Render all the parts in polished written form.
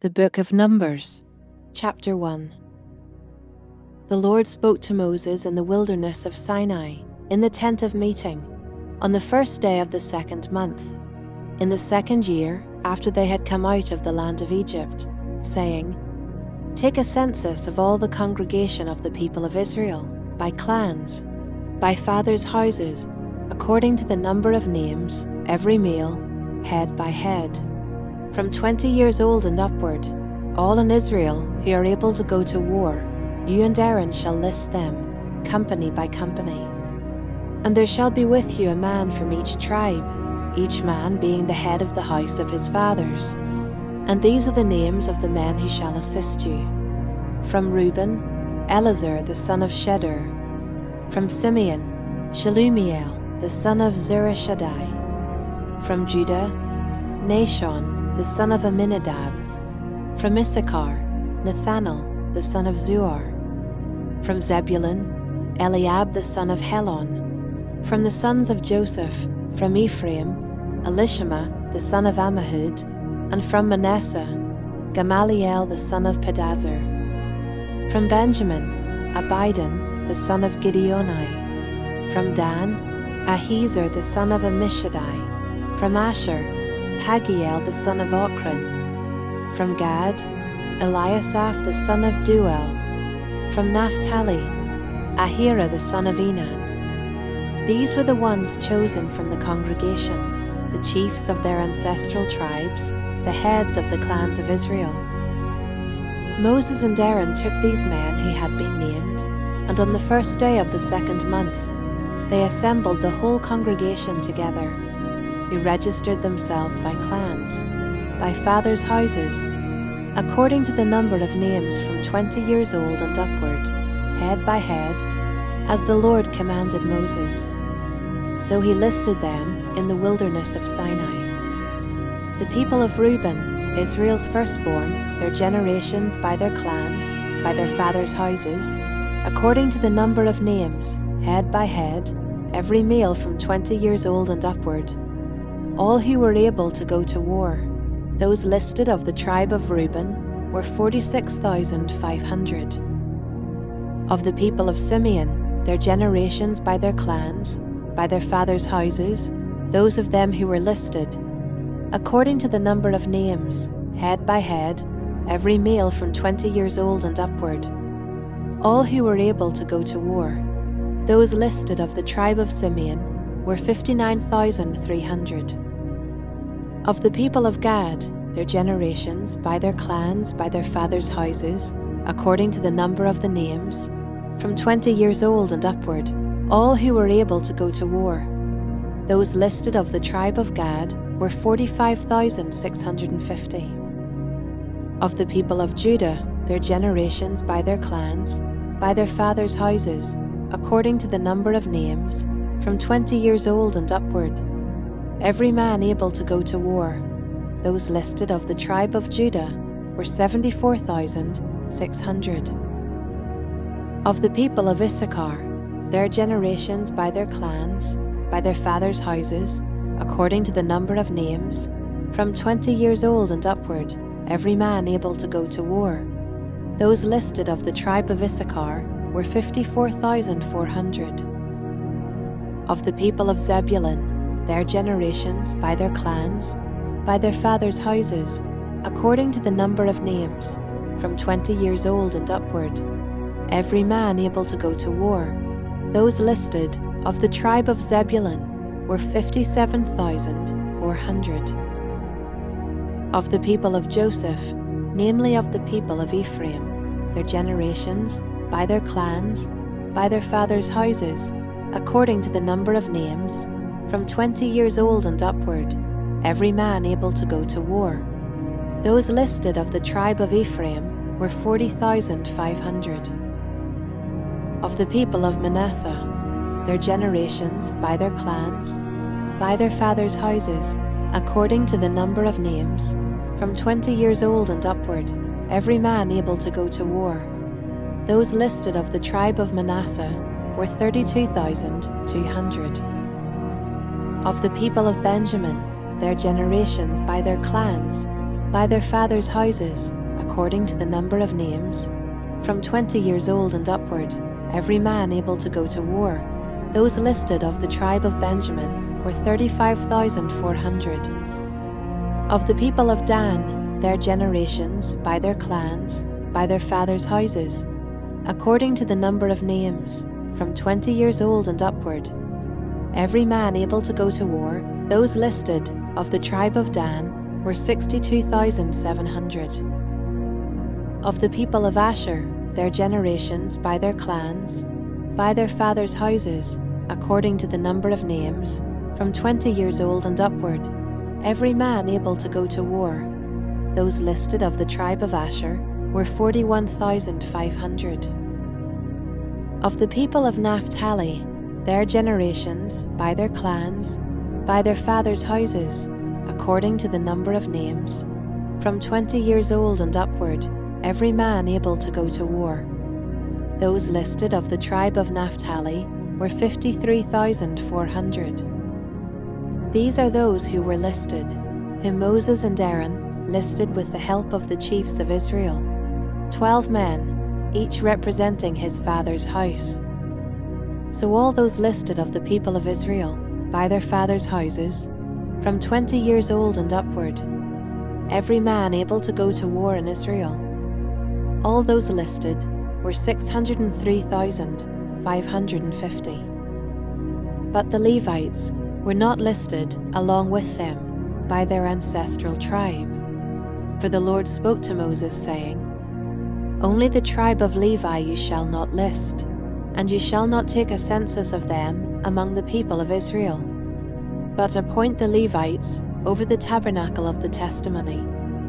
The Book of Numbers, Chapter 1. The Lord spoke to Moses in the wilderness of Sinai, in the tent of meeting, on the first day of the second month, in the second year after they had come out of the land of Egypt, saying, Take a census of all the congregation of the people of Israel, by clans, by fathers' houses, according to the number of names, every male, head by head. From 20 years old and upward, all in Israel who are able to go to war, you and Aaron shall list them, company by company. And there shall be with you a man from each tribe, each man being the head of the house of his fathers. And these are the names of the men who shall assist you. From Reuben, Elazar the son of Shedeur. From Simeon, Shelumiel the son of Zurishaddai. From Judah, Nahshon the son of Amminadab. From Issachar, Nathanael the son of Zuar. From Zebulun, Eliab the son of Helon. From the sons of Joseph, from Ephraim, Elishama the son of Ammihud. And from Manasseh, Gamaliel the son of Pedazur. From Benjamin, Abidan the son of Gideoni. From Dan, Ahiezer the son of Ammishaddai. From Asher, Pagiel the son of Ochran. From Gad, Eliasaph the son of Duel. From Naphtali, Ahira the son of Enan. These were the ones chosen from the congregation, the chiefs of their ancestral tribes, the heads of the clans of Israel. Moses and Aaron took these men who had been named, and on the first day of the second month, they assembled the whole congregation together, who registered themselves by clans, by fathers' houses, according to the number of names from 20 years old and upward, head by head, as the Lord commanded Moses. So he listed them in the wilderness of Sinai. The people of Reuben, Israel's firstborn, their generations by their clans, by their fathers' houses, according to the number of names, head by head, every male from 20 years old and upward, all who were able to go to war. Those listed of the tribe of Reuben were 46,500. Of the people of Simeon, their generations by their clans, by their fathers' houses, those of them who were listed, according to the number of names, head by head, every male from 20 years old and upward, all who were able to go to war. Those listed of the tribe of Simeon were 59,300. Of the people of Gad, their generations, by their clans, by their fathers' houses, according to the number of the names, from 20 years old and upward, all who were able to go to war. Those listed of the tribe of Gad were 45,650. Of the people of Judah, their generations, by their clans, by their fathers' houses, according to the number of names, from 20 years old and upward, every man able to go to war. Those listed of the tribe of Judah were 74,600. Of the people of Issachar, their generations by their clans, by their fathers' houses, according to the number of names, from 20 years old and upward, every man able to go to war. Those listed of the tribe of Issachar were 54,400. Of the people of Zebulun, their generations by their clans, by their fathers' houses, according to the number of names, from 20 years old and upward, every man able to go to war. Those listed of the tribe of Zebulun were 57,400. Of the people of Joseph, namely of the people of Ephraim, their generations, by their clans, by their fathers' houses, according to the number of names, from 20 years old and upward, every man able to go to war. Those listed of the tribe of Ephraim were 40,500. Of the people of Manasseh, their generations, by their clans, by their fathers' houses, according to the number of names, from 20 years old and upward, every man able to go to war. Those listed of the tribe of Manasseh were 32,200. Of the people of Benjamin, their generations by their clans, by their fathers' houses, according to the number of names, from 20 years old and upward, every man able to go to war. Those listed of the tribe of Benjamin were 35,400. Of the people of Dan, their generations, by their clans, by their fathers' houses, according to the number of names, from 20 years old and upward, every man able to go to war, those listed of the tribe of Dan were 62,700. Of the people of Asher, their generations, by their clans, by their fathers' houses, according to the number of names, from 20 years old and upward, every man able to go to war, those listed of the tribe of Asher were 41,500. Of the people of Naphtali, their generations, by their clans, by their fathers' houses, according to the number of names, from 20 years old and upward, every man able to go to war. Those listed of the tribe of Naphtali were 53,400. These are those who were listed, whom Moses and Aaron listed with the help of the chiefs of Israel, 12 men, each representing his father's house. So all those listed of the people of Israel, by their fathers' houses, from 20 years old and upward, every man able to go to war in Israel, all those listed were 603,550. But the Levites were not listed along with them by their ancestral tribe. For the Lord spoke to Moses, saying, Only the tribe of Levi you shall not list, and you shall not take a census of them among the people of Israel, but appoint the Levites over the tabernacle of the testimony,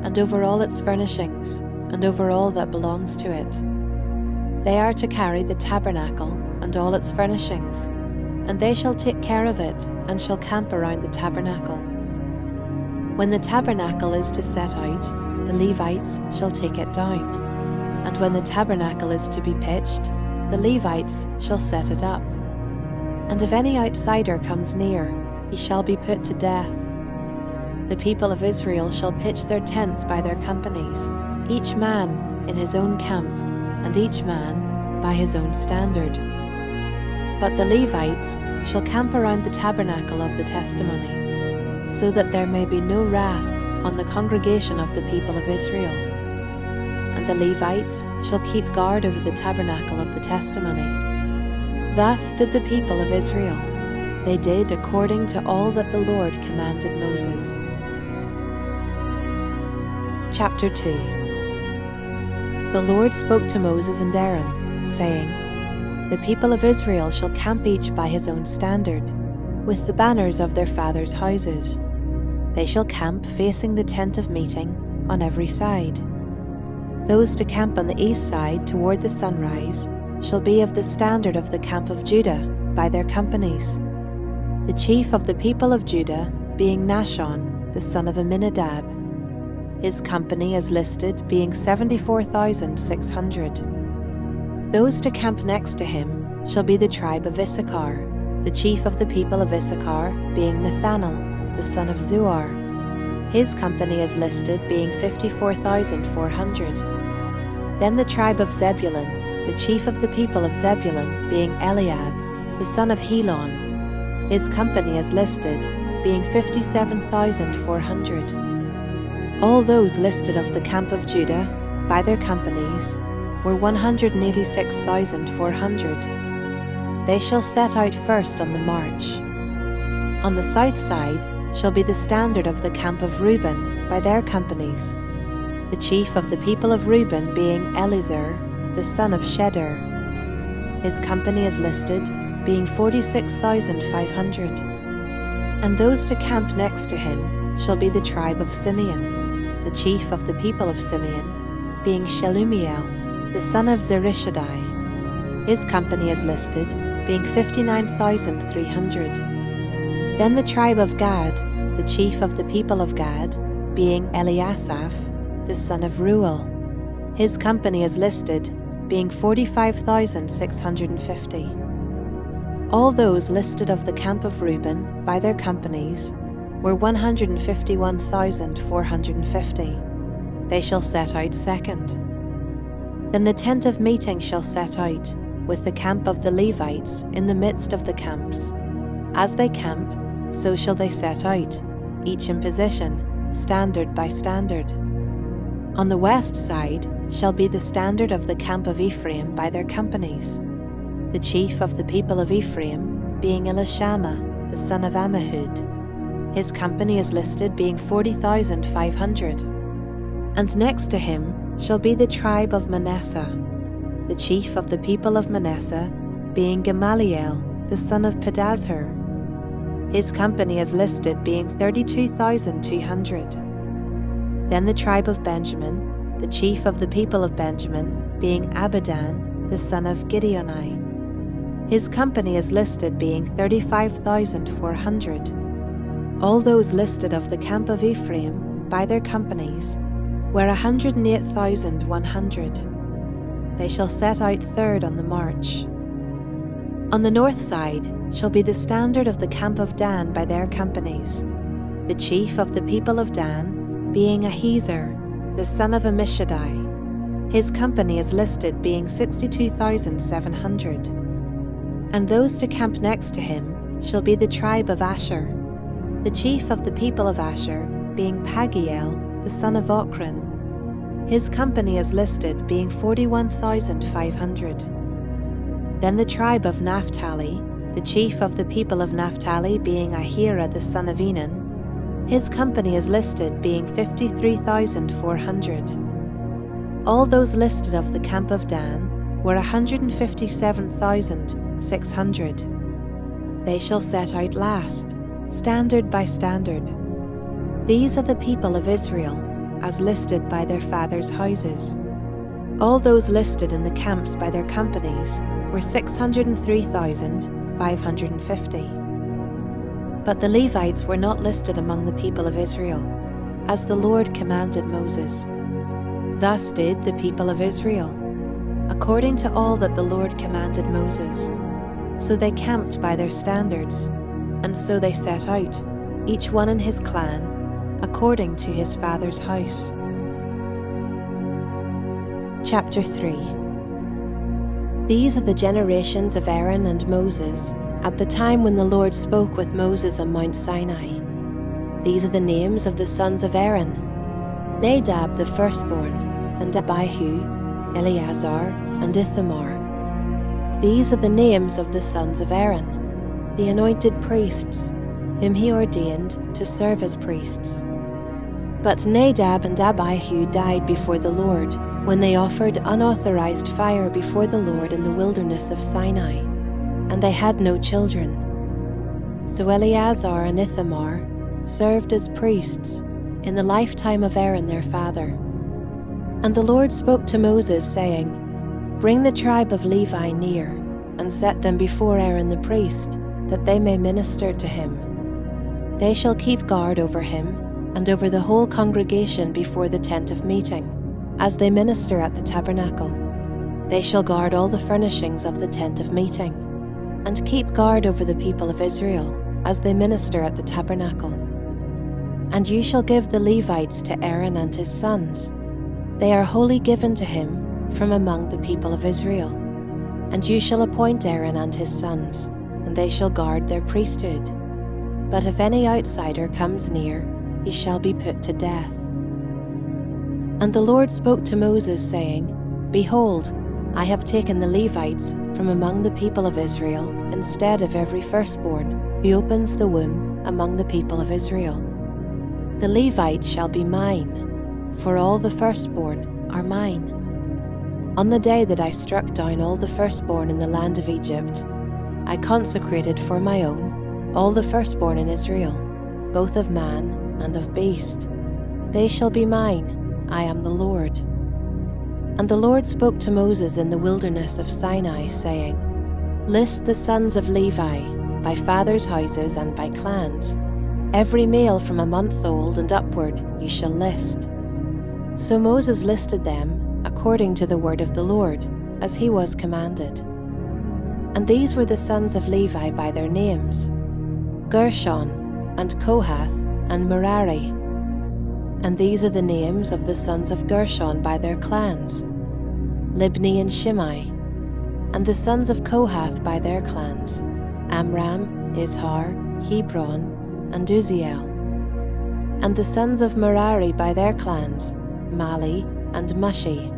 and over all its furnishings, and over all that belongs to it. They are to carry the tabernacle and all its furnishings, and they shall take care of it, and shall camp around the tabernacle. When the tabernacle is to set out, the Levites shall take it down, and when the tabernacle is to be pitched, the Levites shall set it up. And if any outsider comes near, he shall be put to death. The people of Israel shall pitch their tents by their companies, each man in his own camp, and each man by his own standard. But the Levites shall camp around the tabernacle of the testimony, so that there may be no wrath on the congregation of the people of Israel. And the Levites shall keep guard over the tabernacle of the testimony. Thus did the people of Israel. They did according to all that the Lord commanded Moses. Chapter 2. The Lord spoke to Moses and Aaron, saying, The people of Israel shall camp each by his own standard, with the banners of their fathers' houses. They shall camp facing the tent of meeting on every side. Those to camp on the east side toward the sunrise shall be of the standard of the camp of Judah by their companies. The chief of the people of Judah being Nahshon, the son of Amminadab. His company is listed being 74,600. Those to camp next to him shall be the tribe of Issachar, the chief of the people of Issachar being Nathanael, the son of Zuar. His company is listed being 54,400. Then the tribe of Zebulun, the chief of the people of Zebulun being Eliab, the son of Helon. His company is listed being 57,400. All those listed of the camp of Judah by their companies were 186,400. They shall set out first on the march. On the south side shall be the standard of the camp of Reuben by their companies, the chief of the people of Reuben being Elizur, the son of Shedeur. His company is listed being 46,500. And those to camp next to him shall be the tribe of Simeon, the chief of the people of Simeon being Shelumiel, the son of Zurishaddai. His company is listed being 59,300. Then the tribe of Gad, the chief of the people of Gad, being Eliasaph, the son of Reuel. His company is listed being 45,650. All those listed of the camp of Reuben by their companies were 151,450. they shall set out second. Then the tent of meeting shall set out, with the camp of the Levites in the midst of the camps. As they camp, so shall they set out, each in position, standard by standard. On the west side shall be the standard of the camp of Ephraim by their companies. The chief of the people of Ephraim being Elishama, the son of Ammihud. His company is listed being 40,500. And next to him shall be the tribe of Manasseh. The chief of the people of Manasseh being Gamaliel, the son of Pedazur. His company is listed being 32,200. Then the tribe of Benjamin, the chief of the people of Benjamin, being Abidan, the son of Gideoni. His company is listed being 35,400. All those listed of the camp of Ephraim by their companies were 108,100. They shall set out third on the march. On the north side shall be the standard of the camp of Dan by their companies. The chief of the people of Dan being Ahiezer, the son of Ammishaddai. His company is listed being 62,700. And those to camp next to him shall be the tribe of Asher. The chief of the people of Asher being Pagiel, the son of Ochran. His company is listed being 41,500. Then the tribe of Naphtali, the chief of the people of Naphtali being Ahira, the son of Enan. His company is listed being 53,400. All those listed of the camp of Dan were 157,600. They shall set out last, standard by standard. These are the people of Israel, as listed by their fathers' houses. All those listed in the camps by their companies were 603,550. But the Levites were not listed among the people of Israel, as the Lord commanded Moses. Thus did the people of Israel, according to all that the Lord commanded Moses. So they camped by their standards, and so they set out, each one in his clan, according to his father's house. Chapter 3. These are the generations of Aaron and Moses at the time when the Lord spoke with Moses on Mount Sinai. These are the names of the sons of Aaron: Nadab the firstborn, and Abihu, Eleazar, and Ithamar. These are the names of the sons of Aaron, the anointed priests, whom he ordained to serve as priests. But Nadab and Abihu died before the Lord when they offered unauthorized fire before the Lord in the wilderness of Sinai, and they had no children. So Eleazar and Ithamar served as priests in the lifetime of Aaron their father. And the Lord spoke to Moses, saying, "Bring the tribe of Levi near, and set them before Aaron the priest, that they may minister to him. They shall keep guard over him and over the whole congregation before the tent of meeting, as they minister at the tabernacle. They shall guard all the furnishings of the tent of meeting, and keep guard over the people of Israel, as they minister at the tabernacle. And you shall give the Levites to Aaron and his sons. They are wholly given to him from among the people of Israel. And you shall appoint Aaron and his sons, and they shall guard their priesthood. But if any outsider comes near, he shall be put to death." And the Lord spoke to Moses, saying, "Behold, I have taken the Levites from among the people of Israel instead of every firstborn who opens the womb among the people of Israel. The Levites shall be mine, for all the firstborn are mine. On the day that I struck down all the firstborn in the land of Egypt, I consecrated for my own all the firstborn in Israel, both of man and of beast. They shall be mine. I am the Lord." And the Lord spoke to Moses in the wilderness of Sinai, saying, "List the sons of Levi by fathers' houses and by clans. Every male from a month old and upward you shall list." So Moses listed them according to the word of the Lord, as he was commanded. And these were the sons of Levi by their names: Gershon, and Kohath, and Merari. And these are the names of the sons of Gershon by their clans: Libni and Shimei. And the sons of Kohath by their clans: Amram, Izhar, Hebron, and Uzziel. And the sons of Merari by their clans: Mali and Mushi.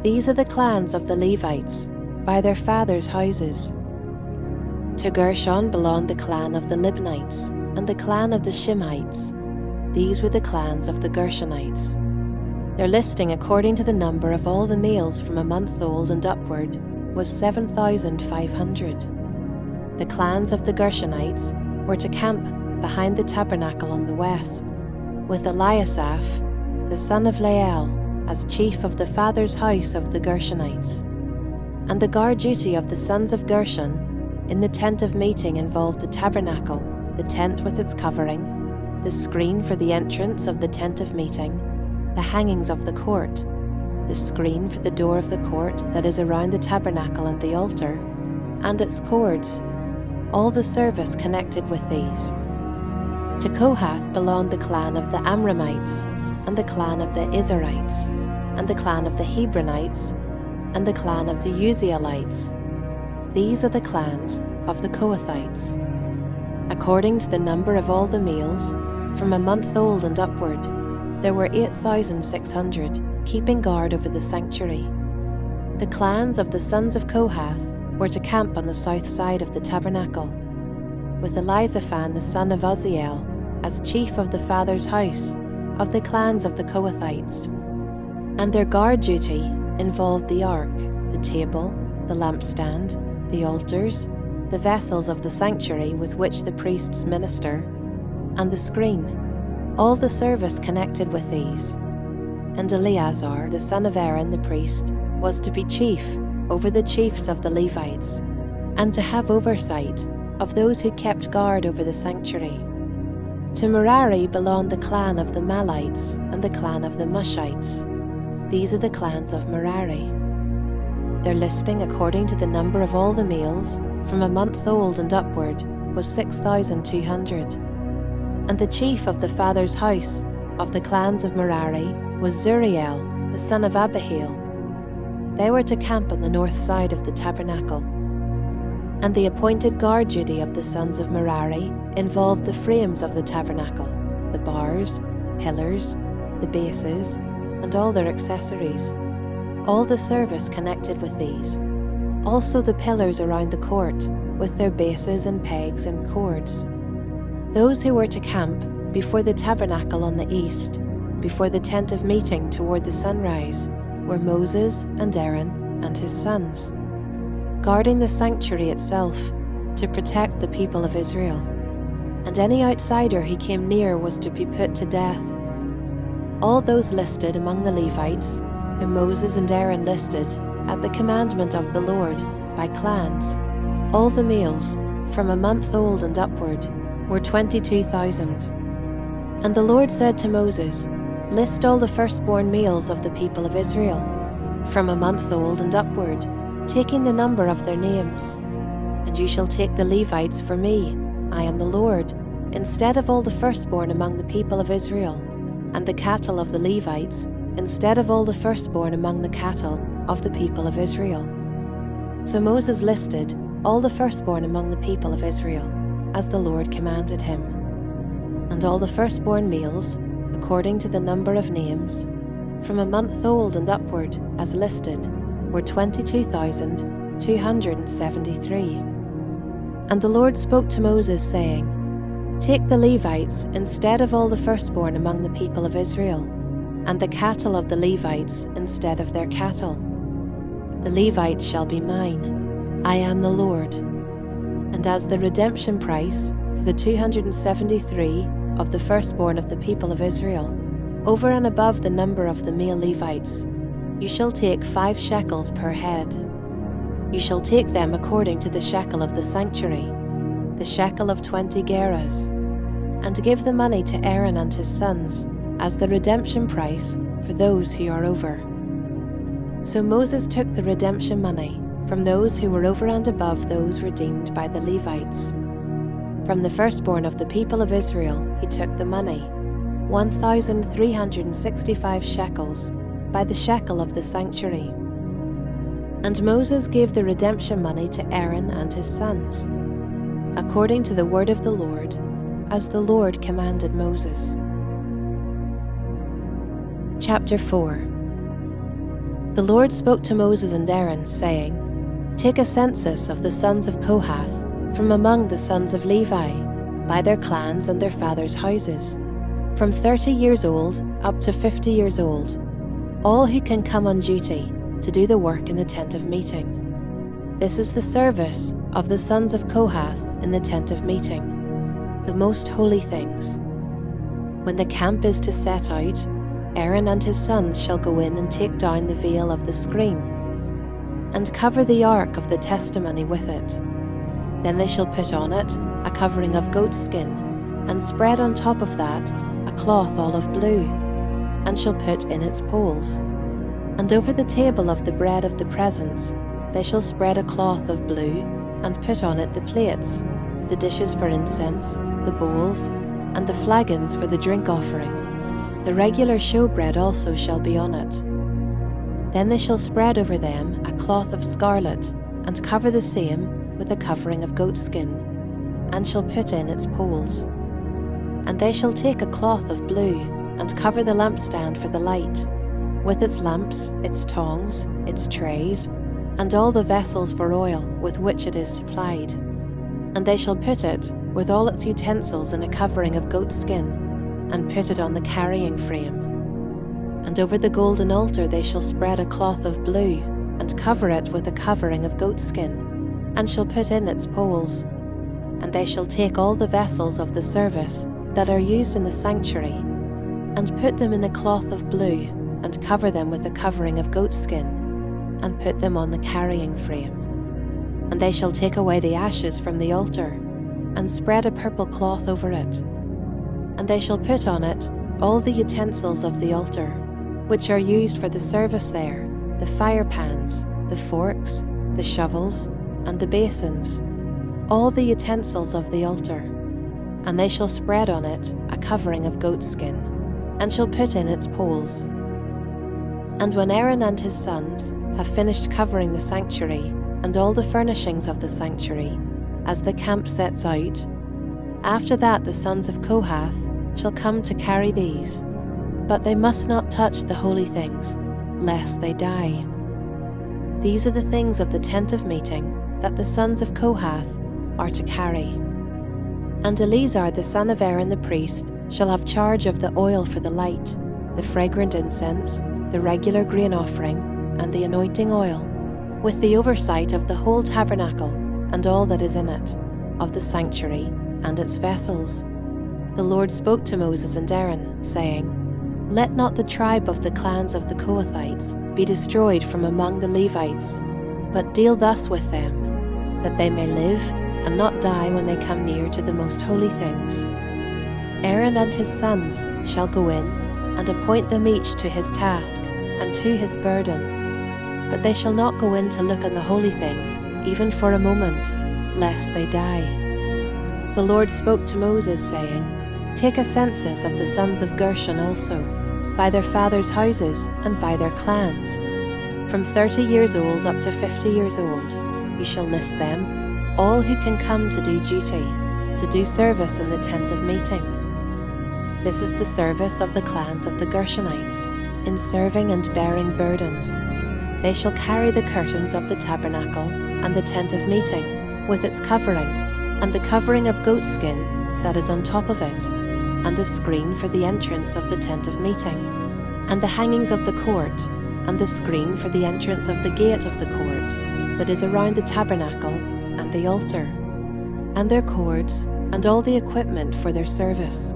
These are the clans of the Levites by their fathers' houses. To Gershon belonged the clan of the Libnites and the clan of the Shimeites. These were the clans of the Gershonites. Their listing according to the number of all the males from a month old and upward was 7,500. The clans of the Gershonites were to camp behind the tabernacle on the west, with Eliasaph, the son of Lael, as chief of the father's house of the Gershonites. And the guard duty of the sons of Gershon in the tent of meeting involved the tabernacle, the tent with its covering, the screen for the entrance of the tent of meeting, the hangings of the court, the screen for the door of the court that is around the tabernacle and the altar, and its cords, all the service connected with these. To Kohath belonged the clan of the Amramites, and the clan of the Izharites, and the clan of the Hebronites, and the clan of the Uzzielites. These are the clans of the Kohathites. According to the number of all the males, from a month old and upward, there were 8,600, keeping guard over the sanctuary. The clans of the sons of Kohath were to camp on the south side of the tabernacle, with Elizaphan the son of Uzziel as chief of the father's house of the clans of the Kohathites. And their guard duty involved the ark, the table, the lampstand, the altars, the vessels of the sanctuary with which the priests minister, and the screen, all the service connected with these. And Eleazar, the son of Aaron the priest, was to be chief over the chiefs of the Levites, and to have oversight of those who kept guard over the sanctuary. To Merari belonged the clan of the Malites and the clan of the Mushites. These are the clans of Merari. Their listing according to the number of all the males from a month old and upward was 6,200. And the chief of the father's house of the clans of Merari was Zuriel, the son of Abihail. They were to camp on the north side of the tabernacle. And the appointed guard duty of the sons of Merari involved the frames of the tabernacle, the bars, the pillars, the bases, and all their accessories, all the service connected with these, also the pillars around the court, with their bases and pegs and cords. Those who were to camp before the tabernacle on the east, before the tent of meeting toward the sunrise, were Moses and Aaron and his sons, guarding the sanctuary itself to protect the people of Israel. And any outsider who came near was to be put to death. All those listed among the Levites, whom Moses and Aaron listed at the commandment of the Lord by clans, all the males from a month old and upward, were 22,000. And the Lord said to Moses, "List all the firstborn males of the people of Israel, from a month old and upward, taking the number of their names. And you shall take the Levites for me, I am the Lord, instead of all the firstborn among the people of Israel, and the cattle of the Levites, instead of all the firstborn among the cattle of the people of Israel." So Moses listed all the firstborn among the people of Israel, as the Lord commanded him. And all the firstborn males, according to the number of names, from a month old and upward, as listed, were 22,273. And the Lord spoke to Moses, saying, "Take the Levites instead of all the firstborn among the people of Israel, and the cattle of the Levites instead of their cattle. The Levites shall be mine. I am the Lord. And as the redemption price for the 273 of the firstborn of the people of Israel, over and above the number of the male Levites, you shall take 5 shekels per head. You shall take them according to the shekel of the sanctuary, the shekel of 20 gerahs, and give the money to Aaron and his sons as the redemption price for those who are over." So Moses took the redemption money from those who were over and above those redeemed by the Levites. From the firstborn of the people of Israel he took the money, 1,365 shekels, by the shekel of the sanctuary. And Moses gave the redemption money to Aaron and his sons, according to the word of the Lord, as the Lord commanded Moses. Chapter 4. The Lord spoke to Moses and Aaron, saying, "Take a census of the sons of Kohath from among the sons of Levi, by their clans and their fathers' houses, from 30 years old up to 50 years old, all who can come on duty to do the work in the tent of meeting. This is the service of the sons of Kohath in the tent of meeting, the most holy things. When the camp is to set out, Aaron and his sons shall go in and take down the veil of the screen, and cover the ark of the testimony with it. Then they shall put on it a covering of goat skin, and spread on top of that a cloth olive blue, and shall put in its poles. And over the table of the bread of the presence they shall spread a cloth of blue, and put on it the plates, the dishes for incense, the bowls, and the flagons for the drink offering. The regular showbread also shall be on it. Then they shall spread over them a cloth of scarlet, and cover the same with a covering of goatskin, and shall put in its poles. And they shall take a cloth of blue, and cover the lampstand for the light, with its lamps, its tongs, its trays, and all the vessels for oil with which it is supplied. And they shall put it, with all its utensils, in a covering of goatskin, and put it on the carrying frame. And over the golden altar they shall spread a cloth of blue, and cover it with a covering of goatskin, and shall put in its poles. And they shall take all the vessels of the service that are used in the sanctuary, and put them in a cloth of blue, and cover them with a covering of goatskin, and put them on the carrying frame. And they shall take away the ashes from the altar, and spread a purple cloth over it. And they shall put on it all the utensils of the altar, which are used for the service there, the fire pans, the forks, the shovels, and the basins, all the utensils of the altar. And they shall spread on it a covering of goatskin, and shall put in its poles. And when Aaron and his sons have finished covering the sanctuary and all the furnishings of the sanctuary, as the camp sets out, after that the sons of Kohath shall come to carry these, but they must not touch the holy things, lest they die. These are the things of the tent of meeting that the sons of Kohath are to carry. And Eleazar the son of Aaron the priest shall have charge of the oil for the light, the fragrant incense, the regular grain offering, and the anointing oil, with the oversight of the whole tabernacle and all that is in it, of the sanctuary and its vessels. The Lord spoke to Moses and Aaron, saying, "Let not the tribe of the clans of the Kohathites be destroyed from among the Levites, but deal thus with them, that they may live and not die when they come near to the most holy things. Aaron and his sons shall go in, and appoint them each to his task and to his burden. But they shall not go in to look on the holy things, even for a moment, lest they die." The Lord spoke to Moses, saying, "Take a census of the sons of Gershon also, by their fathers' houses and by their clans. From 30 years old up to 50 years old, you shall list them, all who can come to do duty, to do service in the tent of meeting. This is the service of the clans of the Gershonites, in serving and bearing burdens. They shall carry the curtains of the tabernacle and the tent of meeting, with its covering, and the covering of goatskin that is on top of it, and the screen for the entrance of the tent of meeting, and the hangings of the court, and the screen for the entrance of the gate of the court that is around the tabernacle and the altar, and their cords, and all the equipment for their service.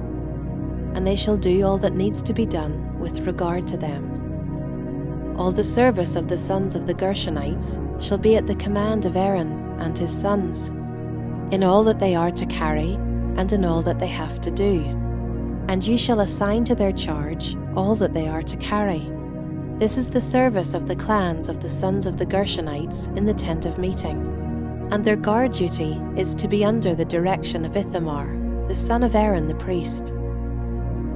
And they shall do all that needs to be done with regard to them. All the service of the sons of the Gershonites shall be at the command of Aaron and his sons, in all that they are to carry, and in all that they have to do. And you shall assign to their charge all that they are to carry. This is the service of the clans of the sons of the Gershonites in the tent of meeting. And their guard duty is to be under the direction of Ithamar, the son of Aaron the priest.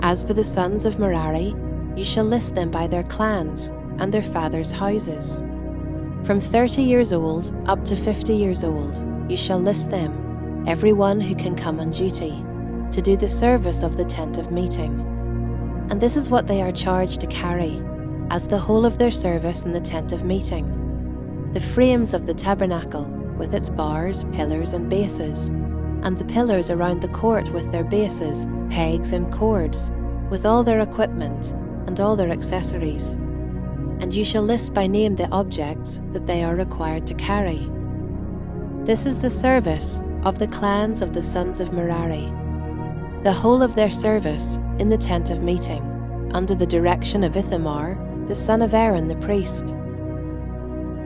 As for the sons of Merari, you shall list them by their clans and their fathers' houses. From 30 years old up to 50 years old, you shall list them, every one who can come on duty, to do the service of the tent of meeting. And this is what they are charged to carry, as the whole of their service in the tent of meeting: the frames of the tabernacle, with its bars, pillars, and bases, and the pillars around the court with their bases, pegs, and cords, with all their equipment and all their accessories. And you shall list by name the objects that they are required to carry. This is the service of the clans of the sons of Merari, the whole of their service in the tent of meeting, under the direction of Ithamar, the son of Aaron the priest.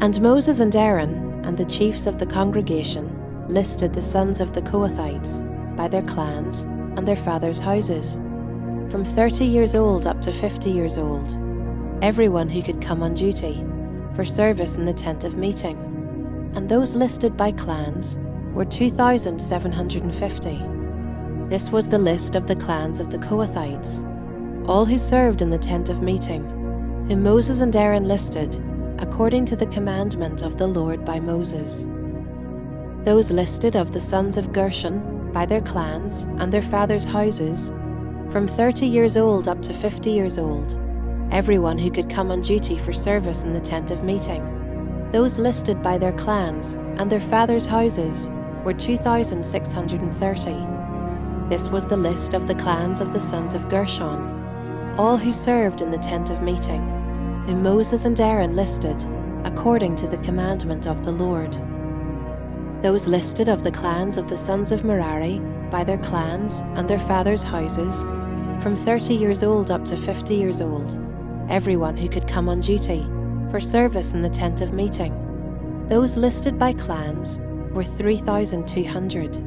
And Moses and Aaron and the chiefs of the congregation listed the sons of the Kohathites by their clans and their fathers' houses, from 30 years old up to 50 years old, everyone who could come on duty for service in the tent of meeting. And those listed by clans were 2,750. This was the list of the clans of the Kohathites, all who served in the tent of meeting, whom Moses and Aaron listed according to the commandment of the Lord by Moses. Those listed of the sons of Gershon by their clans and their fathers' houses, from 30 years old up to 50 years old, everyone who could come on duty for service in the tent of meeting. Those listed by their clans and their fathers' houses were 2,630. This was the list of the clans of the sons of Gershon, all who served in the tent of meeting, whom Moses and Aaron listed according to the commandment of the Lord. Those listed of the clans of the sons of Merari by their clans and their fathers' houses, from 30 years old up to 50 years old, everyone who could come on duty for service in the tent of meeting. Those listed by clans were 3,200.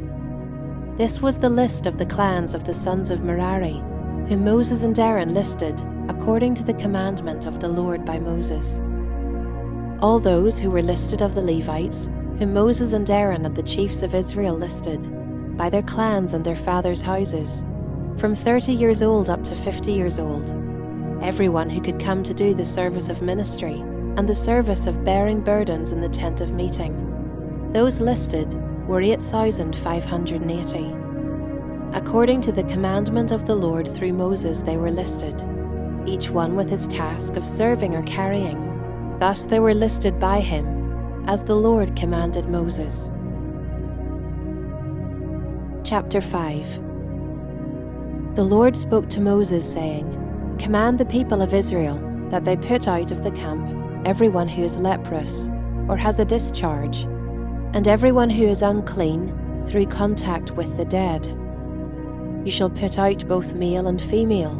This was the list of the clans of the sons of Merari, whom Moses and Aaron listed according to the commandment of the Lord by Moses. All those who were listed of the Levites, whom Moses and Aaron and the chiefs of Israel listed, by their clans and their fathers' houses, from 30 years old up to 50 years old, everyone who could come to do the service of ministry and the service of bearing burdens in the tent of meeting. Those listed were 8,580. According to the commandment of the Lord through Moses they were listed, each one with his task of serving or carrying. Thus they were listed by him, as the Lord commanded Moses. Chapter 5. The Lord spoke to Moses, saying, "Command the people of Israel that they put out of the camp everyone who is leprous or has a discharge, and everyone who is unclean through contact with the dead. You shall put out both male and female,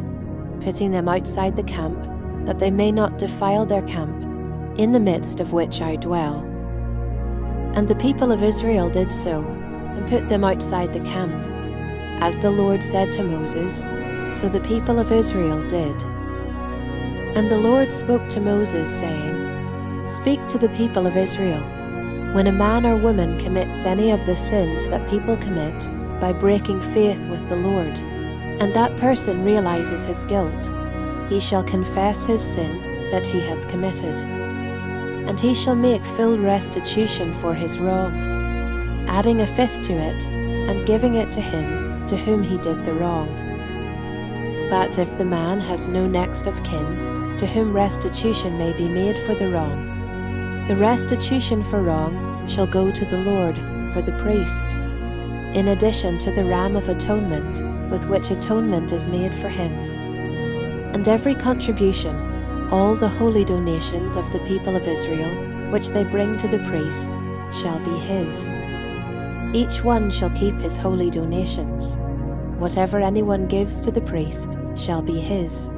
putting them outside the camp, that they may not defile their camp, in the midst of which I dwell." And the people of Israel did so, and put them outside the camp. As the Lord said to Moses, so the people of Israel did. And the Lord spoke to Moses, saying, "Speak to the people of Israel. When a man or woman commits any of the sins that people commit by breaking faith with the Lord, and that person realizes his guilt, he shall confess his sin that he has committed, and he shall make full restitution for his wrong, adding a fifth to it, and giving it to him to whom he did the wrong. But if the man has no next of kin to whom restitution may be made for the wrong, the restitution for wrong shall go to the Lord for the priest, in addition to the ram of atonement with which atonement is made for him. And every contribution, all the holy donations of the people of Israel, which they bring to the priest, shall be his. Each one shall keep his holy donations. Whatever anyone gives to the priest shall be his.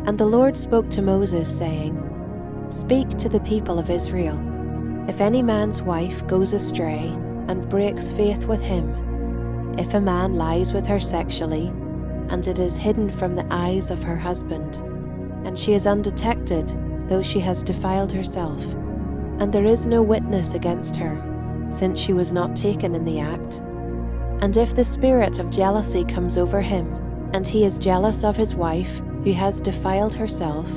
And the Lord spoke to Moses, saying, "Speak to the people of Israel. If any man's wife goes astray and breaks faith with him, if a man lies with her sexually, and it is hidden from the eyes of her husband, and she is undetected, though she has defiled herself, and there is no witness against her, since she was not taken in the act, and if the spirit of jealousy comes over him, and he is jealous of his wife who has defiled herself,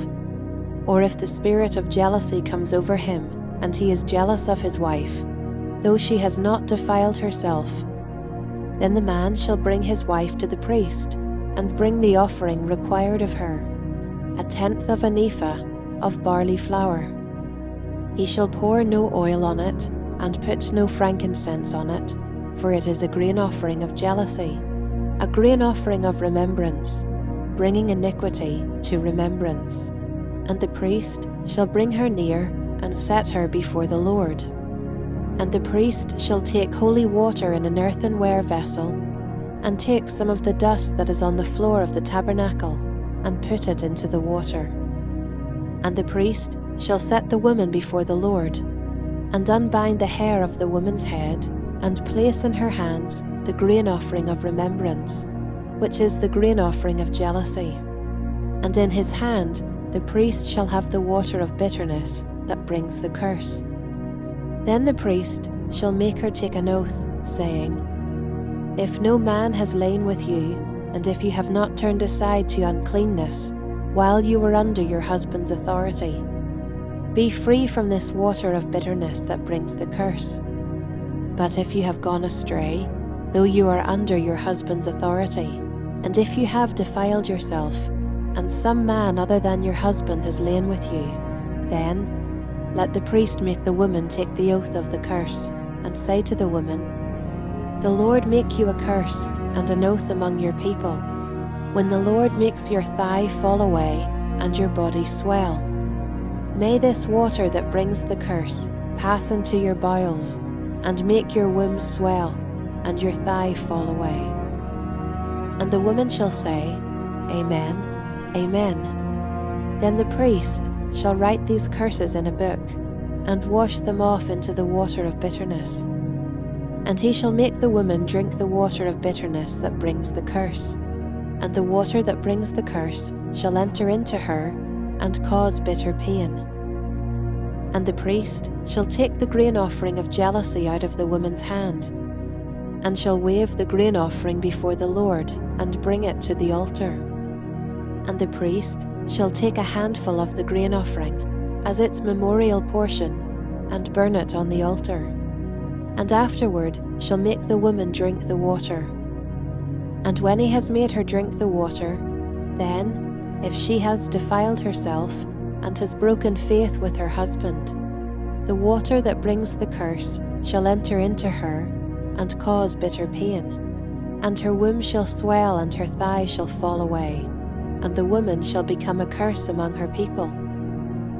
or if the spirit of jealousy comes over him, and he is jealous of his wife, though she has not defiled herself, then the man shall bring his wife to the priest, and bring the offering required of her, 1/10 of an ephah of barley flour. He shall pour no oil on it, and put no frankincense on it, for it is a grain offering of jealousy, a grain offering of remembrance, bringing iniquity to remembrance. And the priest shall bring her near, and set her before the Lord. And the priest shall take holy water in an earthenware vessel, and take some of the dust that is on the floor of the tabernacle, and put it into the water. And the priest shall set the woman before the Lord, and unbind the hair of the woman's head, and place in her hands the grain offering of remembrance, which is the grain offering of jealousy. And in his hand the priest shall have the water of bitterness that brings the curse. Then the priest shall make her take an oath, saying, If no man has lain with you, and if you have not turned aside to uncleanness, while you were under your husband's authority, be free from this water of bitterness that brings the curse. But if you have gone astray, though you are under your husband's authority, and if you have defiled yourself, and some man other than your husband has lain with you, then let the priest make the woman take the oath of the curse, and say to the woman, The Lord make you a curse and an oath among your people, when the Lord makes your thigh fall away and your body swell. May this water that brings the curse pass into your bowels, and make your womb swell, and your thigh fall away. And the woman shall say, Amen, Amen. Then the priest shall write these curses in a book, and wash them off into the water of bitterness. And he shall make the woman drink the water of bitterness that brings the curse, and the water that brings the curse shall enter into her, and cause bitter pain. And the priest shall take the grain offering of jealousy out of the woman's hand, and shall wave the grain offering before the Lord, and bring it to the altar. And the priest shall take a handful of the grain offering, as its memorial portion, and burn it on the altar, and afterward shall make the woman drink the water. And when he has made her drink the water, then, if she has defiled herself, and has broken faith with her husband, the water that brings the curse shall enter into her, and cause bitter pain, and her womb shall swell, and her thigh shall fall away, and the woman shall become a curse among her people.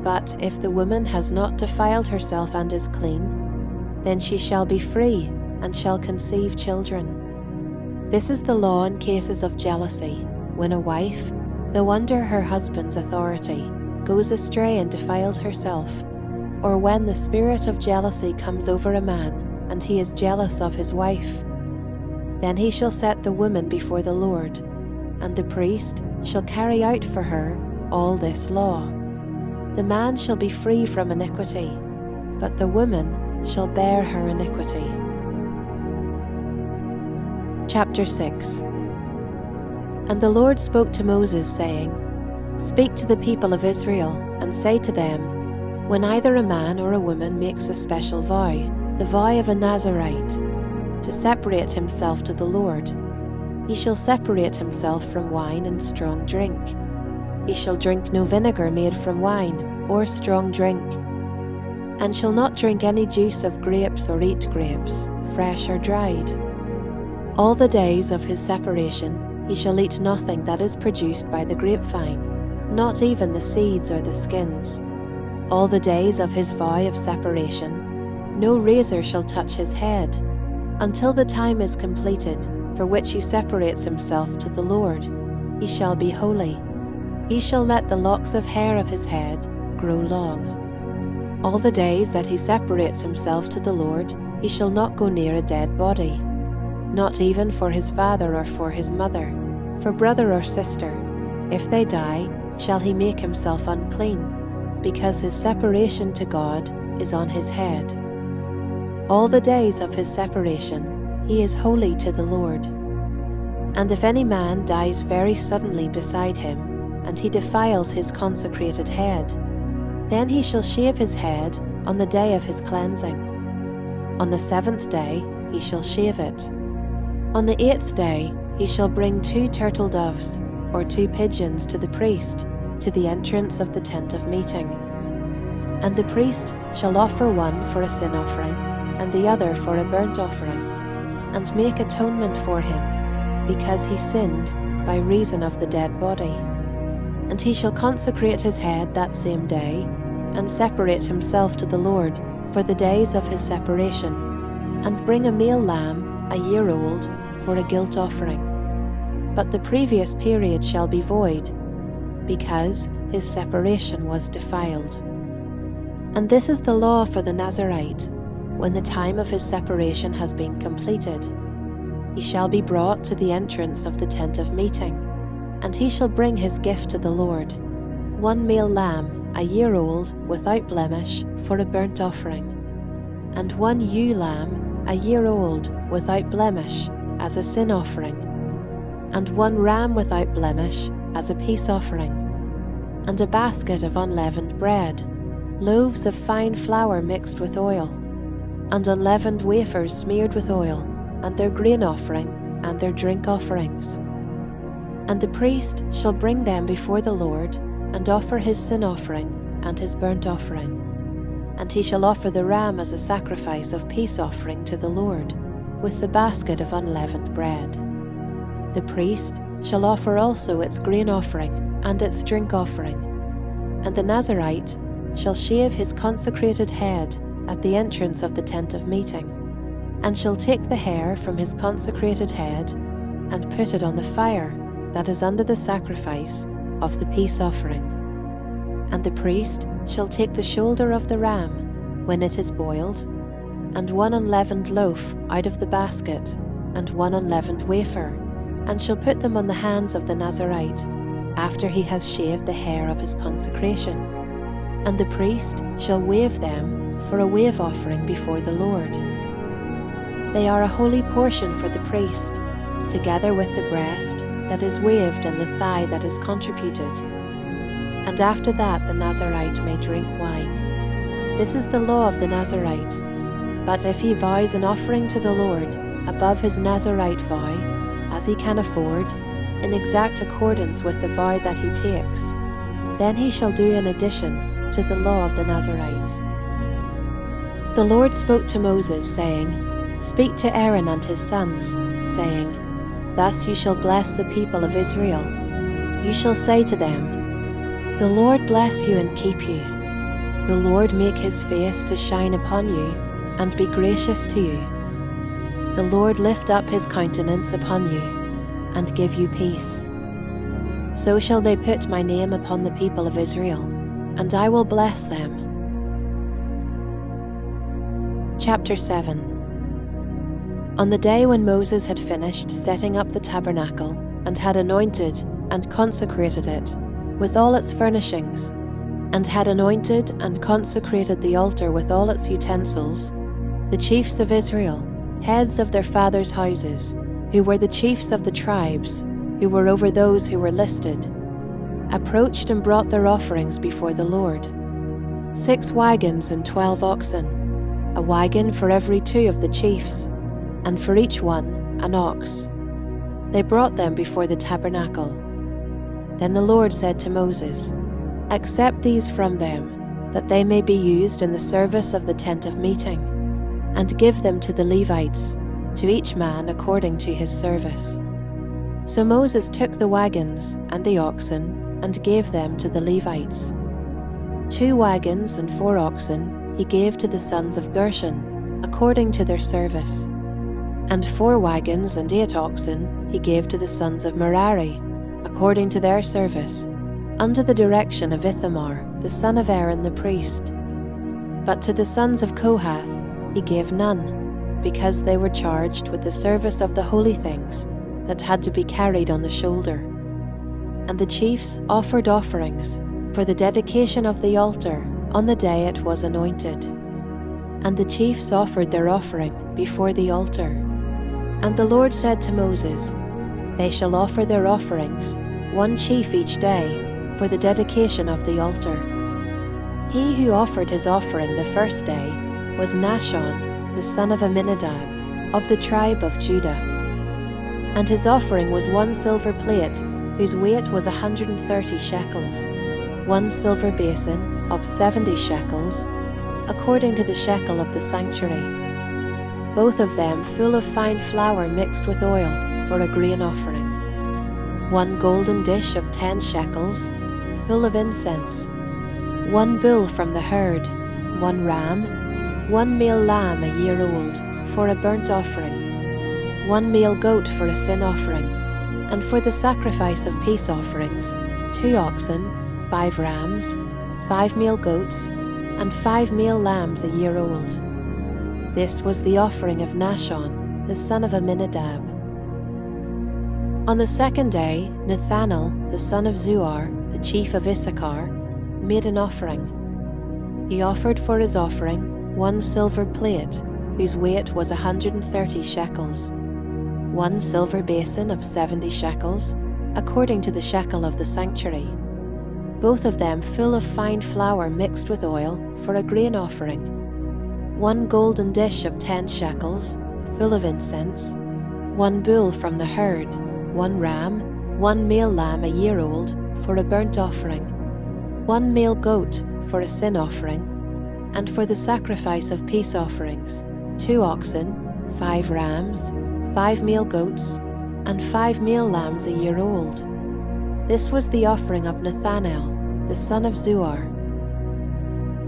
But if the woman has not defiled herself and is clean, then she shall be free, and shall conceive children. This is the law in cases of jealousy, when a wife, though under her husband's authority, goes astray and defiles herself, or when the spirit of jealousy comes over a man, and he is jealous of his wife. Then he shall set the woman before the Lord, and the priest shall carry out for her all this law. The man shall be free from iniquity, but the woman shall bear her iniquity. Chapter 6. And the Lord spoke to Moses, saying, Speak to the people of Israel, and say to them, When either a man or a woman makes a special vow, the vow of a Nazirite, to separate himself to the Lord, he shall separate himself from wine and strong drink. He shall drink no vinegar made from wine, or strong drink, and shall not drink any juice of grapes or eat grapes, fresh or dried. All the days of his separation he shall eat nothing that is produced by the grapevine, not even the seeds or the skins. All the days of his vow of separation no razor shall touch his head, until the time is completed for which he separates himself to the Lord. He shall be holy. He shall let the locks of hair of his head grow long. All the days that he separates himself to the Lord, he shall not go near a dead body, not even for his father or for his mother, for brother or sister. If they die, shall he make himself unclean, because his separation to God is on his head. All the days of his separation he is holy to the Lord. And if any man dies very suddenly beside him, and he defiles his consecrated head, then he shall shave his head on the day of his cleansing. On the 7th day he shall shave it. On the 8th day he shall bring 2 turtle doves, or 2 pigeons, to the priest, to the entrance of the tent of meeting. And the priest shall offer one for a sin offering, and the other for a burnt offering, and make atonement for him, because he sinned by reason of the dead body. And he shall consecrate his head that same day, and separate himself to the Lord for the days of his separation, and bring a male lamb a year old for a guilt offering. But the previous period shall be void, because his separation was defiled. And this is the law for the Nazirite, when the time of his separation has been completed. He shall be brought to the entrance of the tent of meeting, and he shall bring his gift to the Lord, 1 male lamb a year old without blemish for a burnt offering, and 1 ewe lamb a year old without blemish as a sin offering, and 1 ram without blemish as a peace offering, and a basket of unleavened bread, loaves of fine flour mixed with oil, and unleavened wafers smeared with oil, and their grain offering and their drink offerings. And the priest shall bring them before the Lord, and offer his sin offering and his burnt offering. And he shall offer the ram as a sacrifice of peace offering to the Lord, with the basket of unleavened bread. The priest shall offer also its grain offering and its drink offering. And the Nazirite shall shave his consecrated head at the entrance of the tent of meeting, and shall take the hair from his consecrated head, and put it on the fire that is under the sacrifice of the peace offering. And the priest shall take the shoulder of the ram when it is boiled, and 1 unleavened loaf out of the basket, and 1 unleavened wafer, and shall put them on the hands of the Nazirite, after he has shaved the hair of his consecration. And the priest shall wave them for a wave offering before the Lord. They are a holy portion for the priest, together with the breast that is waved and the thigh that is contributed. And after that the Nazirite may drink wine. This is the law of the Nazirite. But if he vows an offering to the Lord above his Nazirite vow, as he can afford, in exact accordance with the vow that he takes, then he shall do an addition to the law of the Nazirite. The Lord spoke to Moses, saying, Speak to Aaron and his sons, saying, Thus you shall bless the people of Israel. You shall say to them, The Lord bless you and keep you. The Lord make his face to shine upon you, and be gracious to you. The Lord lift up his countenance upon you, and give you peace. So shall they put my name upon the people of Israel, and I will bless them. Chapter 7. On the day when Moses had finished setting up the tabernacle, and had anointed and consecrated it, with all its furnishings, and had anointed and consecrated the altar with all its utensils, the chiefs of Israel, heads of their fathers' houses, who were the chiefs of the tribes, who were over those who were listed, approached and brought their offerings before the Lord. 6 wagons and 12 oxen, a wagon for every 2 of the chiefs, and for each one an ox. They brought them before the tabernacle. Then the Lord said to Moses, Accept these from them, that they may be used in the service of the tent of meeting, and give them to the Levites, to each man according to his service. So Moses took the wagons and the oxen, and gave them to the Levites. 2 wagons and 4 oxen he gave to the sons of Gershon, according to their service. And 4 wagons and 8 oxen he gave to the sons of Merari, according to their service, under the direction of Ithamar, the son of Aaron the priest. But to the sons of Kohath he gave none, because they were charged with the service of the holy things that had to be carried on the shoulder. And the chiefs offered offerings for the dedication of the altar on the day it was anointed. And the chiefs offered their offering before the altar. And the Lord said to Moses, They shall offer their offerings, one chief each day, for the dedication of the altar. He who offered his offering the first day was Nahshon, the son of Amminadab, of the tribe of Judah. And his offering was 1 silver plate, whose weight was 130 shekels, 1 silver basin of 70 shekels, according to the shekel of the sanctuary, both of them full of fine flour mixed with oil for a grain offering, 1 golden dish of 10 shekels, full of incense, 1 bull from the herd, 1 ram, 1 male lamb a year old, for a burnt offering, 1 male goat for a sin offering, and for the sacrifice of peace offerings, 2 oxen, 5 rams, 5 male goats, and 5 male lambs a year old. This was the offering of Nahshon, the son of Amminadab. On the second day, Nathanael, the son of Zuar, the chief of Issachar, made an offering. He offered for his offering 1 silver plate, whose weight was 130 shekels, 1 silver basin of 70 shekels, according to the shekel of the sanctuary, both of them full of fine flour mixed with oil for a grain offering, 1 golden dish of 10 shekels, full of incense, 1 bull from the herd, 1 ram, 1 male lamb a year old, for a burnt offering, 1 male goat for a sin offering, and for the sacrifice of peace offerings, 2 oxen, 5 rams, 5 male goats, and 5 male lambs a year old. This was the offering of Nathanael, the son of Zuar.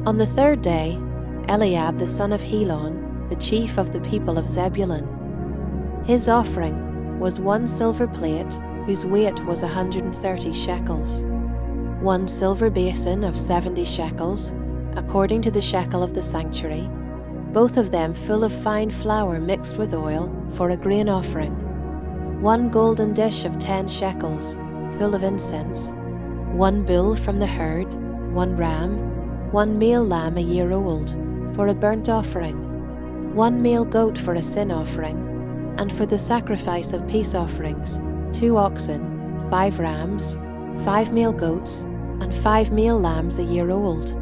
On the third day, Eliab the son of Helon, the chief of the people of Zebulun. His offering was 1 silver plate, whose weight was 130 shekels, 1 silver basin of 70 shekels, according to the shekel of the sanctuary, both of them full of fine flour mixed with oil for a grain offering, 1 golden dish of 10 shekels, full of incense, 1 bull from the herd, 1 ram, 1 male lamb a year old, for a burnt offering, 1 male goat for a sin offering, and for the sacrifice of peace offerings, 2 oxen, 5 rams, 5 male goats, and 5 male lambs a year old.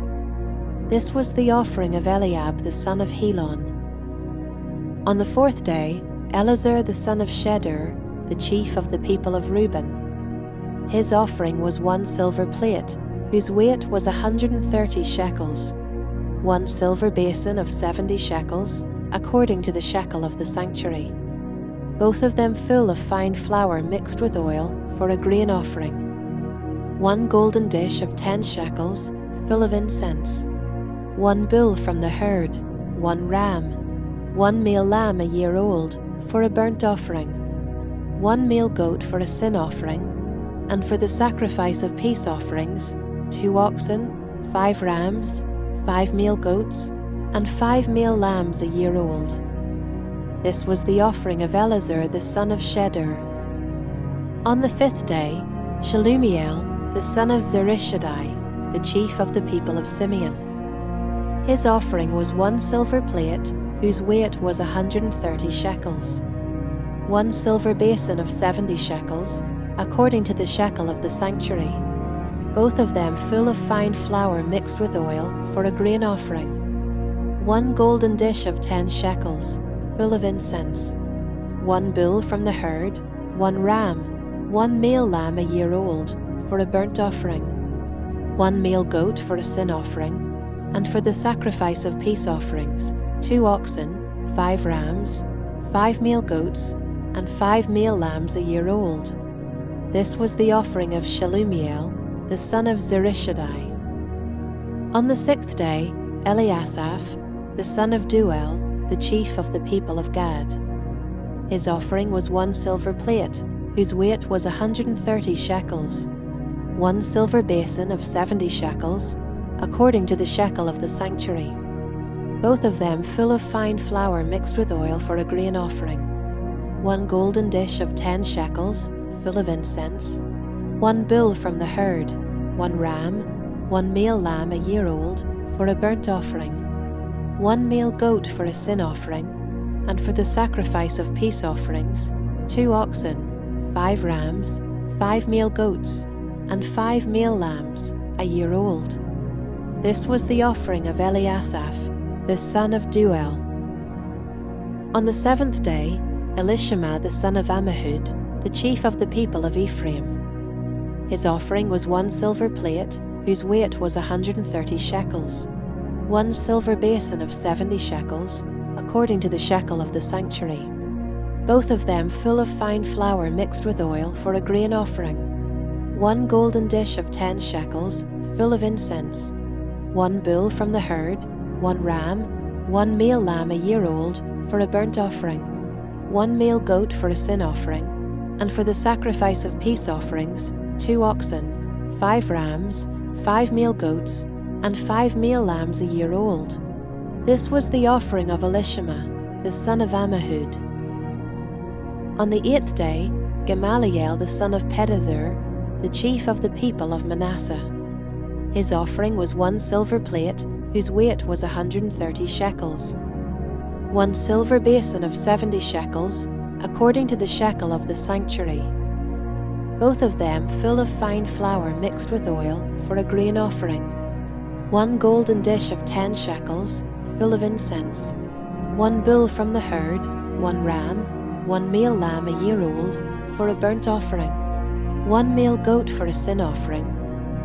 This was the offering of Eliab the son of Helon. On the fourth day, Eleazar the son of Shedeur, the chief of the people of Reuben. His offering was 1 silver plate, whose weight was 130 shekels, 1 silver basin of 70 shekels, according to the shekel of the sanctuary, both of them full of fine flour mixed with oil for a grain offering, 1 golden dish of 10 shekels, full of incense, 1 bull from the herd, 1 ram, 1 male lamb a year old, for a burnt offering, 1 male goat for a sin offering, and for the sacrifice of peace offerings, 2 oxen, 5 rams, 5 male goats, and 5 male lambs a year old. This was the offering of Eleazar the son of Shedeur. On the fifth day, Shelumiel the son of Zurishaddai, the chief of the people of Simeon. His offering was 1 silver plate, whose weight was 130 shekels, 1 silver basin of 70 shekels, according to the shekel of the sanctuary, both of them full of fine flour mixed with oil for a grain offering, 1 golden dish of 10 shekels, full of incense, 1 bull from the herd, 1 ram, 1 male lamb a year old, for a burnt offering, 1 male goat for a sin offering, and for the sacrifice of peace offerings, 2 oxen, 5 rams, 5 male goats, and 5 male lambs a year old. This was the offering of Shelumiel, the son of Zurishaddai. On the sixth day, Eliasaph, the son of Deuel, the chief of the people of Gad. His offering was 1 silver plate, whose weight was 130 shekels, 1 silver basin of 70 shekels, according to the shekel of the sanctuary, both of them full of fine flour mixed with oil for a grain offering, 1 golden dish of 10 shekels, full of incense, 1 bull from the herd, 1 ram, 1 male lamb a year old, for a burnt offering, 1 male goat for a sin offering, and for the sacrifice of peace offerings, 2 oxen, 5 rams, 5 male goats, and 5 male lambs, a year old. This was the offering of Eliasaph, the son of Deuel. On the 7th day, Elishama the son of Ammihud, the chief of the people of Ephraim. His offering was 1 silver plate, whose weight was 130 shekels, 1 silver basin of 70 shekels, according to the shekel of the sanctuary, both of them full of fine flour mixed with oil for a grain offering, 1 golden dish of 10 shekels, full of incense, 1 bull from the herd, 1 ram, 1 male lamb a year old, for a burnt offering, 1 male goat for a sin offering, and for the sacrifice of peace offerings, 2 oxen, 5 rams, 5 male goats, and 5 male lambs a year old. This was the offering of Elishama, the son of Ammihud. On the 8th day, Gamaliel the son of Pedazur, the chief of the people of Manasseh. His offering was 1 silver plate, whose weight was 130 shekels, 1 silver basin of 70 shekels, according to the shekel of the sanctuary, both of them full of fine flour mixed with oil for a grain offering, 1 golden dish of 10 shekels, full of incense, 1 bull from the herd, 1 ram, 1 male lamb a year old, for a burnt offering, 1 male goat for a sin offering,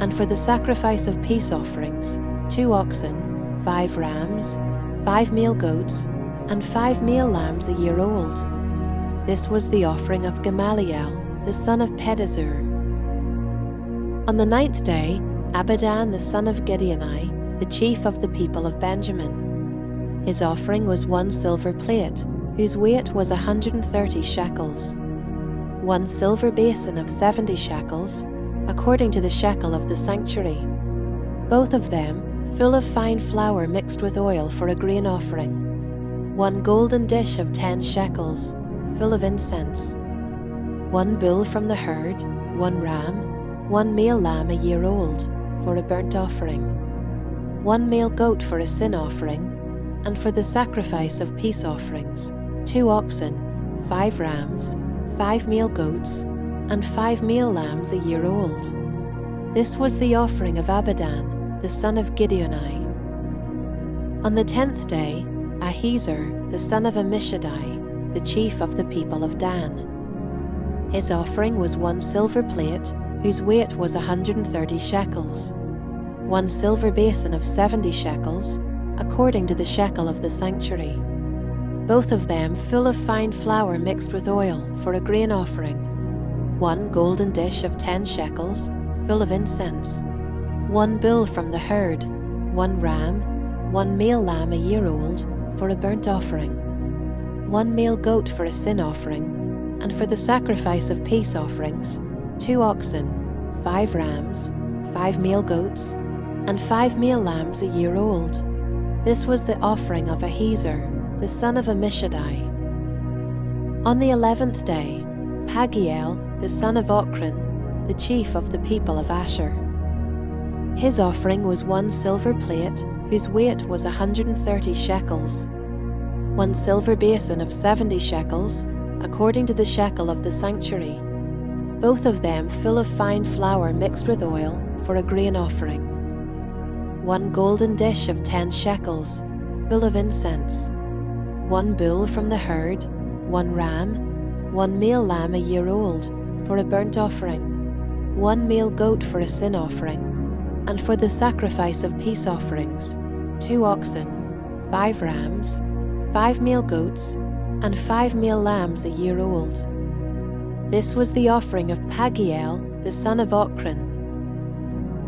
and for the sacrifice of peace offerings, 2 oxen, 5 rams, 5 male goats, and 5 male lambs a year old. This was the offering of Gamaliel, the son of Pedazur. On the 9th day, Abidan the son of Gideoni, the chief of the people of Benjamin. His offering was 1 silver plate, whose weight was 130 shekels, 1 silver basin of 70 shekels, according to the shekel of the sanctuary, both of them full of fine flour mixed with oil for a grain offering, 1 golden dish of 10 shekels, full of incense, 1 bull from the herd, 1 ram, 1 male lamb a year old, for a burnt offering, 1 male goat for a sin offering, and for the sacrifice of peace offerings, 2 oxen, 5 rams, 5 male goats, and 5 male lambs a year old. This was the offering of Abidan, the son of Gideoni. On the 10th day, Ahiezer, the son of Ammishaddai, the chief of the people of Dan. His offering was 1 silver plate, whose weight was 130 shekels, 1 silver basin of 70 shekels, according to the shekel of the sanctuary, both of them full of fine flour mixed with oil for a grain offering, 1 golden dish of 10 shekels, full of incense, 1 bull from the herd, 1 ram, 1 male lamb a year old, for a burnt offering, 1 male goat for a sin offering, and for the sacrifice of peace offerings, 2 oxen, 5 rams, 5 male goats, and 5 male lambs a year old. This was the offering of Ahiezer, the son of Ammishaddai. On the 11th day, Pagiel, the son of Ochran, the chief of the people of Asher. His offering was 1 silver plate, whose weight was 130 shekels, 1 silver basin of 70 shekels, according to the shekel of the sanctuary, both of them full of fine flour mixed with oil for a grain offering, 1 golden dish of 10 shekels, full of incense, 1 bull from the herd, 1 ram, 1 male lamb a year old, for a burnt offering, 1 male goat for a sin offering, and for the sacrifice of peace offerings, 2 oxen, 5 rams, 5 male goats, and 5 male lambs a year old. This was the offering of Pagiel, the son of Ochran.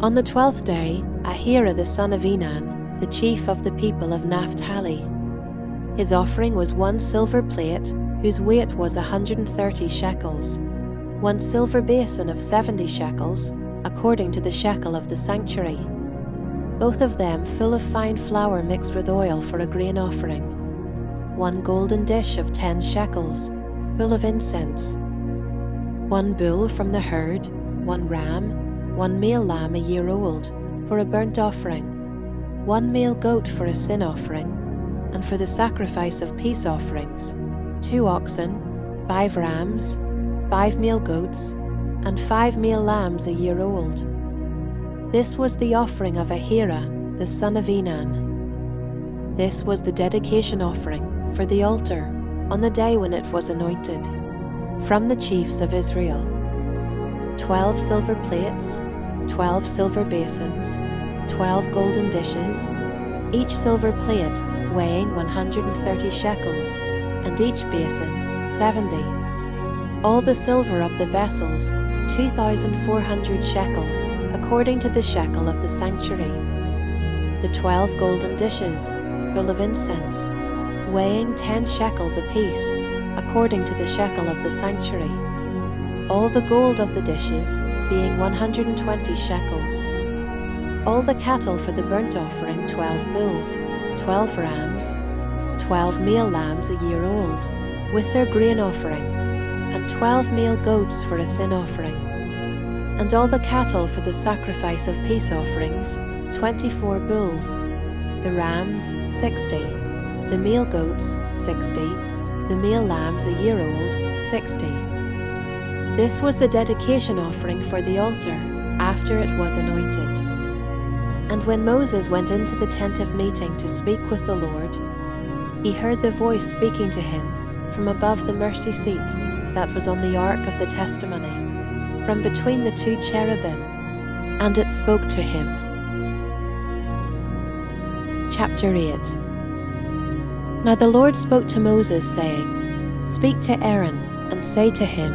On the 12th day, Ahira the son of Enan, the chief of the people of Naphtali. His offering was 1 silver plate, whose weight was 130 shekels, 1 silver basin of 70 shekels, according to the shekel of the sanctuary, both of them full of fine flour mixed with oil for a grain offering, 1 golden dish of 10 shekels, full of incense, 1 bull from the herd, 1 ram, 1 male lamb a year old, for a burnt offering, 1 male goat for a sin offering, and for the sacrifice of peace offerings, 2 oxen, 5 rams, 5 male goats, and 5 male lambs a year old. This was the offering of Ahira, the son of Enan. This was the dedication offering for the altar on the day when it was anointed, from the chiefs of Israel. 12 silver plates, 12 silver basins, 12 golden dishes, each silver plate weighing 130 shekels, and each basin 70. All the silver of the vessels 2,400 shekels, according to the shekel of the sanctuary. The 12 golden dishes, full of incense, weighing 10 shekels apiece, according to the shekel of the sanctuary. All the gold of the dishes being 120 shekels. All the cattle for the burnt offering 12 bulls, 12 rams, 12 male lambs a year old, with their grain offering, and 12 male goats for a sin offering. And all the cattle for the sacrifice of peace offerings 24 bulls, the rams 60, the male goats 60, the male lambs a year old 60. This was the dedication offering for the altar after it was anointed. And when Moses went into the tent of meeting to speak with the Lord, he heard the voice speaking to him from above the mercy seat that was on the ark of the testimony, from between the 2 cherubim, and it spoke to him. Chapter 8. Now the Lord spoke to Moses, saying, Speak to Aaron, and say to him,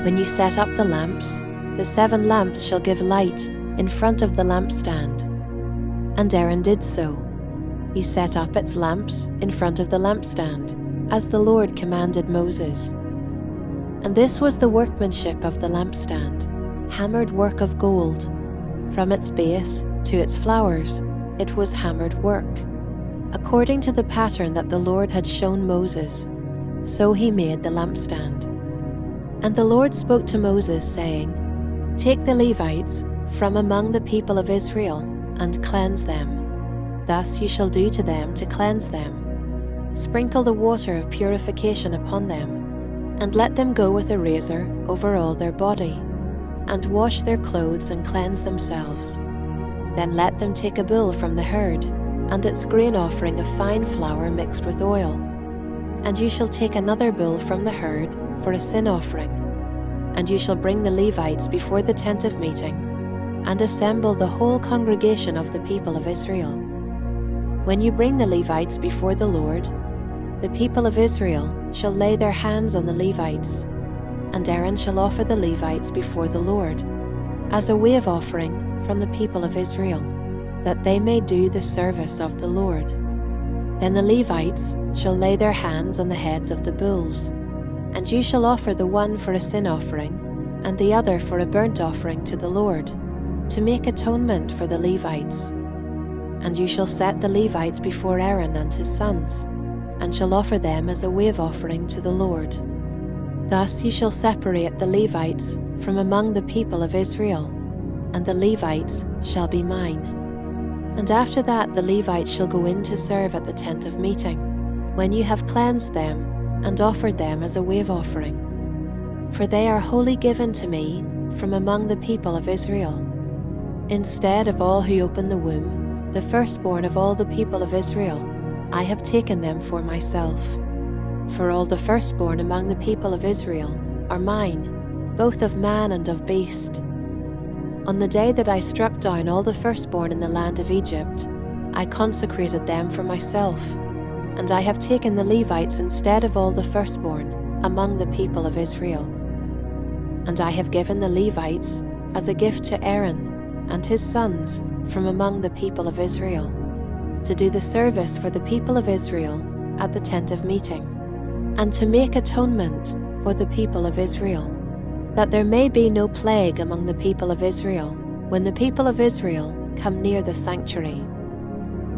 When you set up the lamps, the 7 lamps shall give light in front of the lampstand. And Aaron did so. He set up its lamps in front of the lampstand, as the Lord commanded Moses. And this was the workmanship of the lampstand, hammered work of gold. From its base to its flowers, it was hammered work. According to the pattern that the Lord had shown Moses, so he made the lampstand. And the Lord spoke to Moses, saying, Take the Levites from among the people of Israel, and cleanse them. Thus you shall do to them to cleanse them. Sprinkle the water of purification upon them, and let them go with a razor over all their body, and wash their clothes and cleanse themselves. Then let them take a bull from the herd, and its grain offering of fine flour mixed with oil. And you shall take another bull from the herd for a sin offering. And you shall bring the Levites before the tent of meeting, and assemble the whole congregation of the people of Israel. When you bring the Levites before the Lord, the people of Israel shall lay their hands on the Levites, and Aaron shall offer the Levites before the Lord, as a wave offering from the people of Israel, that they may do the service of the Lord. Then the Levites shall lay their hands on the heads of the bulls, and you shall offer the one for a sin offering, and the other for a burnt offering to the Lord, to make atonement for the Levites. And you shall set the Levites before Aaron and his sons, and shall offer them as a wave offering to the Lord. Thus you shall separate the Levites from among the people of Israel, and the Levites shall be mine. And after that the Levites shall go in to serve at the tent of meeting, when you have cleansed them and offered them as a wave offering. For they are wholly given to me from among the people of Israel. Instead of all who open the womb, the firstborn of all the people of Israel, I have taken them for myself. For all the firstborn among the people of Israel are mine, both of man and of beast. On the day that I struck down all the firstborn in the land of Egypt, I consecrated them for myself, and I have taken the Levites instead of all the firstborn among the people of Israel. And I have given the Levites as a gift to Aaron and his sons from among the people of Israel, to do the service for the people of Israel at the tent of meeting, and to make atonement for the people of Israel, that there may be no plague among the people of Israel when the people of Israel come near the sanctuary.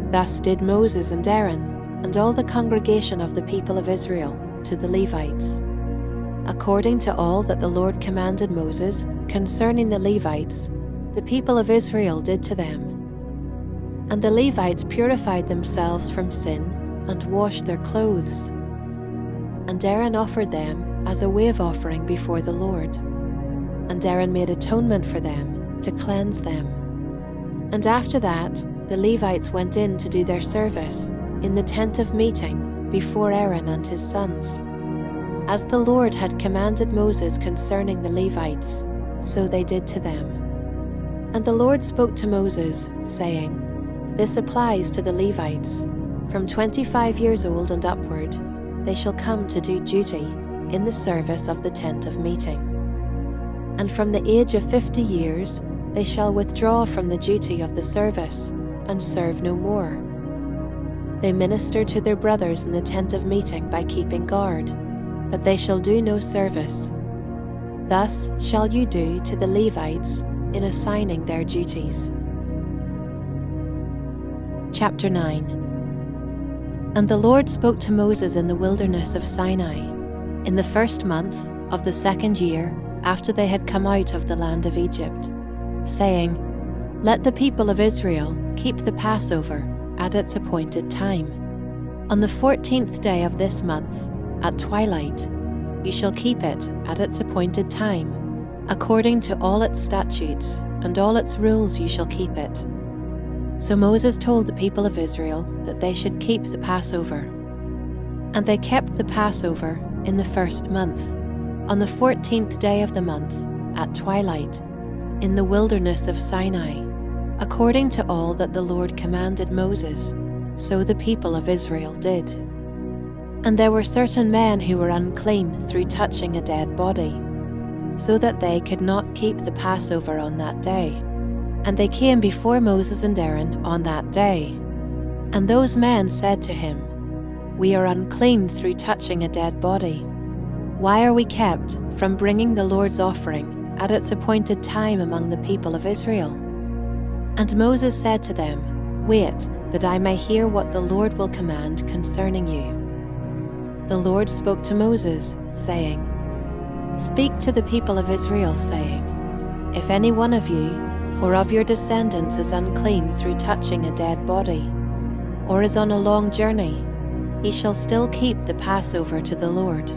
Thus did Moses and Aaron and all the congregation of the people of Israel to the Levites, according to all that the Lord commanded Moses concerning the Levites. The people of Israel did to them. And the Levites purified themselves from sin and washed their clothes. And Aaron offered them as a wave offering before the Lord. And Aaron made atonement for them to cleanse them. And after that, the Levites went in to do their service in the tent of meeting before Aaron and his sons. As the Lord had commanded Moses concerning the Levites, so they did to them. And the Lord spoke to Moses, saying, "This applies to the Levites. From 25 years old and upward, they shall come to do duty in the service of the tent of meeting. And from the age of 50 years, they shall withdraw from the duty of the service and serve no more. They minister to their brothers in the tent of meeting by keeping guard, but they shall do no service. Thus shall you do to the Levites in assigning their duties." Chapter 9. And the Lord spoke to Moses in the wilderness of Sinai, in the first month of the second year after they had come out of the land of Egypt, saying, "Let the people of Israel keep the Passover at its appointed time. On the 14th day of this month, at twilight, you shall keep it at its appointed time. According to all its statutes and all its rules you shall keep it." So Moses told the people of Israel that they should keep the Passover. And they kept the Passover in the first month, on the 14th day of the month, at twilight, in the wilderness of Sinai, according to all that the Lord commanded Moses, so the people of Israel did. And there were certain men who were unclean through touching a dead body, so that they could not keep the Passover on that day. And they came before Moses and Aaron on that day. And those men said to him, "We are unclean through touching a dead body. Why are we kept from bringing the Lord's offering at its appointed time among the people of Israel?" And Moses said to them, "Wait, that I may hear what the Lord will command concerning you." The Lord spoke to Moses, saying, "Speak to the people of Israel, saying, If any one of you or of your descendants is unclean through touching a dead body, or is on a long journey, he shall still keep the Passover to the Lord.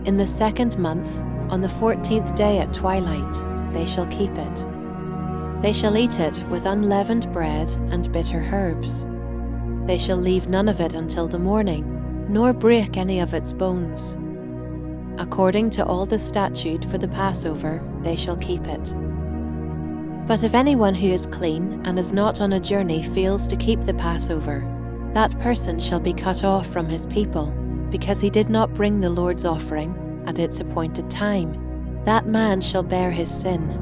In the second month, on the 14th day at twilight, they shall keep it. They shall eat it with unleavened bread and bitter herbs. They shall leave none of it until the morning, nor break any of its bones. According to all the statute for the Passover, they shall keep it. But if anyone who is clean and is not on a journey fails to keep the Passover, that person shall be cut off from his people, because he did not bring the Lord's offering at its appointed time. That man shall bear his sin.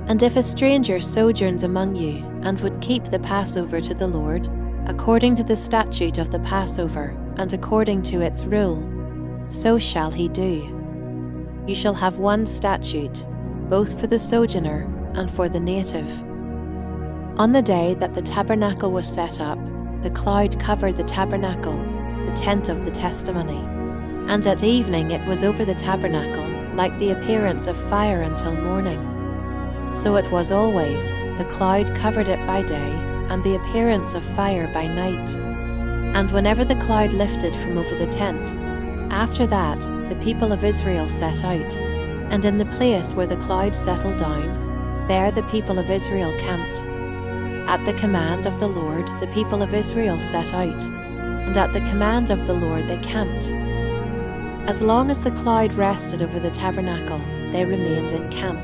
And if a stranger sojourns among you and would keep the Passover to the Lord, according to the statute of the Passover and according to its rule, so shall he do. You shall have one statute, both for the sojourner and for the native. On the day that the tabernacle was set up, the cloud covered the tabernacle, the tent of the testimony, and at evening it was over the tabernacle like the appearance of fire until morning. So it was always, the cloud covered it by day, and the appearance of fire by night. And whenever the cloud lifted from over the tent, after that the people of Israel set out, and in the place where the cloud settled down, there the people of Israel camped. At the command of the Lord the people of Israel set out, and at the command of the Lord they camped. As long as the cloud rested over the tabernacle, they remained in camp.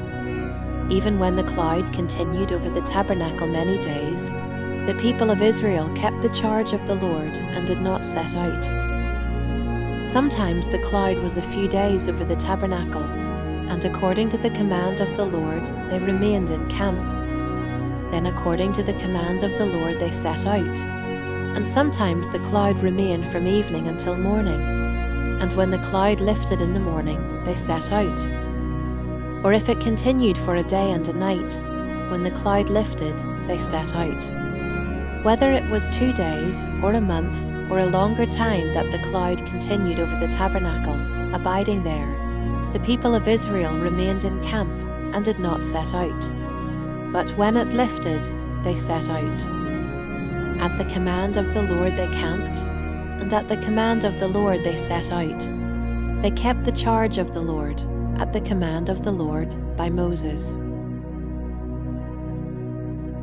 Even when the cloud continued over the tabernacle many days, the people of Israel kept the charge of the Lord and did not set out. Sometimes the cloud was a few days over the tabernacle, and according to the command of the Lord they remained in camp. Then according to the command of the Lord they set out, and sometimes the cloud remained from evening until morning, and when the cloud lifted in the morning they set out. Or if it continued for a day and a night, when the cloud lifted they set out. Whether it was 2 days, or a month, or a longer time that the cloud continued over the tabernacle, abiding there, the people of Israel remained in camp and did not set out. But when it lifted, they set out. At the command of the Lord they camped, and at the command of the Lord they set out. They kept the charge of the Lord at the command of the Lord by Moses.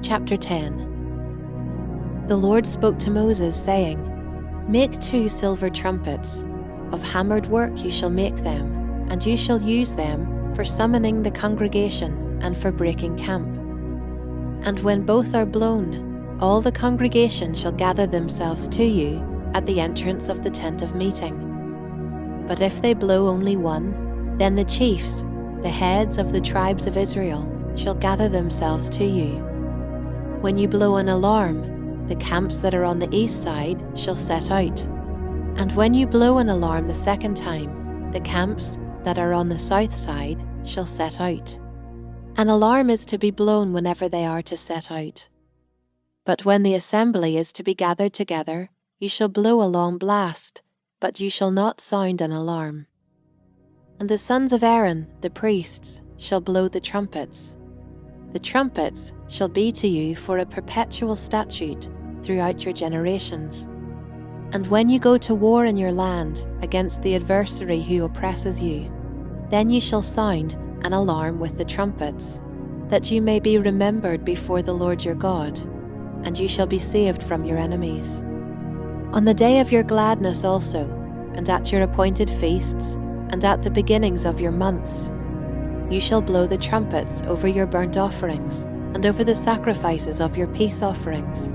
Chapter 10. The Lord spoke to Moses, saying, Make 2 silver trumpets. Of hammered work you shall make them, and you shall use them for summoning the congregation and for breaking camp. And when both are blown, all the congregation shall gather themselves to you at the entrance of the tent of meeting. But if they blow only one, then the chiefs, the heads of the tribes of Israel, shall gather themselves to you. When you blow an alarm, the camps that are on the east side shall set out. And when you blow an alarm the second time, the camps that are on the south side shall set out. An alarm is to be blown whenever they are to set out. But when the assembly is to be gathered together, you shall blow a long blast, but you shall not sound an alarm. And the sons of Aaron, the priests, shall blow the trumpets. The trumpets shall be to you for a perpetual statute throughout your generations. And when you go to war in your land against the adversary who oppresses you, then you shall sound an alarm with the trumpets, that you may be remembered before the Lord your God, and you shall be saved from your enemies. On the day of your gladness also, and at your appointed feasts, and at the beginnings of your months, you shall blow the trumpets over your burnt offerings, and over the sacrifices of your peace offerings.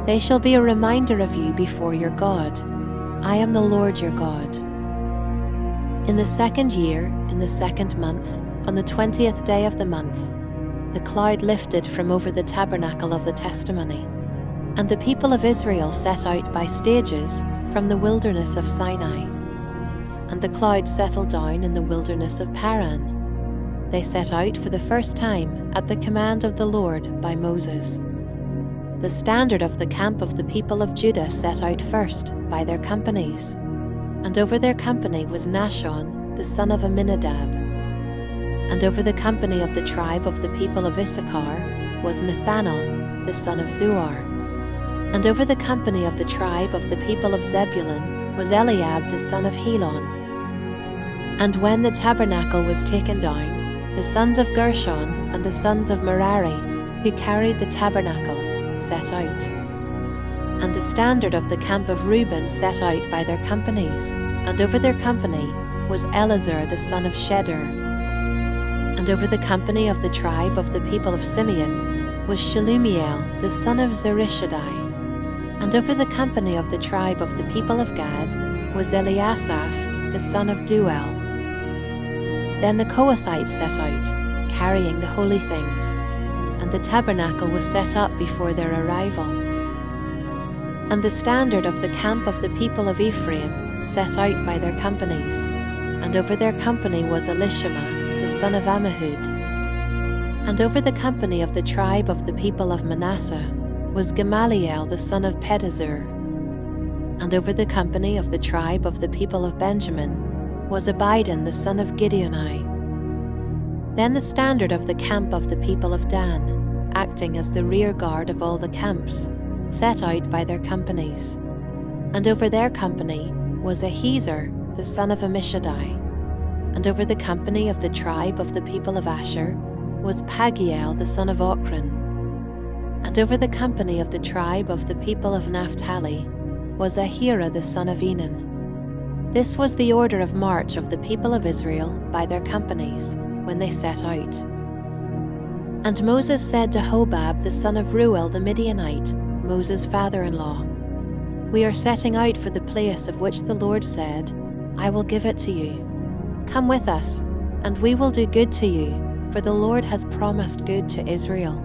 They shall be a reminder of you before your God. I am the Lord your God. In the 2nd year, in the 2nd month, on the 20th day of the month, the cloud lifted from over the tabernacle of the testimony, and the people of Israel set out by stages from the wilderness of Sinai. And the cloud settled down in the wilderness of Paran. They set out for the first time at the command of the Lord by Moses. The standard of the camp of the people of Judah set out first by their companies. And over their company was Nahshon, the son of Amminadab. And over the company of the tribe of the people of Issachar was Nathanael, the son of Zuar. And over the company of the tribe of the people of Zebulun was Eliab the son of Helon. And when the tabernacle was taken down, the sons of Gershon and the sons of Merari, who carried the tabernacle, set out. And the standard of the camp of Reuben set out by their companies, and over their company was Eleazar the son of Shedeur. And over the company of the tribe of the people of Simeon was Shelumiel the son of Zurishaddai. And over the company of the tribe of the people of Gad was Eliasaph, the son of Duel. Then the Kohathites set out, carrying the holy things, and the tabernacle was set up before their arrival. And the standard of the camp of the people of Ephraim set out by their companies, and over their company was Elishama, the son of Ammihud. And over the company of the tribe of the people of Manasseh was Gamaliel the son of Pedazur. And over the company of the tribe of the people of Benjamin was Abidan the son of Gideoni. Then the standard of the camp of the people of Dan, acting as the rear guard of all the camps, set out by their companies. And over their company was Ahiezer the son of Ammishaddai. And over the company of the tribe of the people of Asher was Pagiel the son of Ochran. And over the company of the tribe of the people of Naphtali was Ahira the son of Enan. This was the order of march of the people of Israel by their companies when they set out. And Moses said to Hobab the son of Reuel the Midianite, Moses' father-in-law, We are setting out for the place of which the Lord said, I will give it to you. Come with us, and we will do good to you, for the Lord has promised good to Israel.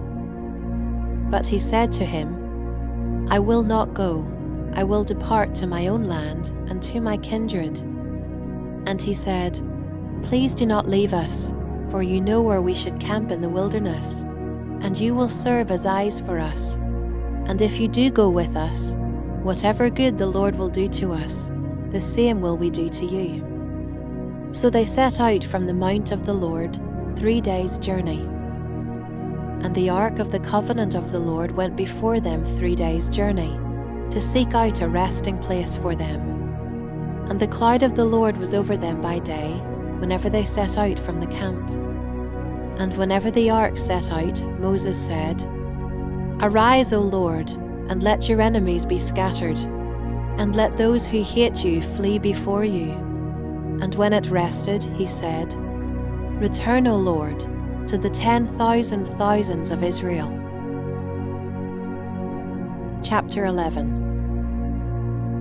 But he said to him, I will not go. I will depart to my own land and to my kindred. And he said, Please do not leave us, for you know where we should camp in the wilderness, and you will serve as eyes for us. And if you do go with us, whatever good the Lord will do to us, the same will we do to you. So they set out from the mount of the Lord 3 days' journey. And the ark of the covenant of the Lord went before them 3 days' journey, to seek out a resting place for them. and the cloud of the Lord was over them by day, whenever they set out from the camp. And whenever the ark set out, Moses said, "Arise, O Lord, and let your enemies be scattered, and let those who hate you flee before you." And when it rested, he said, "Return, O Lord, to the 10,000 thousands of Israel." Chapter 11.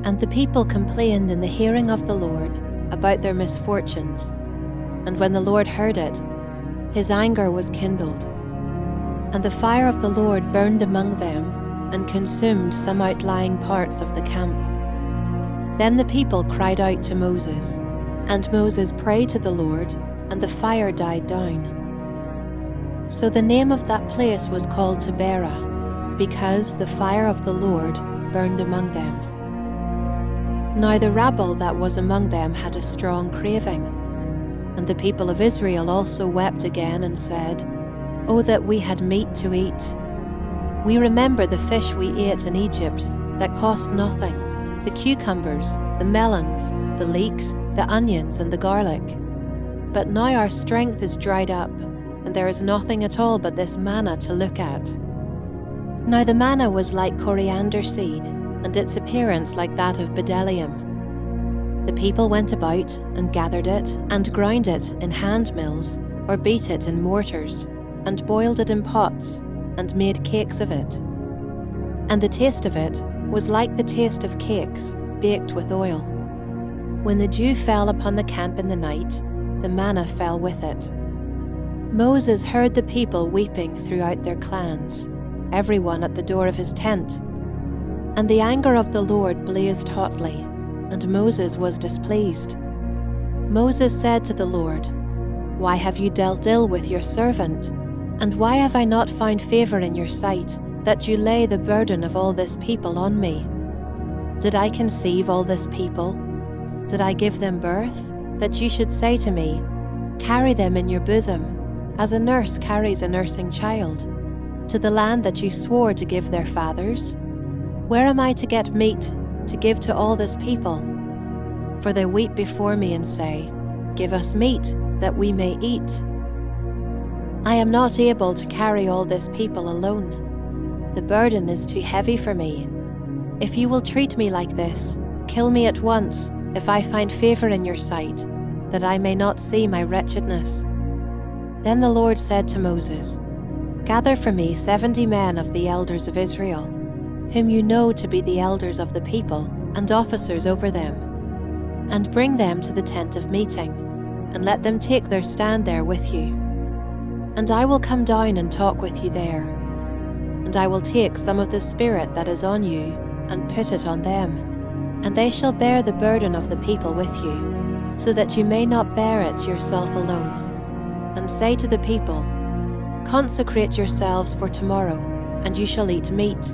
And the people complained in the hearing of the Lord about their misfortunes. And when the Lord heard it, his anger was kindled. And the fire of the Lord burned among them, and consumed some outlying parts of the camp. Then the people cried out to Moses, and Moses prayed to the Lord, and the fire died down. So the name of that place was called Taberah, because the fire of the Lord burned among them. Now the rabble that was among them had a strong craving. And the people of Israel also wept again and said, "Oh, that we had meat to eat! We remember the fish we ate in Egypt that cost nothing, the cucumbers, the melons, the leeks, the onions, and the garlic. But now our strength is dried up, and there is nothing at all but this manna to look at." Now the manna was like coriander seed, and its appearance like that of bdellium. The people went about and gathered it, and ground it in hand mills, or beat it in mortars, and boiled it in pots, and made cakes of it. And the taste of it was like the taste of cakes baked with oil. When the dew fell upon the camp in the night, the manna fell with it. Moses heard the people weeping throughout their clans, everyone at the door of his tent. And the anger of the Lord blazed hotly, and Moses was displeased. Moses said to the Lord, "Why have you dealt ill with your servant? And why have I not found favor in your sight, that you lay the burden of all this people on me? Did I conceive all this people? Did I give them birth, that you should say to me, 'Carry them in your bosom, as a nurse carries a nursing child, to the land that you swore to give their fathers? Where am I to get meat to give to all this people?' For they weep before me and say, 'Give us meat, that we may eat.' I am not able to carry all this people alone. The burden is too heavy for me. If you will treat me like this, kill me at once, if I find favor in your sight, that I may not see my wretchedness." Then the Lord said to Moses, "Gather for me 70 men of the elders of Israel, whom you know to be the elders of the people and officers over them, and bring them to the tent of meeting, and let them take their stand there with you. And I will come down and talk with you there. And I will take some of the Spirit that is on you and put it on them, and they shall bear the burden of the people with you, so that you may not bear it yourself alone. And say to the people, 'Consecrate yourselves for tomorrow, and you shall eat meat.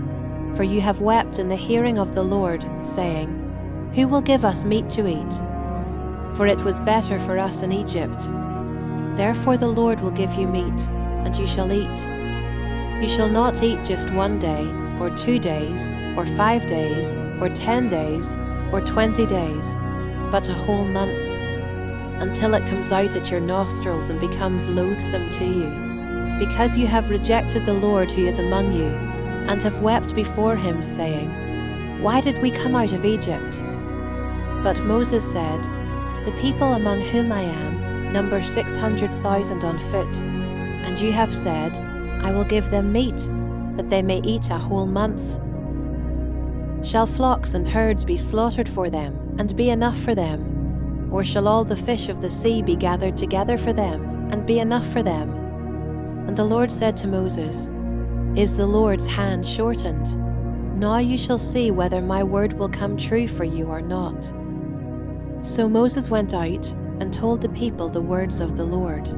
For you have wept in the hearing of the Lord, saying, Who will give us meat to eat? For it was better for us in Egypt. Therefore the Lord will give you meat, and you shall eat. You shall not eat just 1 day, or 2 days, or 5 days, or 10 days, or 20 days, but a whole month, until it comes out at your nostrils and becomes loathsome to you, because you have rejected the Lord who is among you, and have wept before him, saying, Why did we come out of Egypt? But Moses said, The people among whom I am number 600,000 on foot, and you have said, I will give them meat, that they may eat a whole month. Shall flocks and herds be slaughtered for them, and be enough for them? Or shall all the fish of the sea be gathered together for them, and be enough for them? And the Lord said to Moses, Is the Lord's hand shortened? Now you shall see whether my word will come true for you or not. So Moses went out and told the people the words of the Lord.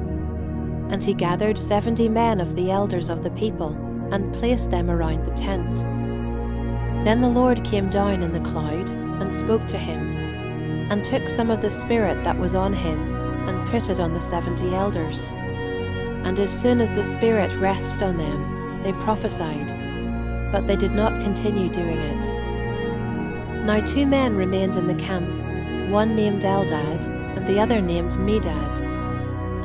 And he gathered 70 men of the elders of the people, and placed them around the tent. Then the Lord came down in the cloud, and spoke to him, and took some of the Spirit that was on him, and put it on the 70 elders. And as soon as the Spirit rested on them, they prophesied, but they did not continue doing it. Now 2 men remained in the camp, one named Eldad and the other named Medad,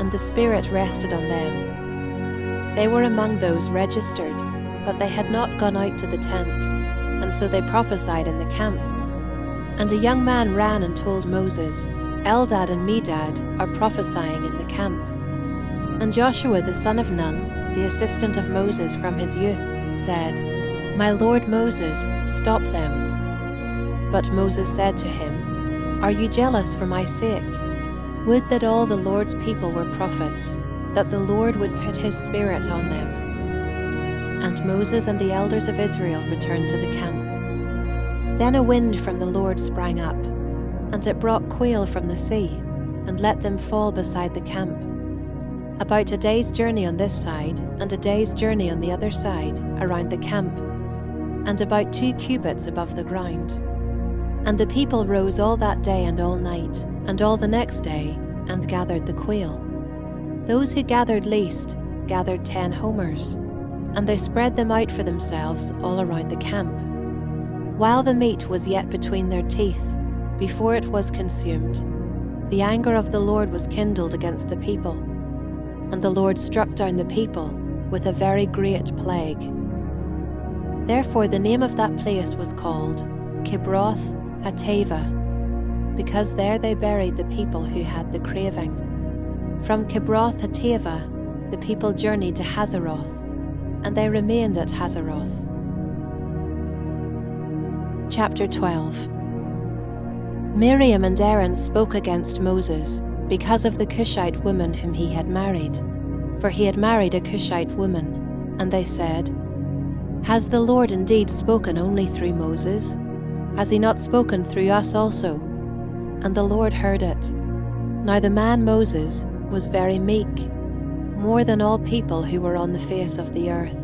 and the Spirit rested on them. They were among those registered, but they had not gone out to the tent, and so they prophesied in the camp. And a young man ran and told Moses, Eldad and Medad are prophesying in the camp. And Joshua the son of Nun, the assistant of Moses from his youth, said, My lord Moses, stop them. But Moses said to him, Are you jealous for my sake? Would that all the Lord's people were prophets, that the Lord would put his Spirit on them. And Moses and the elders of Israel returned to the camp. Then a wind from the Lord sprang up, and it brought quail from the sea, and let them fall beside the camp. About a day's journey on this side, and a day's journey on the other side, around the camp, and about 2 cubits above the ground. And the people rose all that day and all night, and all the next day, and gathered the quail. Those who gathered least gathered 10 homers, and they spread them out for themselves all around the camp. While the meat was yet between their teeth, before it was consumed, the anger of the Lord was kindled against the people, and the Lord struck down the people with a very great plague. Therefore the name of that place was called Kibroth Hattaavah, because there they buried the people who had the craving. From Kibroth Hattaavah the people journeyed to Hazeroth, and they remained at Hazeroth. Chapter 12. Miriam and Aaron spoke against Moses because of the Cushite woman whom he had married, for he had married a Cushite woman, and they said, Has the Lord indeed spoken only through Moses? Has he not spoken through us also? And the Lord heard it. Now the man Moses was very meek, more than all people who were on the face of the earth.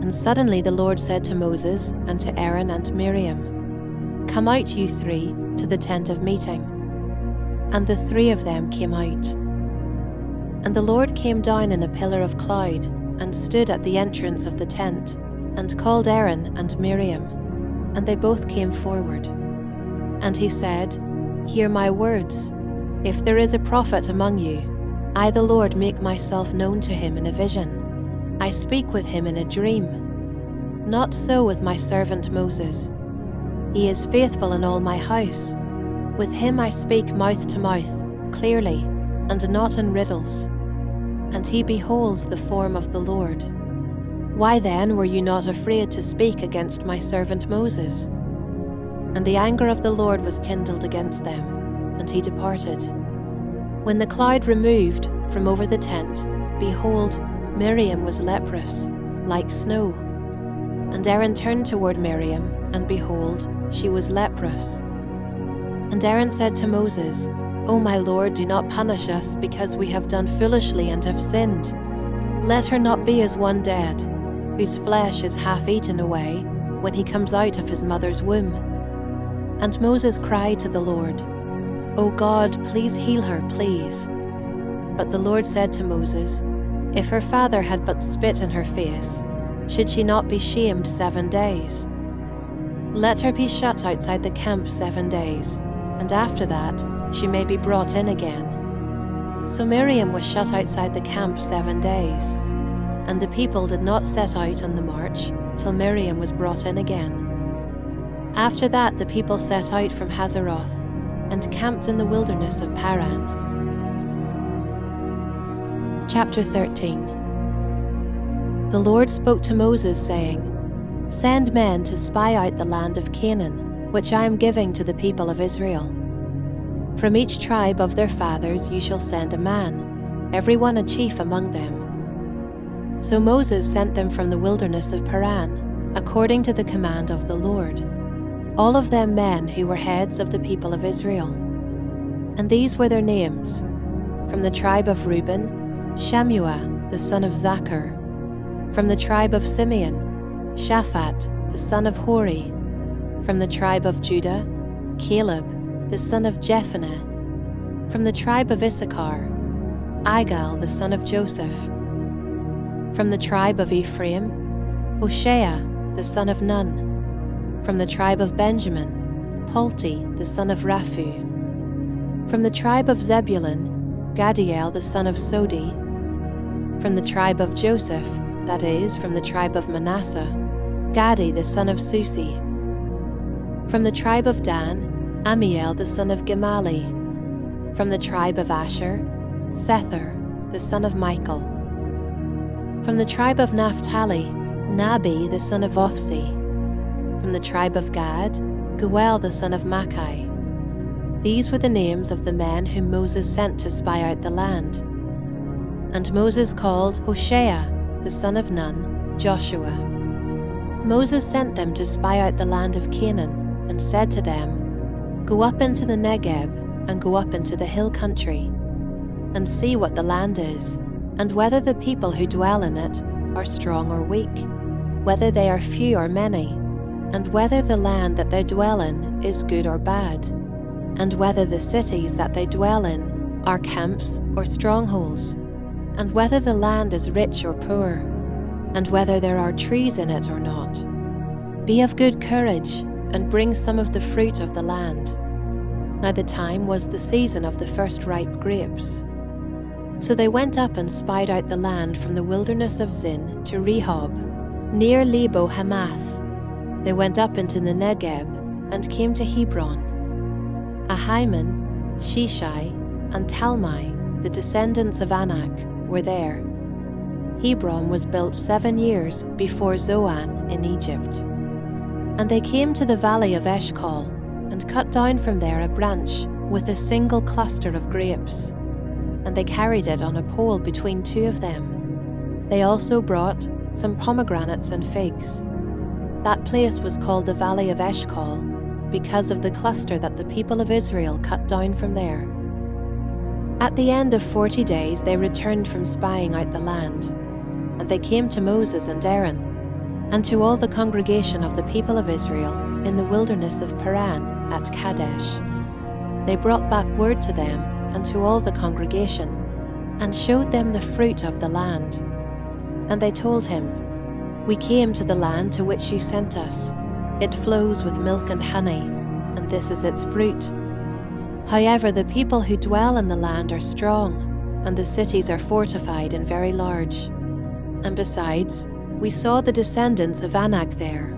And suddenly the Lord said to Moses and to Aaron and Miriam, Come out, you 3, to the tent of meeting. And the 3 of them came out. And the Lord came down in a pillar of cloud, and stood at the entrance of the tent, and called Aaron and Miriam, and they both came forward. And he said, Hear my words. If there is a prophet among you, I the Lord make myself known to him in a vision. I speak with him in a dream. Not so with my servant Moses. He is faithful in all my house. With him I speak mouth to mouth, clearly, and not in riddles. And he beholds the form of the Lord. Why then were you not afraid to speak against my servant Moses? And the anger of the Lord was kindled against them, and he departed. When the cloud removed from over the tent, behold, Miriam was leprous, like snow. And Aaron turned toward Miriam, and behold, she was leprous. And Aaron said to Moses, O my Lord, do not punish us, because we have done foolishly and have sinned. Let her not be as one dead, whose flesh is half eaten away, when he comes out of his mother's womb. And Moses cried to the Lord, O God, please heal her, please. But the Lord said to Moses, If her father had but spit in her face, should she not be shamed 7 days? Let her be shut outside the camp 7 days, and after that she may be brought in again. So Miriam was shut outside the camp 7 days, and the people did not set out on the march till Miriam was brought in again. After that the people set out from Hazeroth, and camped in the wilderness of Paran. Chapter 13. The Lord spoke to Moses, saying, Send men to spy out the land of Canaan, which I am giving to the people of Israel. From each tribe of their fathers you shall send a man, every one a chief among them. So Moses sent them from the wilderness of Paran, according to the command of the Lord, all of them men who were heads of the people of Israel. And these were their names: from the tribe of Reuben, Shammua the son of Zachar; from the tribe of Simeon, Shaphat the son of Hori; from the tribe of Judah, Caleb the son of Jephunneh; from the tribe of Issachar, Igal the son of Joseph; from the tribe of Ephraim, Hoshea the son of Nun; from the tribe of Benjamin, Palti the son of Raphu. From the tribe of Zebulun, Gadiel the son of Sodi. From the tribe of Joseph, that is, from the tribe of Manasseh, Gadi the son of Susi. From the tribe of Dan, Amiel the son of Gemali. From the tribe of Asher, Sethur the son of Michael. From the tribe of Naphtali, Nabi the son of Ophsi. From the tribe of Gad, Guel the son of Machi. These were the names of the men whom Moses sent to spy out the land. And Moses called Hoshea the son of Nun, Joshua. Moses sent them to spy out the land of Canaan, and said to them, Go up into the Negeb, and go up into the hill country, and see what the land is, and whether the people who dwell in it are strong or weak, whether they are few or many, and whether the land that they dwell in is good or bad, and whether the cities that they dwell in are camps or strongholds, and whether the land is rich or poor, and whether there are trees in it or not. Be of good courage, and bring some of the fruit of the land. Now the time was the season of the first ripe grapes. So they went up and spied out the land from the wilderness of Zin to Rehob, near Lebo Hamath. They went up into the Negeb, and came to Hebron. Ahiman, Sheshai, and Talmai, the descendants of Anak, were there. Hebron was built 7 years before Zoan in Egypt. And they came to the valley of Eshcol, and cut down from there a branch with a single cluster of grapes. And they carried it on a pole between two of them. They also brought some pomegranates and figs. That place was called the Valley of Eshcol, because of the cluster that the people of Israel cut down from there. At the end of 40 days they returned from spying out the land, and they came to Moses and Aaron, and to all the congregation of the people of Israel in the wilderness of Paran at Kadesh. They brought back word to them and to all the congregation, and showed them the fruit of the land. And they told him, We came to the land to which you sent us. It flows with milk and honey, and this is its fruit. However, the people who dwell in the land are strong, and the cities are fortified and very large. And besides, we saw the descendants of Anak there.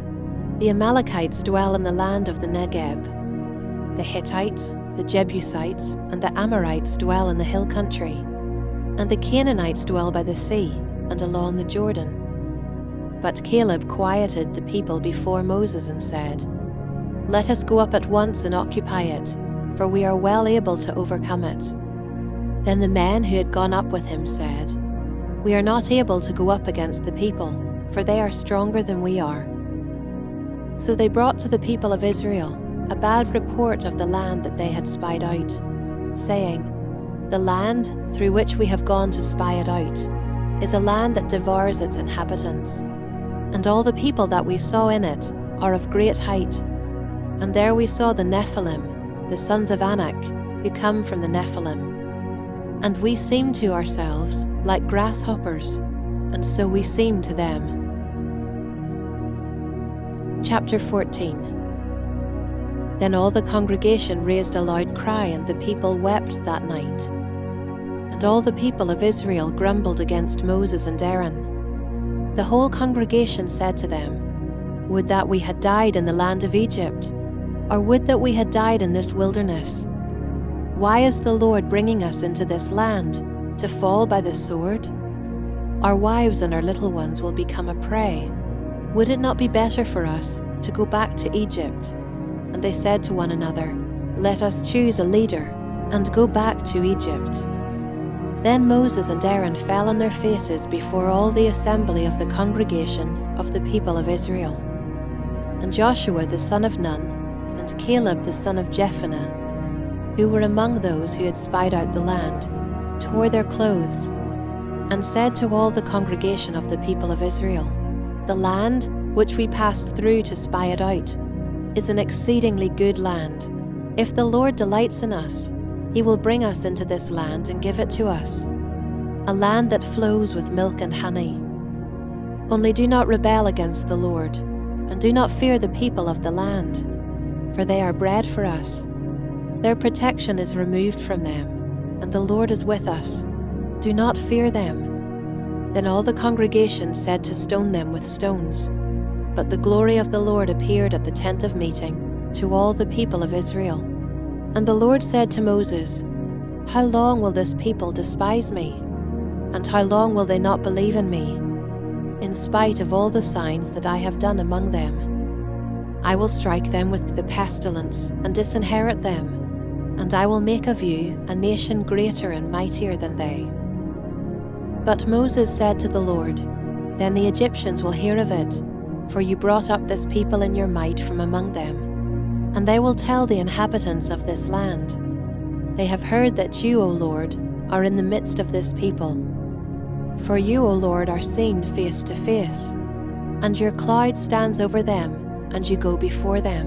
The Amalekites dwell in the land of the Negeb. The Hittites, the Jebusites, and the Amorites dwell in the hill country. And the Canaanites dwell by the sea and along the Jordan. But Caleb quieted the people before Moses and said, Let us go up at once and occupy it, for we are well able to overcome it. Then the men who had gone up with him said, We are not able to go up against the people, for they are stronger than we are. So they brought to the people of Israel a bad report of the land that they had spied out, saying, The land through which we have gone to spy it out is a land that devours its inhabitants, and all the people that we saw in it are of great height. And there we saw the Nephilim, the sons of Anak, who come from the Nephilim. And we seemed to ourselves like grasshoppers, and so we seemed to them. Chapter 14. Then all the congregation raised a loud cry, and the people wept that night. And all the people of Israel grumbled against Moses and Aaron. The whole congregation said to them, Would that we had died in the land of Egypt, or would that we had died in this wilderness. Why is the Lord bringing us into this land, to fall by the sword? Our wives and our little ones will become a prey. Would it not be better for us to go back to Egypt? And they said to one another, Let us choose a leader, and go back to Egypt. Then Moses and Aaron fell on their faces before all the assembly of the congregation of the people of Israel. And Joshua the son of Nun, and Caleb the son of Jephunneh, who were among those who had spied out the land, tore their clothes, and said to all the congregation of the people of Israel, The land which we passed through to spy it out is an exceedingly good land. If the Lord delights in us, he will bring us into this land and give it to us, a land that flows with milk and honey. Only do not rebel against the Lord, and do not fear the people of the land, for they are bread for us. Their protection is removed from them, and the Lord is with us. Do not fear them." Then all the congregation said to stone them with stones. But the glory of the Lord appeared at the tent of meeting to all the people of Israel. And the Lord said to Moses, "How long will this people despise me? And how long will they not believe in me, in spite of all the signs that I have done among them? I will strike them with the pestilence and disinherit them, and I will make of you a nation greater and mightier than they." But Moses said to the Lord, "Then the Egyptians will hear of it, for you brought up this people in your might from among them. And they will tell the inhabitants of this land, 'They have heard that you, O Lord, are in the midst of this people. For you, O Lord, are seen face to face, and your cloud stands over them, and you go before them,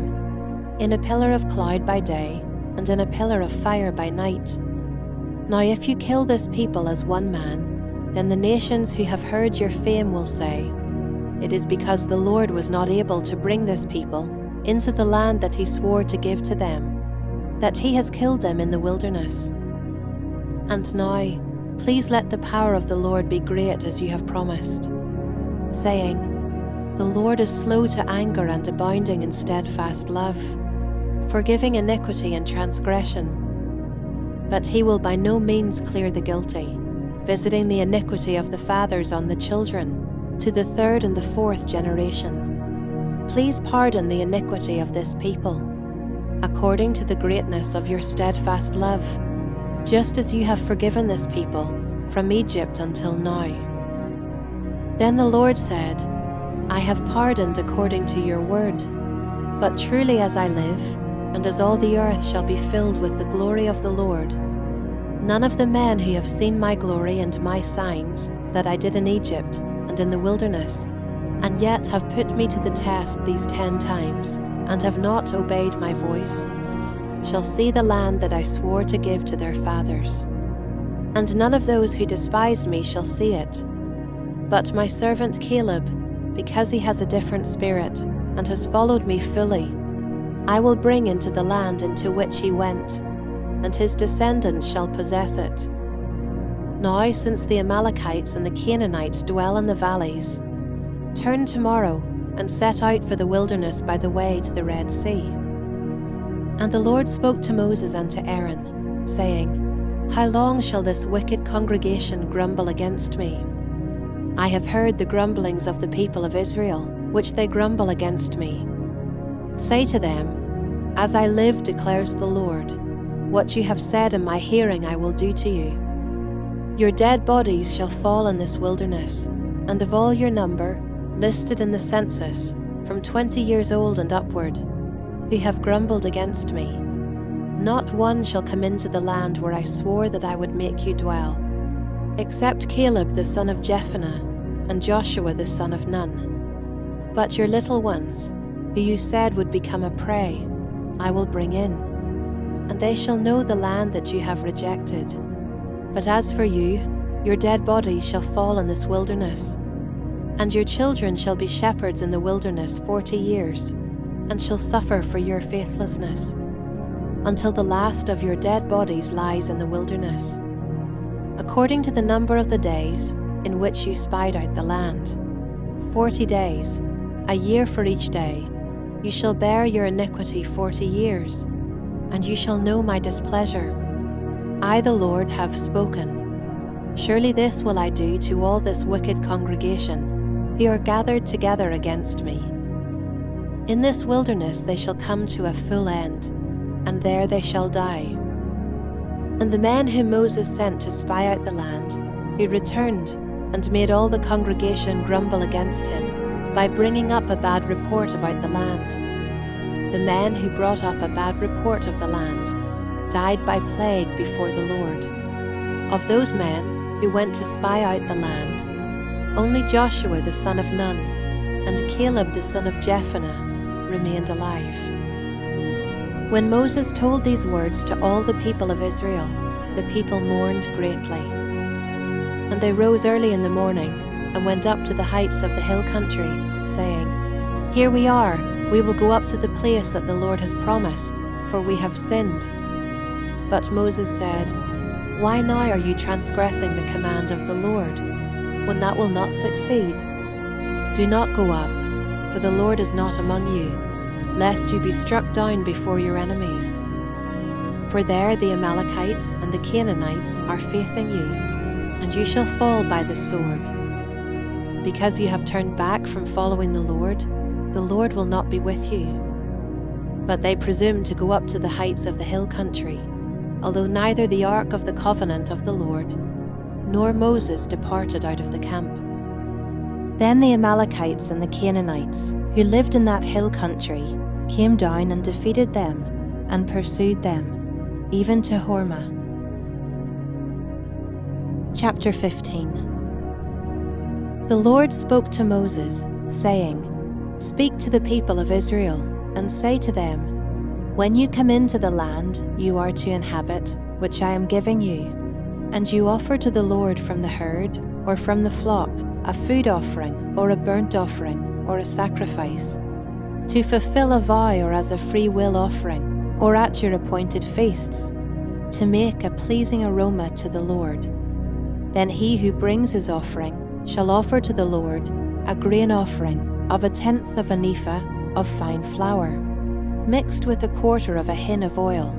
in a pillar of cloud by day, and in a pillar of fire by night.' Now if you kill this people as one man, then the nations who have heard your fame will say, 'It is because the Lord was not able to bring this people into the land that he swore to give to them, that he has killed them in the wilderness. And now, please let the power of the Lord be great as you have promised, saying, The Lord is slow to anger and abounding in steadfast love, forgiving iniquity and transgression. But he will by no means clear the guilty, visiting the iniquity of the fathers on the children, to the third and the fourth generation. Please pardon the iniquity of this people, according to the greatness of your steadfast love, just as you have forgiven this people from Egypt until now." Then the Lord said, "I have pardoned according to your word, but truly as I live, and as all the earth shall be filled with the glory of the Lord, none of the men who have seen my glory and my signs that I did in Egypt and in the wilderness, and yet have put me to the test these 10 times, and have not obeyed my voice, shall see the land that I swore to give to their fathers. And none of those who despised me shall see it. But my servant Caleb, because he has a different spirit, and has followed me fully, I will bring into the land into which he went, and his descendants shall possess it. Now since the Amalekites and the Canaanites dwell in the valleys, turn tomorrow and set out for the wilderness by the way to the Red Sea." And the Lord spoke to Moses and to Aaron, saying, "How long shall this wicked congregation grumble against me? I have heard the grumblings of the people of Israel, which they grumble against me. Say to them, 'As I live, declares the Lord, what you have said in my hearing I will do to you. Your dead bodies shall fall in this wilderness, and of all your number, listed in the census, from 20 years old and upward, who have grumbled against me, not one shall come into the land where I swore that I would make you dwell, except Caleb the son of Jephunneh and Joshua the son of Nun. But your little ones, who you said would become a prey, I will bring in, and they shall know the land that you have rejected. But as for you, your dead bodies shall fall in this wilderness, and your children shall be shepherds in the wilderness 40 years, and shall suffer for your faithlessness, until the last of your dead bodies lies in the wilderness, according to the number of the days in which you spied out the land. 40 days, a year for each day, you shall bear your iniquity 40 years, and you shall know my displeasure. I, the Lord, have spoken. Surely this will I do to all this wicked congregation, who are gathered together against me. In this wilderness they shall come to a full end, and there they shall die." And the men whom Moses sent to spy out the land, who returned and made all the congregation grumble against him, by bringing up a bad report about the land. The men who brought up a bad report of the land died by plague before the Lord. Of those men who went to spy out the land, only Joshua the son of Nun and Caleb the son of Jephunneh remained alive. When Moses told these words to all the people of Israel, the people mourned greatly. And they rose early in the morning and went up to the heights of the hill country, saying, "Here we are, "We will go up to the place that the Lord has promised, for we have sinned." But Moses said, "Why now are you transgressing the command of the Lord, when that will not succeed? Do not go up, for the Lord is not among you, lest you be struck down before your enemies. For there the Amalekites and the Canaanites are facing you, and you shall fall by the sword. Because you have turned back from following the Lord will not be with you." But they presumed to go up to the heights of the hill country, although neither the ark of the covenant of the Lord nor Moses departed out of the camp. Then the Amalekites and the Canaanites, who lived in that hill country, came down and defeated them and pursued them, even to Hormah. Chapter 15. The Lord spoke to Moses, saying, "Speak to the people of Israel, and say to them, When you come into the land you are to inhabit, which I am giving you, and you offer to the Lord from the herd or from the flock a food offering or a burnt offering or a sacrifice, to fulfill a vow or as a free will offering, or at your appointed feasts, to make a pleasing aroma to the Lord. Then he who brings his offering shall offer to the Lord a grain offering of 1/10 of an ephah of fine flour, mixed with 1/4 of a hin of oil.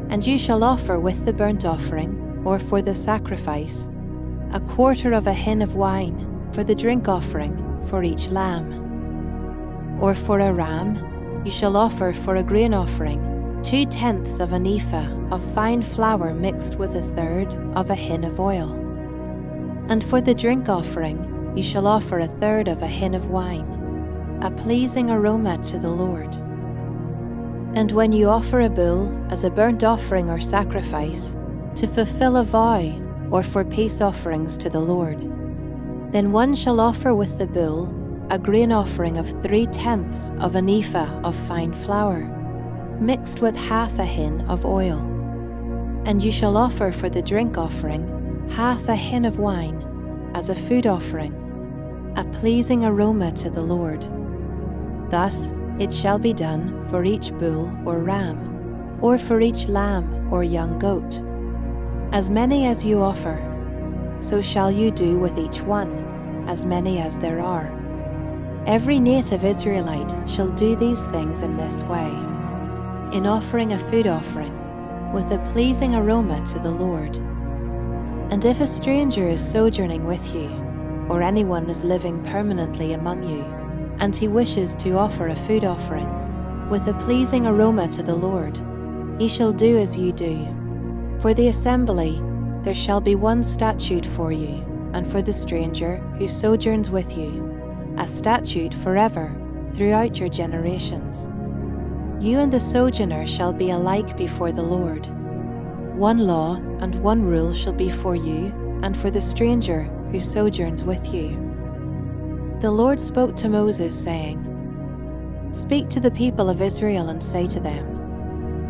And you shall offer with the burnt offering, or for the sacrifice, 1/4 of a hin of wine for the drink offering for each lamb. Or for a ram, you shall offer for a grain offering 2/10 of an ephah of fine flour mixed with 1/3 of a hin of oil. And for the drink offering, you shall offer 1/3 of a hin of wine, a pleasing aroma to the Lord. And when you offer a bull as a burnt offering or sacrifice, to fulfill a vow, or for peace offerings to the Lord, then one shall offer with the bull a grain offering of 3/10 of an ephah of fine flour, mixed with 1/2 a hin of oil. And you shall offer for the drink offering 1/2 a hin of wine as a food offering, a pleasing aroma to the Lord. Thus it shall be done for each bull or ram, or for each lamb or young goat. As many as you offer, so shall you do with each one, as many as there are. Every native Israelite shall do these things in this way, in offering a food offering, with a pleasing aroma to the Lord. And if a stranger is sojourning with you, or anyone is living permanently among you, and he wishes to offer a food offering, with a pleasing aroma to the Lord, he shall do as you do. For the assembly there shall be one statute for you, and for the stranger who sojourns with you, a statute forever throughout your generations. You and the sojourner shall be alike before the Lord. One law and one rule shall be for you and for the stranger who sojourns with you. The Lord spoke to Moses, saying, "Speak to the people of Israel and say to them,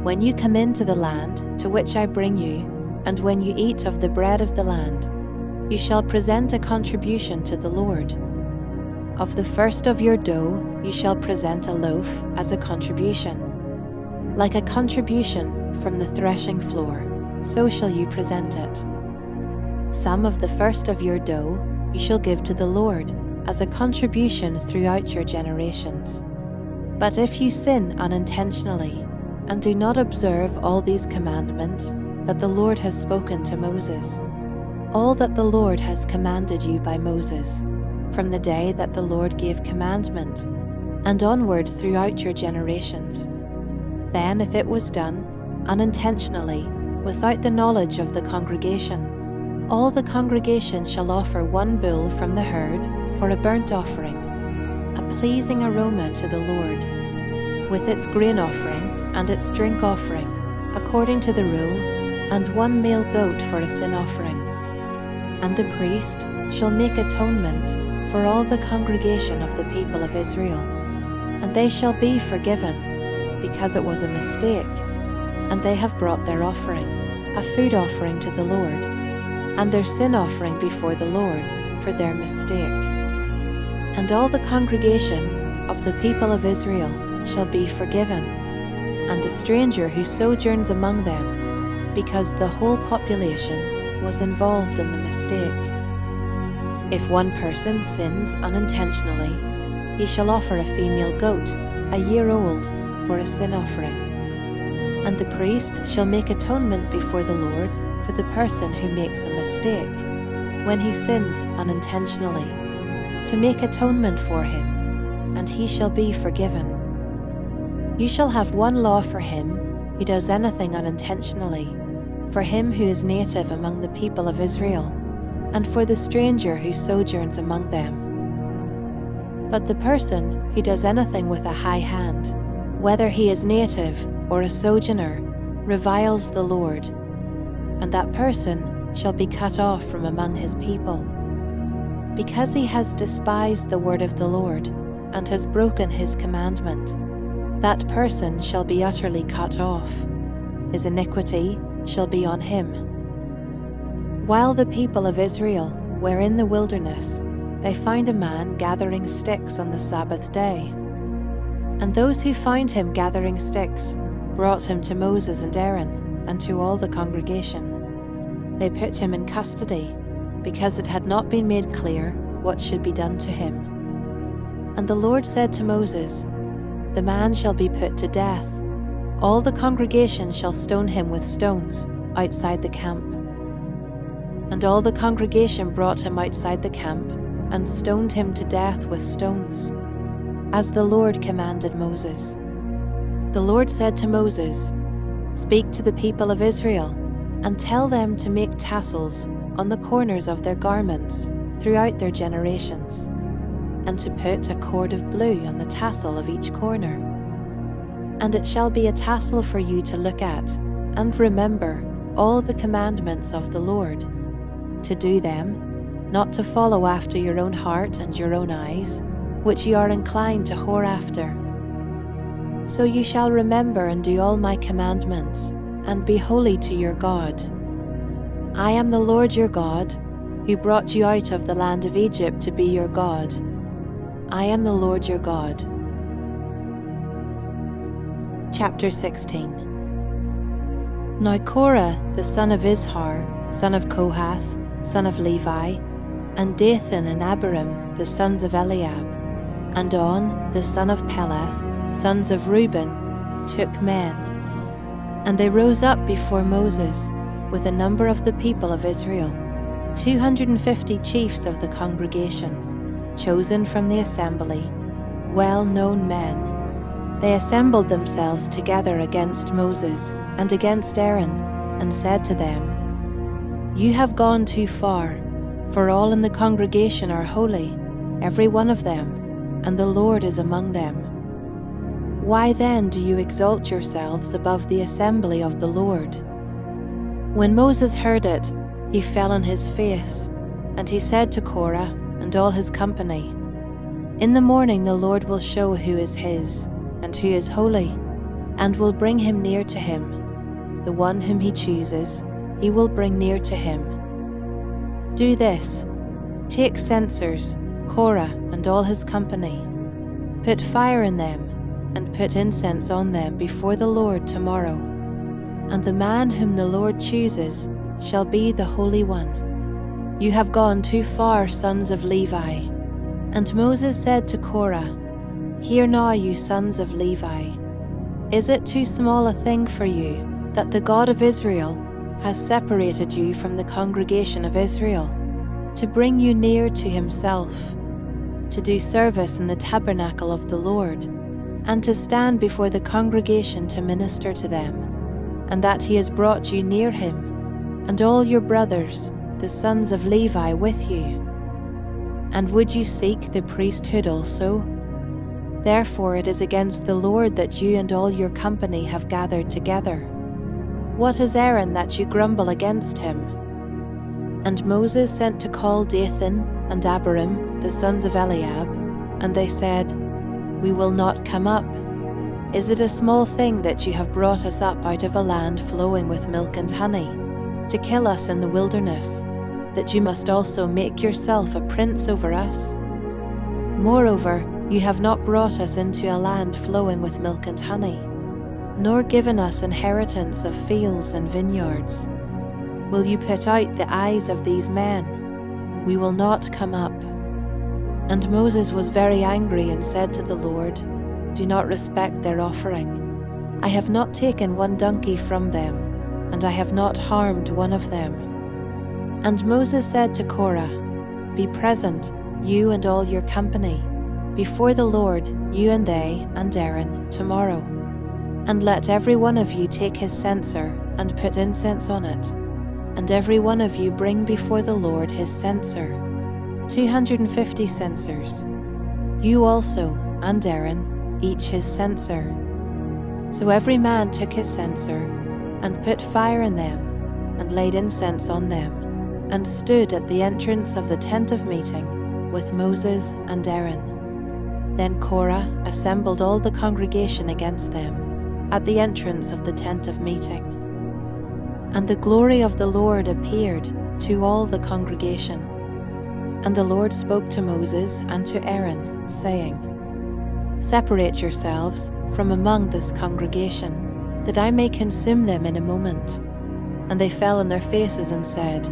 When you come into the land to which I bring you, and when you eat of the bread of the land, you shall present a contribution to the Lord. Of the first of your dough you shall present a loaf as a contribution. Like a contribution from the threshing floor, so shall you present it. Some of the first of your dough you shall give to the Lord as a contribution throughout your generations. But if you sin unintentionally, and do not observe all these commandments that the Lord has spoken to Moses, all that the Lord has commanded you by Moses, from the day that the Lord gave commandment, and onward throughout your generations, then if it was done unintentionally, without the knowledge of the congregation, all the congregation shall offer one bull from the herd for a burnt offering, a pleasing aroma to the Lord, with its grain offering and its drink offering, according to the rule, and one male goat for a sin offering. And the priest shall make atonement for all the congregation of the people of Israel, and they shall be forgiven, because it was a mistake, and they have brought their offering, a food offering to the Lord, and their sin offering before the Lord for their mistake. And all the congregation of the people of Israel shall be forgiven, and the stranger who sojourns among them, because the whole population was involved in the mistake. If one person sins unintentionally, he shall offer a female goat, a year old, for a sin offering. And the priest shall make atonement before the Lord for the person who makes a mistake, when he sins unintentionally, to make atonement for him, and he shall be forgiven. You shall have one law for him who does anything unintentionally, for him who is native among the people of Israel, and for the stranger who sojourns among them. But the person who does anything with a high hand, whether he is native or a sojourner, reviles the Lord, and that person shall be cut off from among his people. Because he has despised the word of the Lord, and has broken his commandment, that person shall be utterly cut off. His iniquity shall be on him. While the people of Israel were in the wilderness, they found a man gathering sticks on the Sabbath day. And those who found him gathering sticks brought him to Moses and Aaron, and to all the congregation. They put him in custody, because it had not been made clear what should be done to him. And the Lord said to Moses, "The man shall be put to death. All the congregation shall stone him with stones outside the camp." And all the congregation brought him outside the camp, and stoned him to death with stones, as the Lord commanded Moses. The Lord said to Moses, "Speak to the people of Israel, and tell them to make tassels on the corners of their garments throughout their generations, and to put a cord of blue on the tassel of each corner. And it shall be a tassel for you to look at, and remember all the commandments of the Lord, to do them, not to follow after your own heart and your own eyes, which you are inclined to whore after. So you shall remember and do all my commandments, and be holy to your God. I am the Lord your God, who brought you out of the land of Egypt to be your God. I am the Lord your God." Chapter 16. Now Korah, the son of Izhar, son of Kohath, son of Levi, and Dathan and Abiram, the sons of Eliab, and On, the son of Peleth, sons of Reuben, took men. And they rose up before Moses, with a number of the people of Israel, 250 chiefs of the congregation, chosen from the assembly, well-known men. They assembled themselves together against Moses and against Aaron, and said to them, "You have gone too far, for all in the congregation are holy, every one of them, and the Lord is among them. Why then do you exalt yourselves above the assembly of the Lord?" When Moses heard it, he fell on his face, and he said to Korah and all his company, "In the morning the Lord will show who is his, and who is holy, and will bring him near to him. The one whom he chooses, he will bring near to him. Do this: take censers, Korah and all his company, put fire in them, and put incense on them before the Lord tomorrow. And the man whom the Lord chooses shall be the Holy One. You have gone too far, sons of Levi." And Moses said to Korah, "Hear now, you sons of Levi. Is it too small a thing for you that the God of Israel has separated you from the congregation of Israel, to bring you near to himself, to do service in the tabernacle of the Lord, and to stand before the congregation to minister to them, and that he has brought you near him, and all your brothers, the sons of Levi, with you? And would you seek the priesthood also? Therefore it is against the Lord that you and all your company have gathered together. What is Aaron that you grumble against him?" And Moses sent to call Dathan and Abiram, the sons of Eliab, and they said, "We will not come up. Is it a small thing that you have brought us up out of a land flowing with milk and honey, to kill us in the wilderness, that you must also make yourself a prince over us? Moreover, You have not brought us into a land flowing with milk and honey, nor given us inheritance of fields and vineyards. Will you put out the eyes of these men? We will not come up." And Moses was very angry and said to the Lord, "Do not respect their offering. I have not taken one donkey from them, and I have not harmed one of them." And Moses said to Korah, "Be present, you and all your company, before the Lord, you and they and Aaron, tomorrow. And let every one of you take his censer and put incense on it. And every one of you bring before the Lord his censer, 250 censers. You also, and Aaron, each his censer." So every man took his censer, and put fire in them, and laid incense on them, and stood at the entrance of the tent of meeting with Moses and Aaron. Then Korah assembled all the congregation against them at the entrance of the tent of meeting. And the glory of the Lord appeared to all the congregation. And the Lord spoke to Moses and to Aaron, saying, "Separate yourselves from among this congregation, that I may consume them in a moment." And they fell on their faces and said,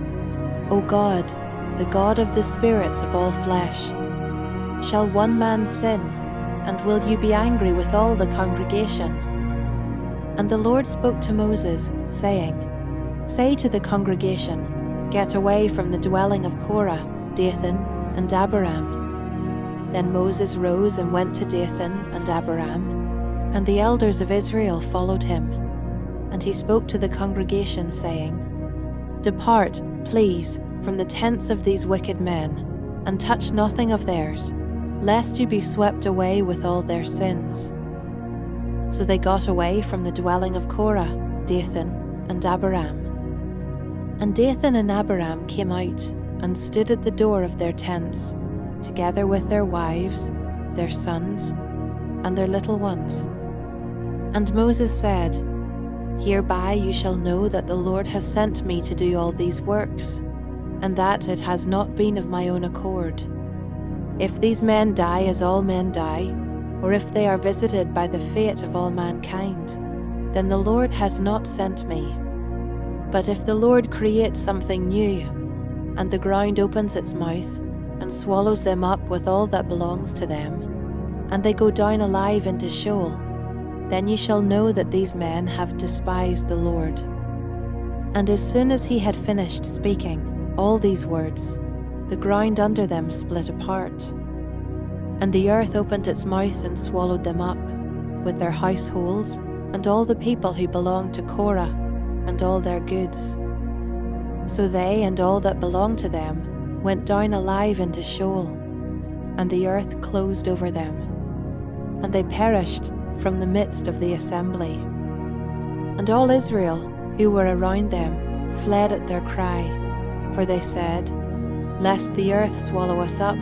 "O God, the God of the spirits of all flesh, shall one man sin, and will you be angry with all the congregation?" And the Lord spoke to Moses, saying, "Say to the congregation, Get away from the dwelling of Korah, Dathan, and Abiram." Then Moses rose and went to Dathan and Abiram, and the elders of Israel followed him. And he spoke to the congregation, saying, "Depart, please, from the tents of these wicked men, and touch nothing of theirs, lest you be swept away with all their sins." So they got away from the dwelling of Korah, Dathan, and Abiram. And Dathan and Abiram came out and stood at the door of their tents, together with their wives, their sons, and their little ones. And Moses said, "Hereby you shall know that the Lord has sent me to do all these works, and that it has not been of my own accord. If these men die as all men die, or if they are visited by the fate of all mankind, then the Lord has not sent me. But if the Lord creates something new, and the ground opens its mouth, and swallows them up with all that belongs to them, and they go down alive into Sheol, then you shall know that these men have despised the Lord." And as soon as he had finished speaking all these words, the ground under them split apart, and the earth opened its mouth and swallowed them up, with their households, and all the people who belonged to Korah, and all their goods. So they and all that belonged to them went down alive into Sheol, and the earth closed over them, and they perished from the midst of the assembly. And all Israel, who were around them, fled at their cry, for they said, "Lest the earth swallow us up."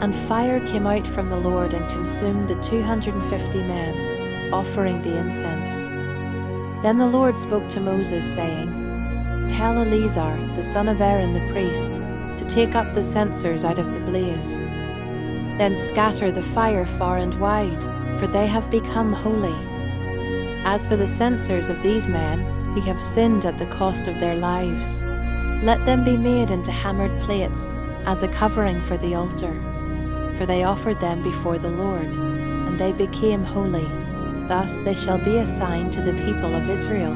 And fire came out from the Lord and consumed the 250 men, offering the incense. Then the Lord spoke to Moses, saying, "Tell Eleazar, the son of Aaron the priest, to take up the censers out of the blaze. Then scatter the fire far and wide, for they have become holy. As for the censers of these men, who have sinned at the cost of their lives, let them be made into hammered plates, as a covering for the altar. For they offered them before the Lord, and they became holy. Thus they shall be a sign to the people of Israel."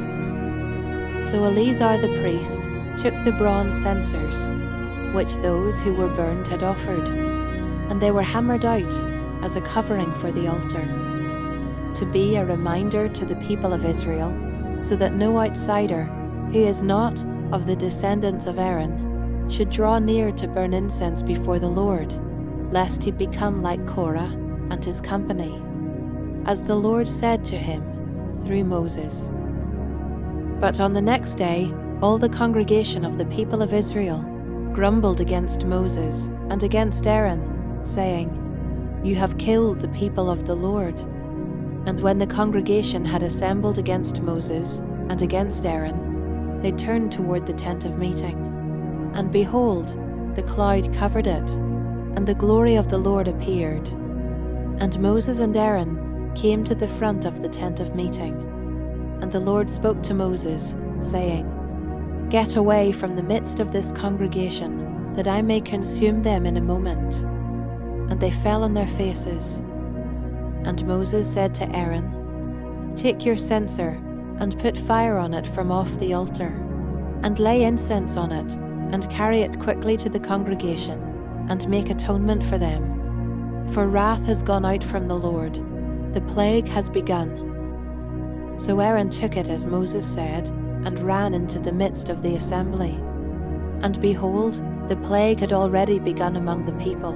So Eleazar the priest took the bronze censers, which those who were burned had offered, and they were hammered out as a covering for the altar, to be a reminder to the people of Israel, so that no outsider, who is not of the descendants of Aaron, should draw near to burn incense before the Lord, lest he become like Korah and his company, as the Lord said to him through Moses. But on the next day, all the congregation of the people of Israel grumbled against Moses and against Aaron, saying, "You have killed the people of the Lord." And when the congregation had assembled against Moses and against Aaron, they turned toward the tent of meeting. And behold, the cloud covered it, and the glory of the Lord appeared. And Moses and Aaron came to the front of the tent of meeting. And the Lord spoke to Moses, saying, "Get away from the midst of this congregation, that I may consume them in a moment." And they fell on their faces. And Moses said to Aaron, "Take your censer, and put fire on it from off the altar, and lay incense on it, and carry it quickly to the congregation, and make atonement for them. For wrath has gone out from the Lord, the plague has begun." So Aaron took it as Moses said, and ran into the midst of the assembly. And behold, the plague had already begun among the people.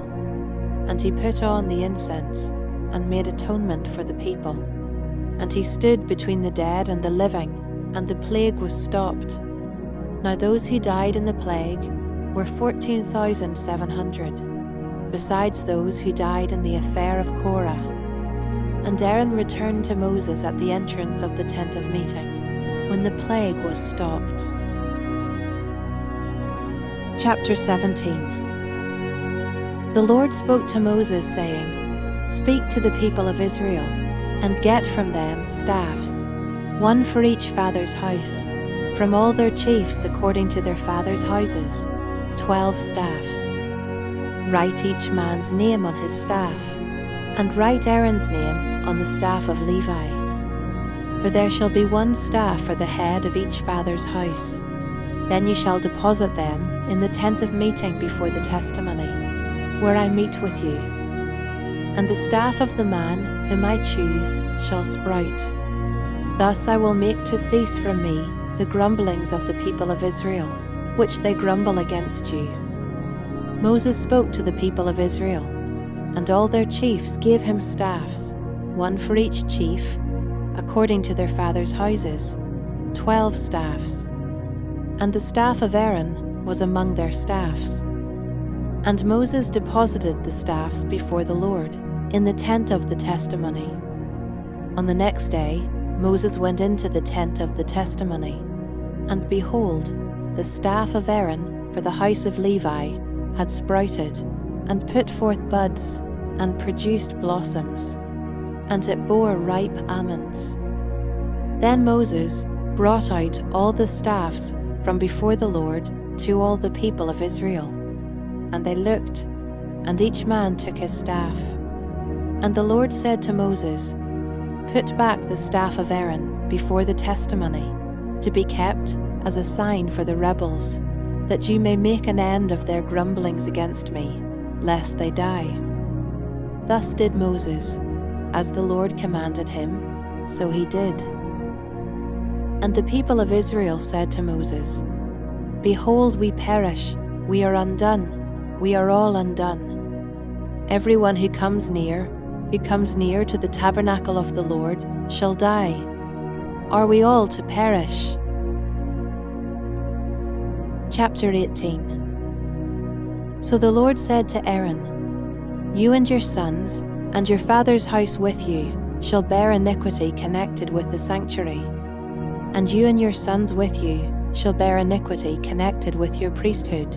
And he put on the incense, and made atonement for the people. And he stood between the dead and the living, and the plague was stopped. Now those who died in the plague were 14,700, besides those who died in the affair of Korah. And Aaron returned to Moses at the entrance of the tent of meeting, when the plague was stopped. Chapter 17. The Lord spoke to Moses, saying, "Speak to the people of Israel, and get from them staffs, one for each father's house, from all their chiefs according to their fathers' houses, 12 staffs. Write each man's name on his staff, and write Aaron's name on the staff of Levi. For there shall be one staff for the head of each father's house. Then you shall deposit them in the tent of meeting before the testimony, where I meet with you. And the staff of the man whom I choose shall sprout. Thus I will make to cease from me the grumblings of the people of Israel, which they grumble against you." Moses spoke to the people of Israel, and all their chiefs gave him staffs, one for each chief, according to their fathers' houses, 12 staffs. And the staff of Aaron was among their staffs. And Moses deposited the staffs before the Lord in the tent of the testimony. On the next day, Moses went into the tent of the testimony, and behold, the staff of Aaron for the house of Levi had sprouted, and put forth buds, and produced blossoms, and it bore ripe almonds. Then Moses brought out all the staffs from before the Lord to all the people of Israel. And they looked, and each man took his staff. And the Lord said to Moses, "Put back the staff of Aaron before the testimony, to be kept as a sign for the rebels, that you may make an end of their grumblings against me, lest they die." Thus did Moses, as the Lord commanded him, so he did. And the people of Israel said to Moses, "Behold, we perish, we are undone, we are all undone. Everyone who comes near to the tabernacle of the Lord, shall die. Are we all to perish?" Chapter 18. So the Lord said to Aaron, "You and your sons, and your father's house with you, shall bear iniquity connected with the sanctuary. And you and your sons with you shall bear iniquity connected with your priesthood.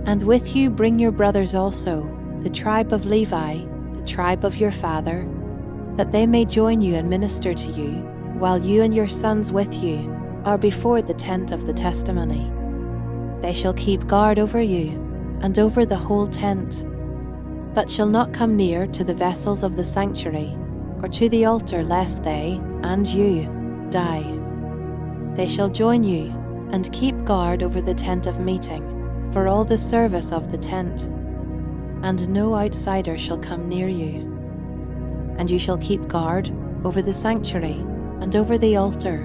And with you bring your brothers also, the tribe of Levi, the tribe of your father, that they may join you and minister to you, while you and your sons with you are before the tent of the testimony. They shall keep guard over you, and over the whole tent, but shall not come near to the vessels of the sanctuary, or to the altar, lest they, and you, die. They shall join you, and keep guard over the tent of meeting, for all the service of the tent. And no outsider shall come near you. And you shall keep guard over the sanctuary, and over the altar,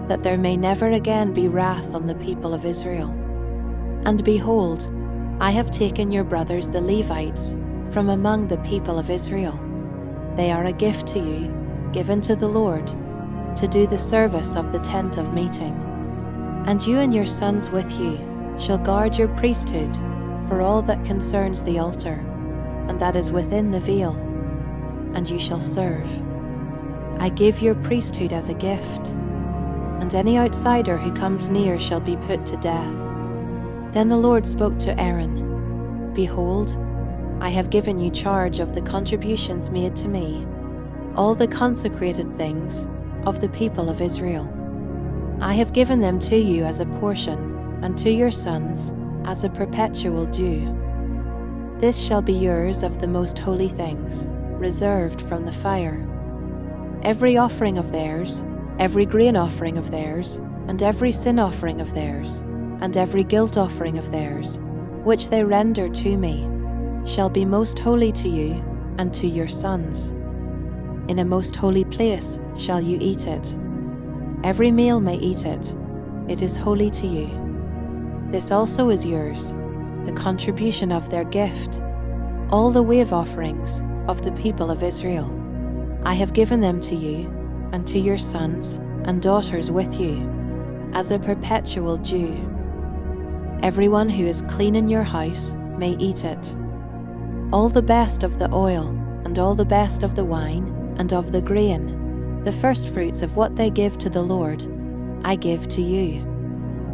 that there may never again be wrath on the people of Israel. And behold, I have taken your brothers the Levites from among the people of Israel. They are a gift to you, given to the Lord, to do the service of the tent of meeting. And you and your sons with you shall guard your priesthood for all that concerns the altar, and that is within the veil, and you shall serve. I give your priesthood as a gift, and any outsider who comes near shall be put to death." Then the Lord spoke to Aaron, "Behold, I have given you charge of the contributions made to me, all the consecrated things of the people of Israel. I have given them to you as a portion, and to your sons as a perpetual due. This shall be yours of the most holy things, reserved from the fire. Every offering of theirs, every grain offering of theirs, and every sin offering of theirs, and every guilt offering of theirs, which they render to me, shall be most holy to you and to your sons. In a most holy place shall you eat it. Every male may eat it. It is holy to you. This also is yours, the contribution of their gift, all the wave offerings of the people of Israel. I have given them to you, and to your sons and daughters with you, as a perpetual due. Everyone who is clean in your house may eat it. All the best of the oil, and all the best of the wine, and of the grain, the firstfruits of what they give to the Lord, I give to you.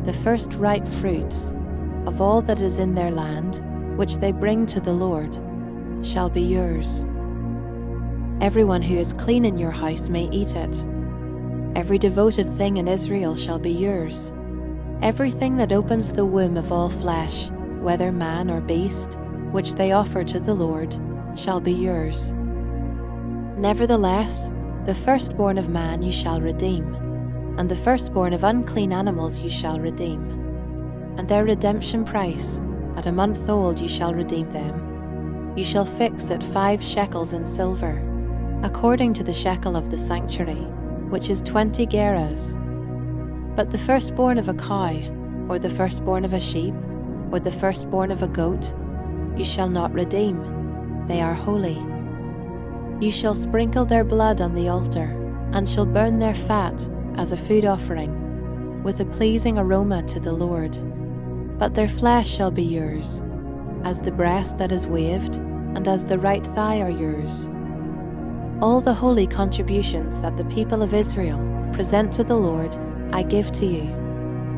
The first ripe fruits of all that is in their land, which they bring to the Lord, shall be yours. Everyone who is clean in your house may eat it. Every devoted thing in Israel shall be yours. Everything that opens the womb of all flesh, whether man or beast, which they offer to the Lord, shall be yours. Nevertheless, the firstborn of man you shall redeem, and the firstborn of unclean animals you shall redeem. And their redemption price, at a month old you shall redeem them. You shall fix at 5 shekels in silver, according to the shekel of the sanctuary, which is 20 gerahs. But the firstborn of a cow, or the firstborn of a sheep, or the firstborn of a goat, you shall not redeem. They are holy. You shall sprinkle their blood on the altar, and shall burn their fat as a food offering, with a pleasing aroma to the Lord. But their flesh shall be yours, as the breast that is waved, and as the right thigh are yours. All the holy contributions that the people of Israel present to the Lord, I give to you,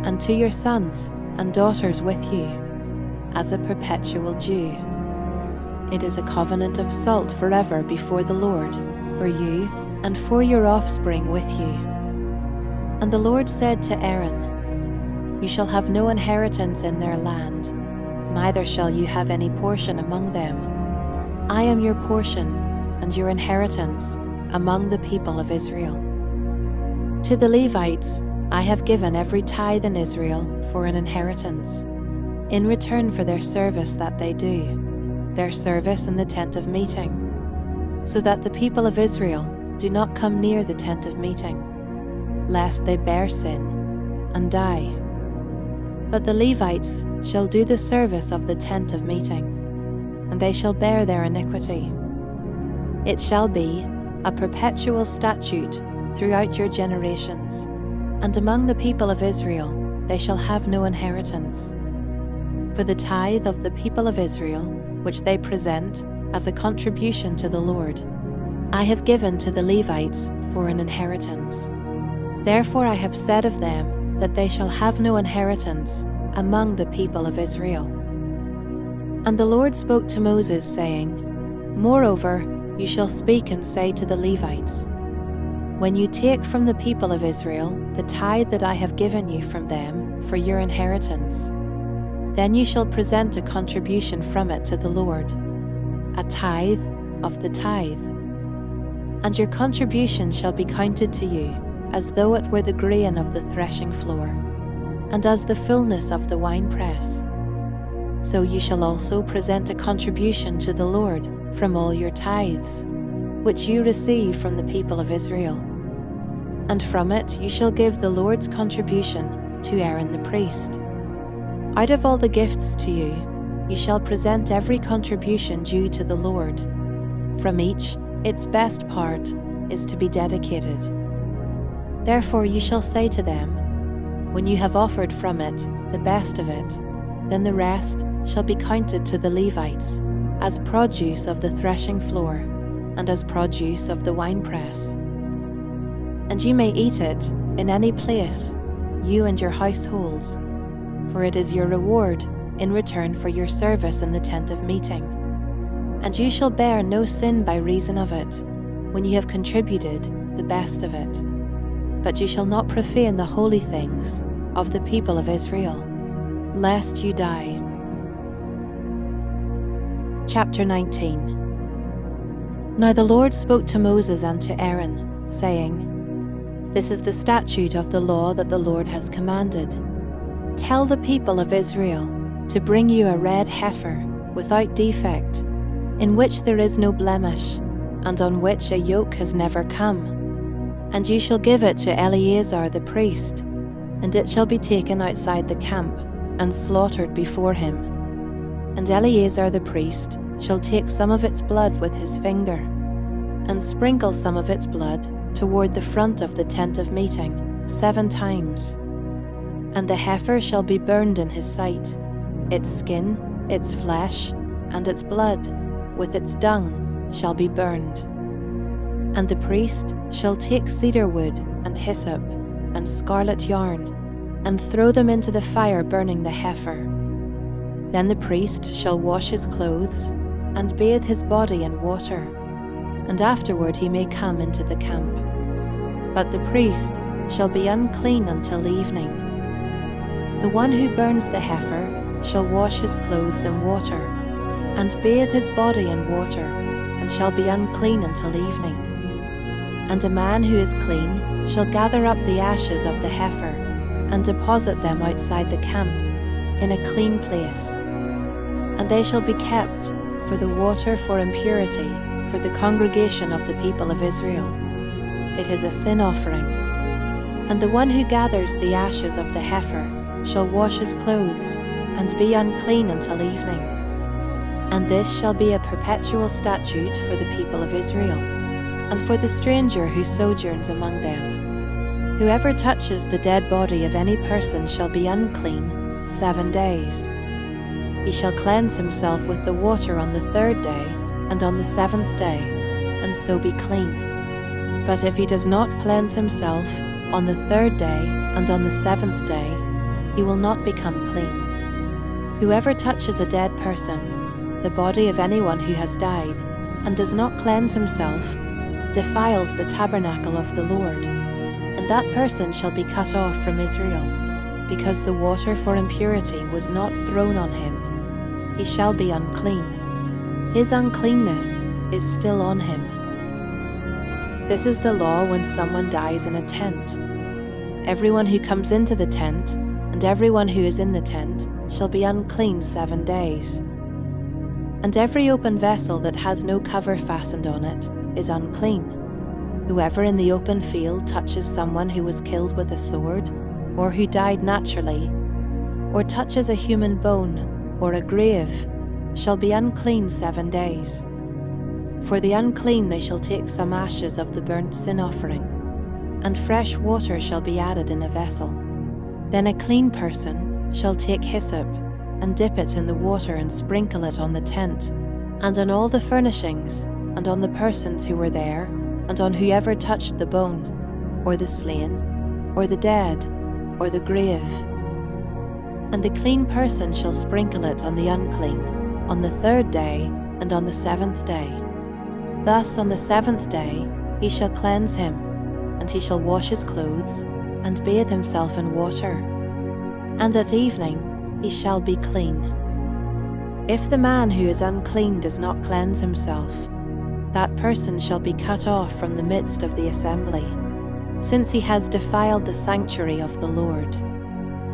and to your sons and daughters with you, as a perpetual due. It is a covenant of salt forever before the Lord, for you and for your offspring with you. And the Lord said to Aaron, You shall have no inheritance in their land, neither shall you have any portion among them. I am your portion and your inheritance among the people of Israel. To the Levites I have given every tithe in Israel for an inheritance, in return for their service that they do, their service in the tent of meeting, so that the people of Israel do not come near the tent of meeting, lest they bear sin and die. But the Levites shall do the service of the tent of meeting, and they shall bear their iniquity. It shall be a perpetual statute throughout your generations, and among the people of Israel they shall have no inheritance. For the tithe of the people of Israel, which they present as a contribution to the Lord, I have given to the Levites for an inheritance. Therefore I have said of them that they shall have no inheritance among the people of Israel. And the Lord spoke to Moses, saying, Moreover, you shall speak and say to the Levites, When you take from the people of Israel the tithe that I have given you from them for your inheritance, then you shall present a contribution from it to the Lord, a tithe of the tithe. And your contribution shall be counted to you as though it were the grain of the threshing floor, and as the fullness of the winepress. So you shall also present a contribution to the Lord from all your tithes, which you receive from the people of Israel. And from it you shall give the Lord's contribution to Aaron the priest. Out of all the gifts to you, you shall present every contribution due to the Lord. From each, its best part is to be dedicated. Therefore you shall say to them, When you have offered from it the best of it, then the rest shall be counted to the Levites as produce of the threshing floor, and as produce of the winepress. And you may eat it in any place, you and your households, for it is your reward in return for your service in the tent of meeting. And you shall bear no sin by reason of it, when you have contributed the best of it. But you shall not profane the holy things of the people of Israel, lest you die. Chapter 19. Now the Lord spoke to Moses and to Aaron, saying, This is the statute of the law that the Lord has commanded. Tell the people of Israel to bring you a red heifer without defect, in which there is no blemish, and on which a yoke has never come. And you shall give it to Eleazar the priest, and it shall be taken outside the camp, and slaughtered before him. And Eleazar the priest shall take some of its blood with his finger, and sprinkle some of its blood toward the front of the tent of meeting 7 times. And the heifer shall be burned in his sight, its skin, its flesh, and its blood, with its dung, shall be burned. And the priest shall take cedar wood, and hyssop, and scarlet yarn, and throw them into the fire burning the heifer. Then the priest shall wash his clothes, and bathe his body in water, and afterward he may come into the camp. But the priest shall be unclean until evening. The one who burns the heifer shall wash his clothes in water, and bathe his body in water, and shall be unclean until evening. And a man who is clean shall gather up the ashes of the heifer, and deposit them outside the camp, in a clean place. And they shall be kept for the water for impurity, for the congregation of the people of Israel. It is a sin offering. And the one who gathers the ashes of the heifer shall wash his clothes, and be unclean until evening. And this shall be a perpetual statute for the people of Israel, and for the stranger who sojourns among them. Whoever touches the dead body of any person shall be unclean 7 days. He shall cleanse himself with the water on the 3rd day, and on the 7th day, and so be clean. But if he does not cleanse himself on the 3rd day and on the 7th day, he will not become clean. Whoever touches a dead person, the body of anyone who has died, and does not cleanse himself, defiles the tabernacle of the Lord, and that person shall be cut off from Israel, because the water for impurity was not thrown on him. He shall be unclean. His uncleanness is still on him. This is the law when someone dies in a tent. Everyone who comes into the tent, and everyone who is in the tent, shall be unclean 7 days. And every open vessel that has no cover fastened on it is unclean. Whoever in the open field touches someone who was killed with a sword, or who died naturally, or touches a human bone, or a grave, shall be unclean 7 days. For the unclean they shall take some ashes of the burnt sin offering, and fresh water shall be added in a vessel. Then a clean person shall take hyssop, and dip it in the water and sprinkle it on the tent, and on all the furnishings, and on the persons who were there, and on whoever touched the bone, or the slain, or the dead, or the grave. And the clean person shall sprinkle it on the unclean, on the 3rd day, and on the 7th day. Thus on the 7th day he shall cleanse him, and he shall wash his clothes, and bathe himself in water. And at evening he shall be clean. If the man who is unclean does not cleanse himself, that person shall be cut off from the midst of the assembly, since he has defiled the sanctuary of the Lord.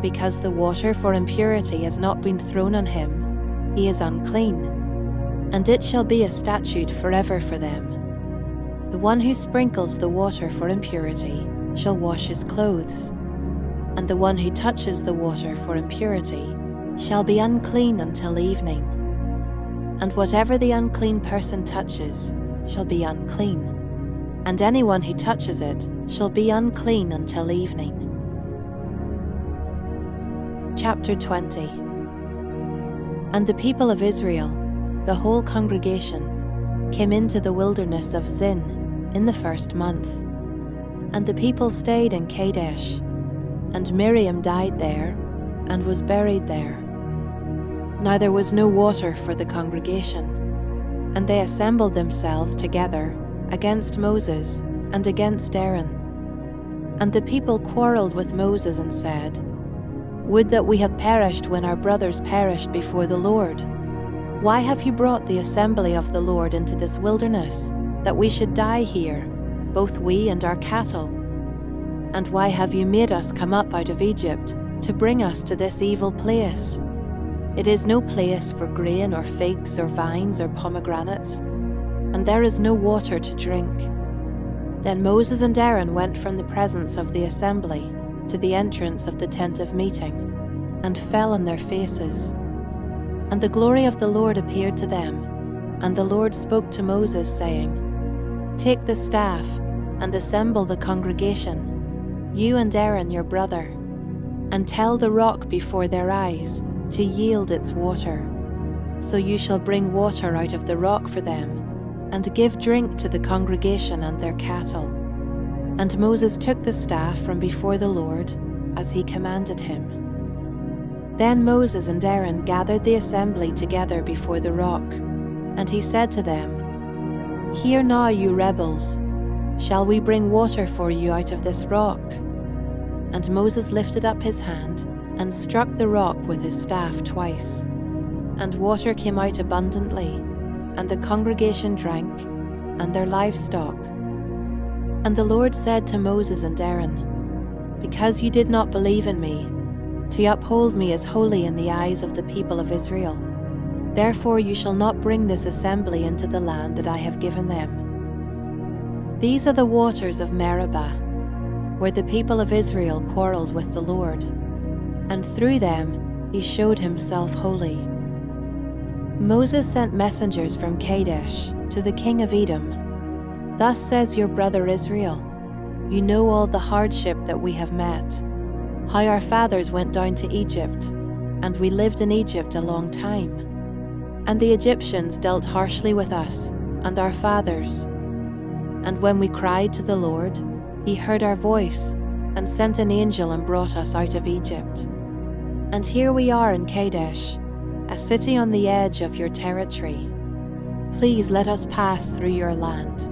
Because the water for impurity has not been thrown on him, he is unclean, and it shall be a statute forever for them. The one who sprinkles the water for impurity shall wash his clothes, and the one who touches the water for impurity shall be unclean until evening. And whatever the unclean person touches shall be unclean, and anyone who touches it shall be unclean until evening. Chapter 20. And the people of Israel, the whole congregation, came into the wilderness of Zin in the 1st month. And the people stayed in Kadesh, and Miriam died there, and was buried there. Now there was no water for the congregation, And they assembled themselves together against Moses and against Aaron. And the people quarreled with Moses and said, "Would that we had perished when our brothers perished before the Lord. Why have you brought the assembly of the Lord into this wilderness, that we should die here, both we and our cattle? And why have you made us come up out of Egypt to bring us to this evil place? It is no place for grain or figs or vines or pomegranates, and there is no water to drink." Then Moses and Aaron went from the presence of the assembly to the entrance of the tent of meeting, and fell on their faces. And the glory of the Lord appeared to them, and the Lord spoke to Moses, saying, "Take the staff, and assemble the congregation, you and Aaron your brother, and tell the rock before their eyes to yield its water. So you shall bring water out of the rock for them, and give drink to the congregation and their cattle." And Moses took the staff from before the Lord, as he commanded him. Then Moses and Aaron gathered the assembly together before the rock, and he said to them, "Hear now, you rebels, shall we bring water for you out of this rock?" And Moses lifted up his hand and struck the rock with his staff twice, and water came out abundantly, and the congregation drank, and their livestock. And the Lord said to Moses and Aaron, "Because you did not believe in me, to uphold me as holy in the eyes of the people of Israel, therefore you shall not bring this assembly into the land that I have given them. These are the waters of Meribah, where the people of Israel quarreled with the Lord, and through them he showed himself holy." Moses sent messengers from Kadesh to the king of Edom. "Thus says your brother Israel, you know all the hardship that we have met, how our fathers went down to Egypt, and we lived in Egypt a long time. And the Egyptians dealt harshly with us and our fathers. And when we cried to the Lord, he heard our voice, and sent an angel and brought us out of Egypt. And here we are in Kadesh, a city on the edge of your territory. Please let us pass through your land.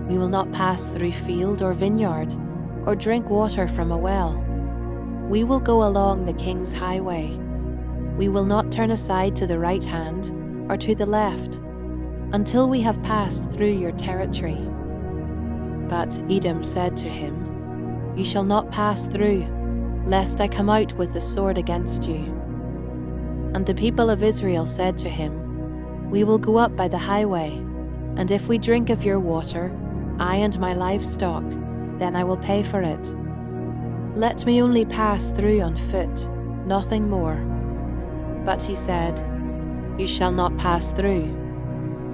We will not pass through field or vineyard, or drink water from a well. We will go along the king's highway. We will not turn aside to the right hand or to the left, until we have passed through your territory." But Edom said to him, "You shall not pass through, lest I come out with the sword against you." And the people of Israel said to him, "We will go up by the highway, and if we drink of your water, I and my livestock, then I will pay for it. Let me only pass through on foot, nothing more." But he said, "You shall not pass through."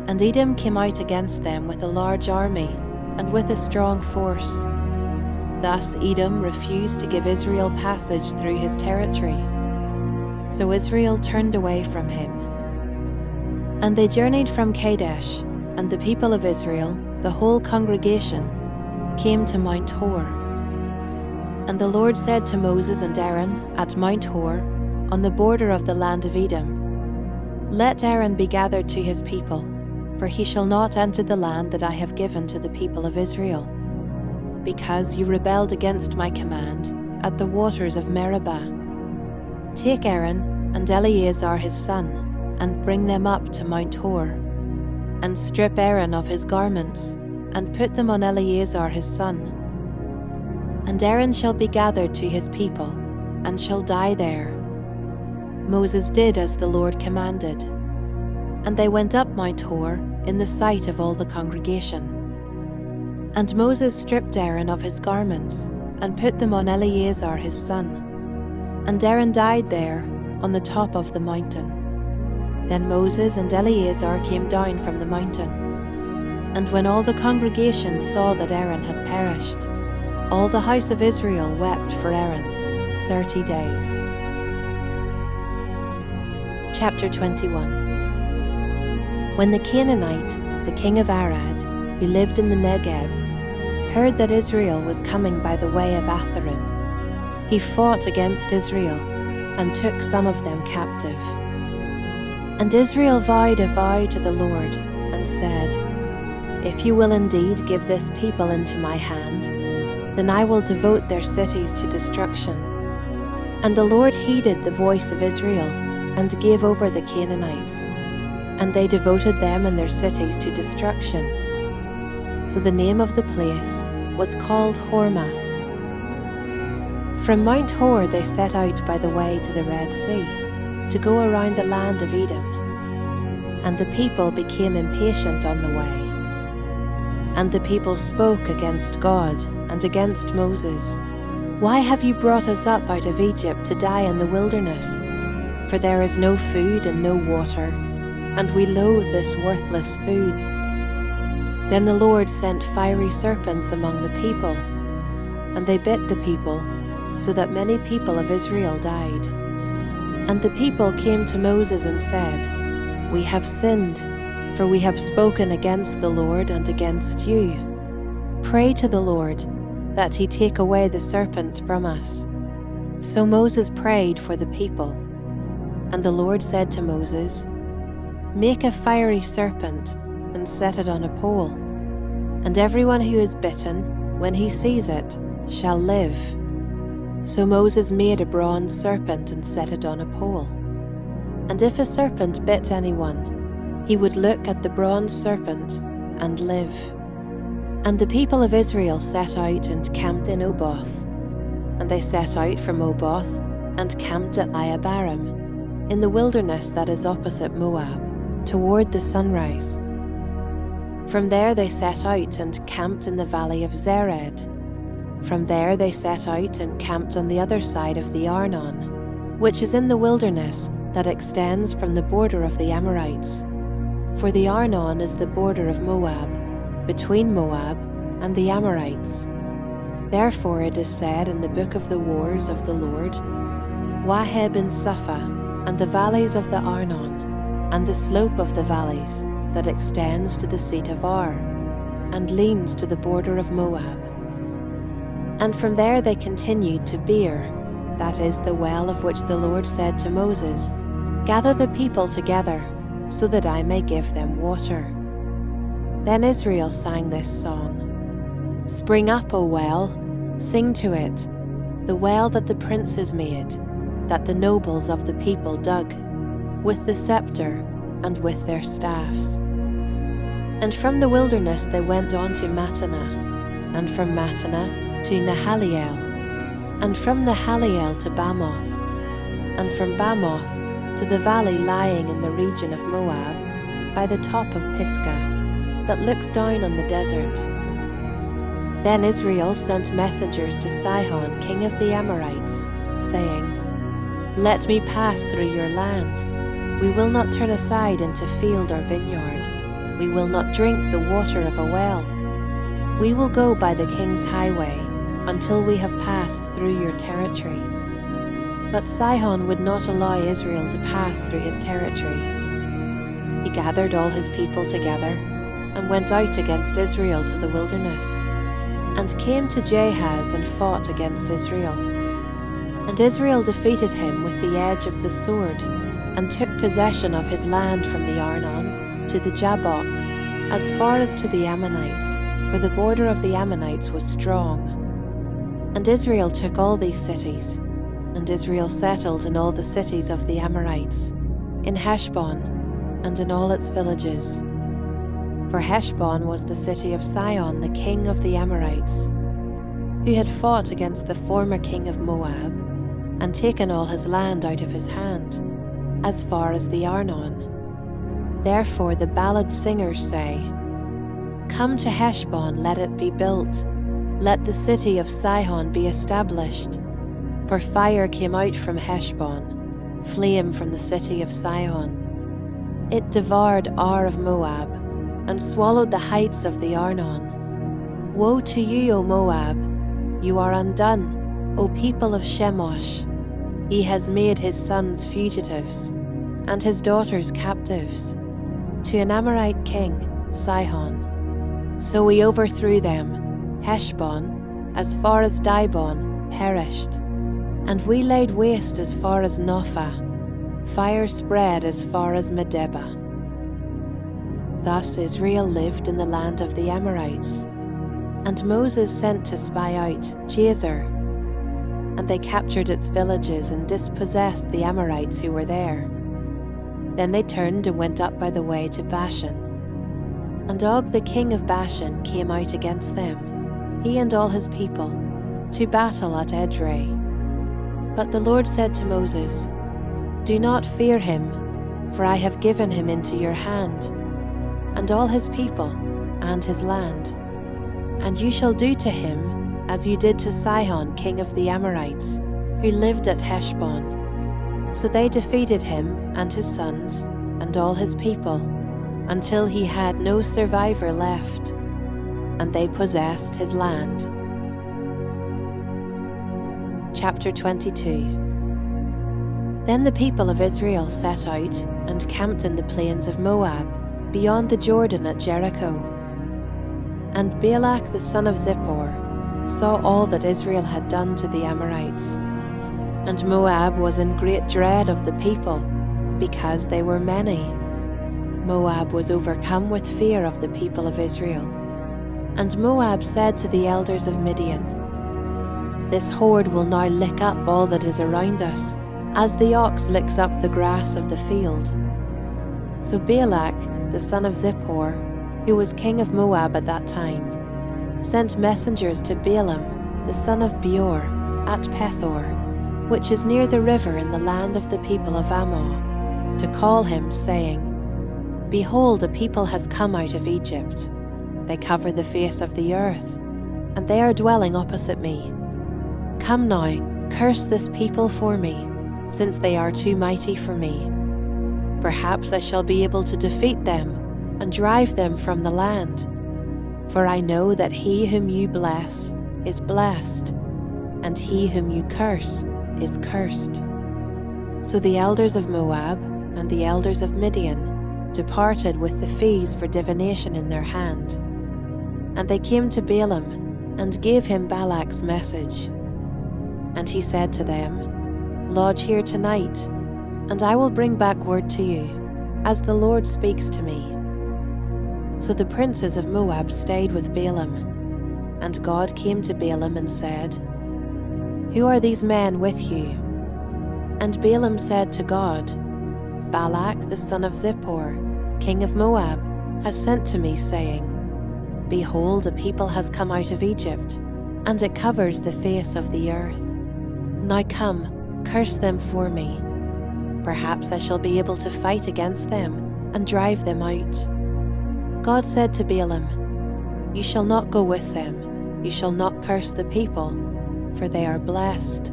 And Edom came out against them with a large army and with a strong force. Thus Edom refused to give Israel passage through his territory. So Israel turned away from him. And they journeyed from Kadesh, and the people of Israel, the whole congregation, came to Mount Hor. And the Lord said to Moses and Aaron at Mount Hor, on the border of the land of Edom, "Let Aaron be gathered to his people, for he shall not enter the land that I have given to the people of Israel, because you rebelled against my command at the waters of Meribah. Take Aaron and Eleazar his son, and bring them up to Mount Hor, and strip Aaron of his garments, and put them on Eleazar his son. And Aaron shall be gathered to his people, and shall die there." Moses did as the Lord commanded. And they went up Mount Hor in the sight of all the congregation. And Moses stripped Aaron of his garments, and put them on Eleazar his son. And Aaron died there on the top of the mountain. Then Moses and Eleazar came down from the mountain. And when all the congregation saw that Aaron had perished, all the house of Israel wept for Aaron 30 days. Chapter 21. When the Canaanite, the king of Arad, who lived in the Negeb, heard that Israel was coming by the way of Atharim, he fought against Israel, and took some of them captive. And Israel vowed a vow to the Lord, and and said, "If you will indeed give this people into my hand, then I will devote their cities to destruction." And the Lord heeded the voice of Israel, and gave over the Canaanites, and they devoted them and their cities to destruction. So the name of the place was called Hormah. From Mount Hor they set out by the way to the Red Sea, to go around the land of Edom. And the people became impatient on the way. And the people spoke against God and against Moses. "Why have you brought us up out of Egypt to die in the wilderness? For there is no food and no water, and we loathe this worthless food." Then the Lord sent fiery serpents among the people, and they bit the people, so that many people of Israel died. And the people came to Moses and said, "We have sinned, for we have spoken against the Lord and against you. Pray to the Lord, that he take away the serpents from us." So Moses prayed for the people. And the Lord said to Moses, "Make a fiery serpent and set it on a pole, and everyone who is bitten, when he sees it, shall live." So Moses made a bronze serpent and set it on a pole. And if a serpent bit anyone, he would look at the bronze serpent and live. And the people of Israel set out and camped in Oboth. And they set out from Oboth and camped at Iabarim, in the wilderness that is opposite Moab, toward the sunrise. From there they set out and camped in the valley of Zered. From there they set out and camped on the other side of the Arnon, which is in the wilderness that extends from the border of the Amorites. For the Arnon is the border of Moab, between Moab and the Amorites. Therefore it is said in the book of the wars of the Lord, "Waheb and Suphah, and the valleys of the Arnon, and the slope of the valleys that extends to the seat of Ar, and leans to the border of Moab." And from there they continued to Beer, that is the well of which the Lord said to Moses, "Gather the people together, so that I may give them water." Then Israel sang this song: "Spring up, O well, sing to it, the well that the princes made, that the nobles of the people dug, with the scepter and with their staffs." And from the wilderness they went on to Mattanah, and from Mattanah to Nahaliel, and from Nahaliel to Bamoth, and from Bamoth to the valley lying in the region of Moab, by the top of Pisgah, that looks down on the desert. Then Israel sent messengers to Sihon, king of the Amorites, saying, "Let me pass through your land. We will not turn aside into field or vineyard. We will not drink the water of a well. We will go by the king's highway until we have passed through your territory." But Sihon would not allow Israel to pass through his territory. He gathered all his people together and went out against Israel to the wilderness, and came to Jahaz and fought against Israel. And Israel defeated him with the edge of the sword, and took possession of his land from the Arnon to the Jabbok, as far as to the Ammonites, for the border of the Ammonites was strong. And Israel took all these cities, and Israel settled in all the cities of the Amorites, in Heshbon, and in all its villages. For Heshbon was the city of Sihon, the king of the Amorites, who had fought against the former king of Moab, and taken all his land out of his hand, as far as the Arnon. Therefore the ballad singers say, "Come to Heshbon, let it be built. Let the city of Sihon be established. For fire came out from Heshbon, flame from the city of Sihon. It devoured Ar of Moab, and swallowed the heights of the Arnon. Woe to you, O Moab! You are undone, O people of Shemosh. He has made his sons fugitives, and his daughters captives, to an Amorite king, Sihon. So we overthrew them. Heshbon, as far as Dibon, perished. And we laid waste as far as Nophah. Fire spread as far as Medeba. Thus Israel lived in the land of the Amorites. And Moses sent to spy out Jazer, and they captured its villages and dispossessed the Amorites who were there. Then they turned and went up by the way to Bashan. And Og the king of Bashan came out against them, he and all his people, to battle at Edrei. But the Lord said to Moses, "Do not fear him, for I have given him into your hand, and all his people, and his land. And you shall do to him as you did to Sihon king of the Amorites, who lived at Heshbon." So they defeated him and his sons, and all his people, until he had no survivor left, and they possessed his land. Chapter 22. Then the people of Israel set out and camped in the plains of Moab, beyond the Jordan at Jericho. And Balak the son of Zippor saw all that Israel had done to the Amorites. And Moab was in great dread of the people, because they were many. Moab was overcome with fear of the people of Israel. And Moab said to the elders of Midian, "This horde will now lick up all that is around us, as the ox licks up the grass of the field." So Balak, the son of Zippor, who was king of Moab at that time, sent messengers to Balaam, the son of Beor, at Pethor, which is near the river in the land of the people of Ammon, to call him, saying, "Behold, a people has come out of Egypt. They cover the face of the earth, and they are dwelling opposite me. Come now, curse this people for me, since they are too mighty for me. Perhaps I shall be able to defeat them and drive them from the land. For I know that he whom you bless is blessed, and he whom you curse is cursed." So the elders of Moab and the elders of Midian departed with the fees for divination in their hand. And they came to Balaam and gave him Balak's message. And he said to them, "Lodge here tonight, and I will bring back word to you, as the Lord speaks to me." So the princes of Moab stayed with Balaam, and God came to Balaam and said, "Who are these men with you?" And Balaam said to God, "Balak the son of Zippor, king of Moab, has sent to me, saying, Behold, a people has come out of Egypt, and it covers the face of the earth. Now come, curse them for me. Perhaps I shall be able to fight against them and drive them out." God said to Balaam, "You shall not go with them, you shall not curse the people, for they are blessed."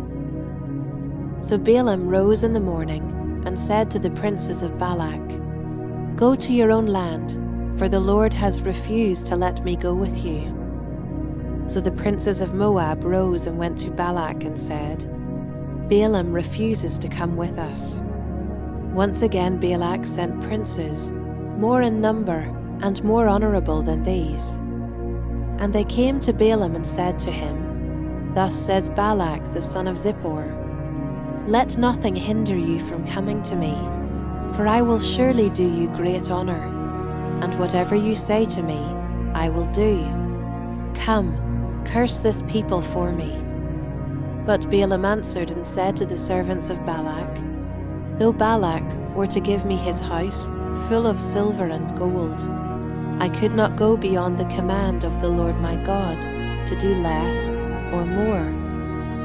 So Balaam rose in the morning and said to the princes of Balak, "Go to your own land, for the Lord has refused to let me go with you." So the princes of Moab rose and went to Balak and said, "Balaam refuses to come with us." Once again Balak sent princes, more in number and more honorable than these. And they came to Balaam and said to him, "Thus says Balak the son of Zippor, Let nothing hinder you from coming to me, for I will surely do you great honor, and whatever you say to me, I will do. Come, curse this people for me." But Balaam answered and said to the servants of Balak, "Though Balak were to give me his house full of silver and gold, I could not go beyond the command of the Lord my God to do less or more.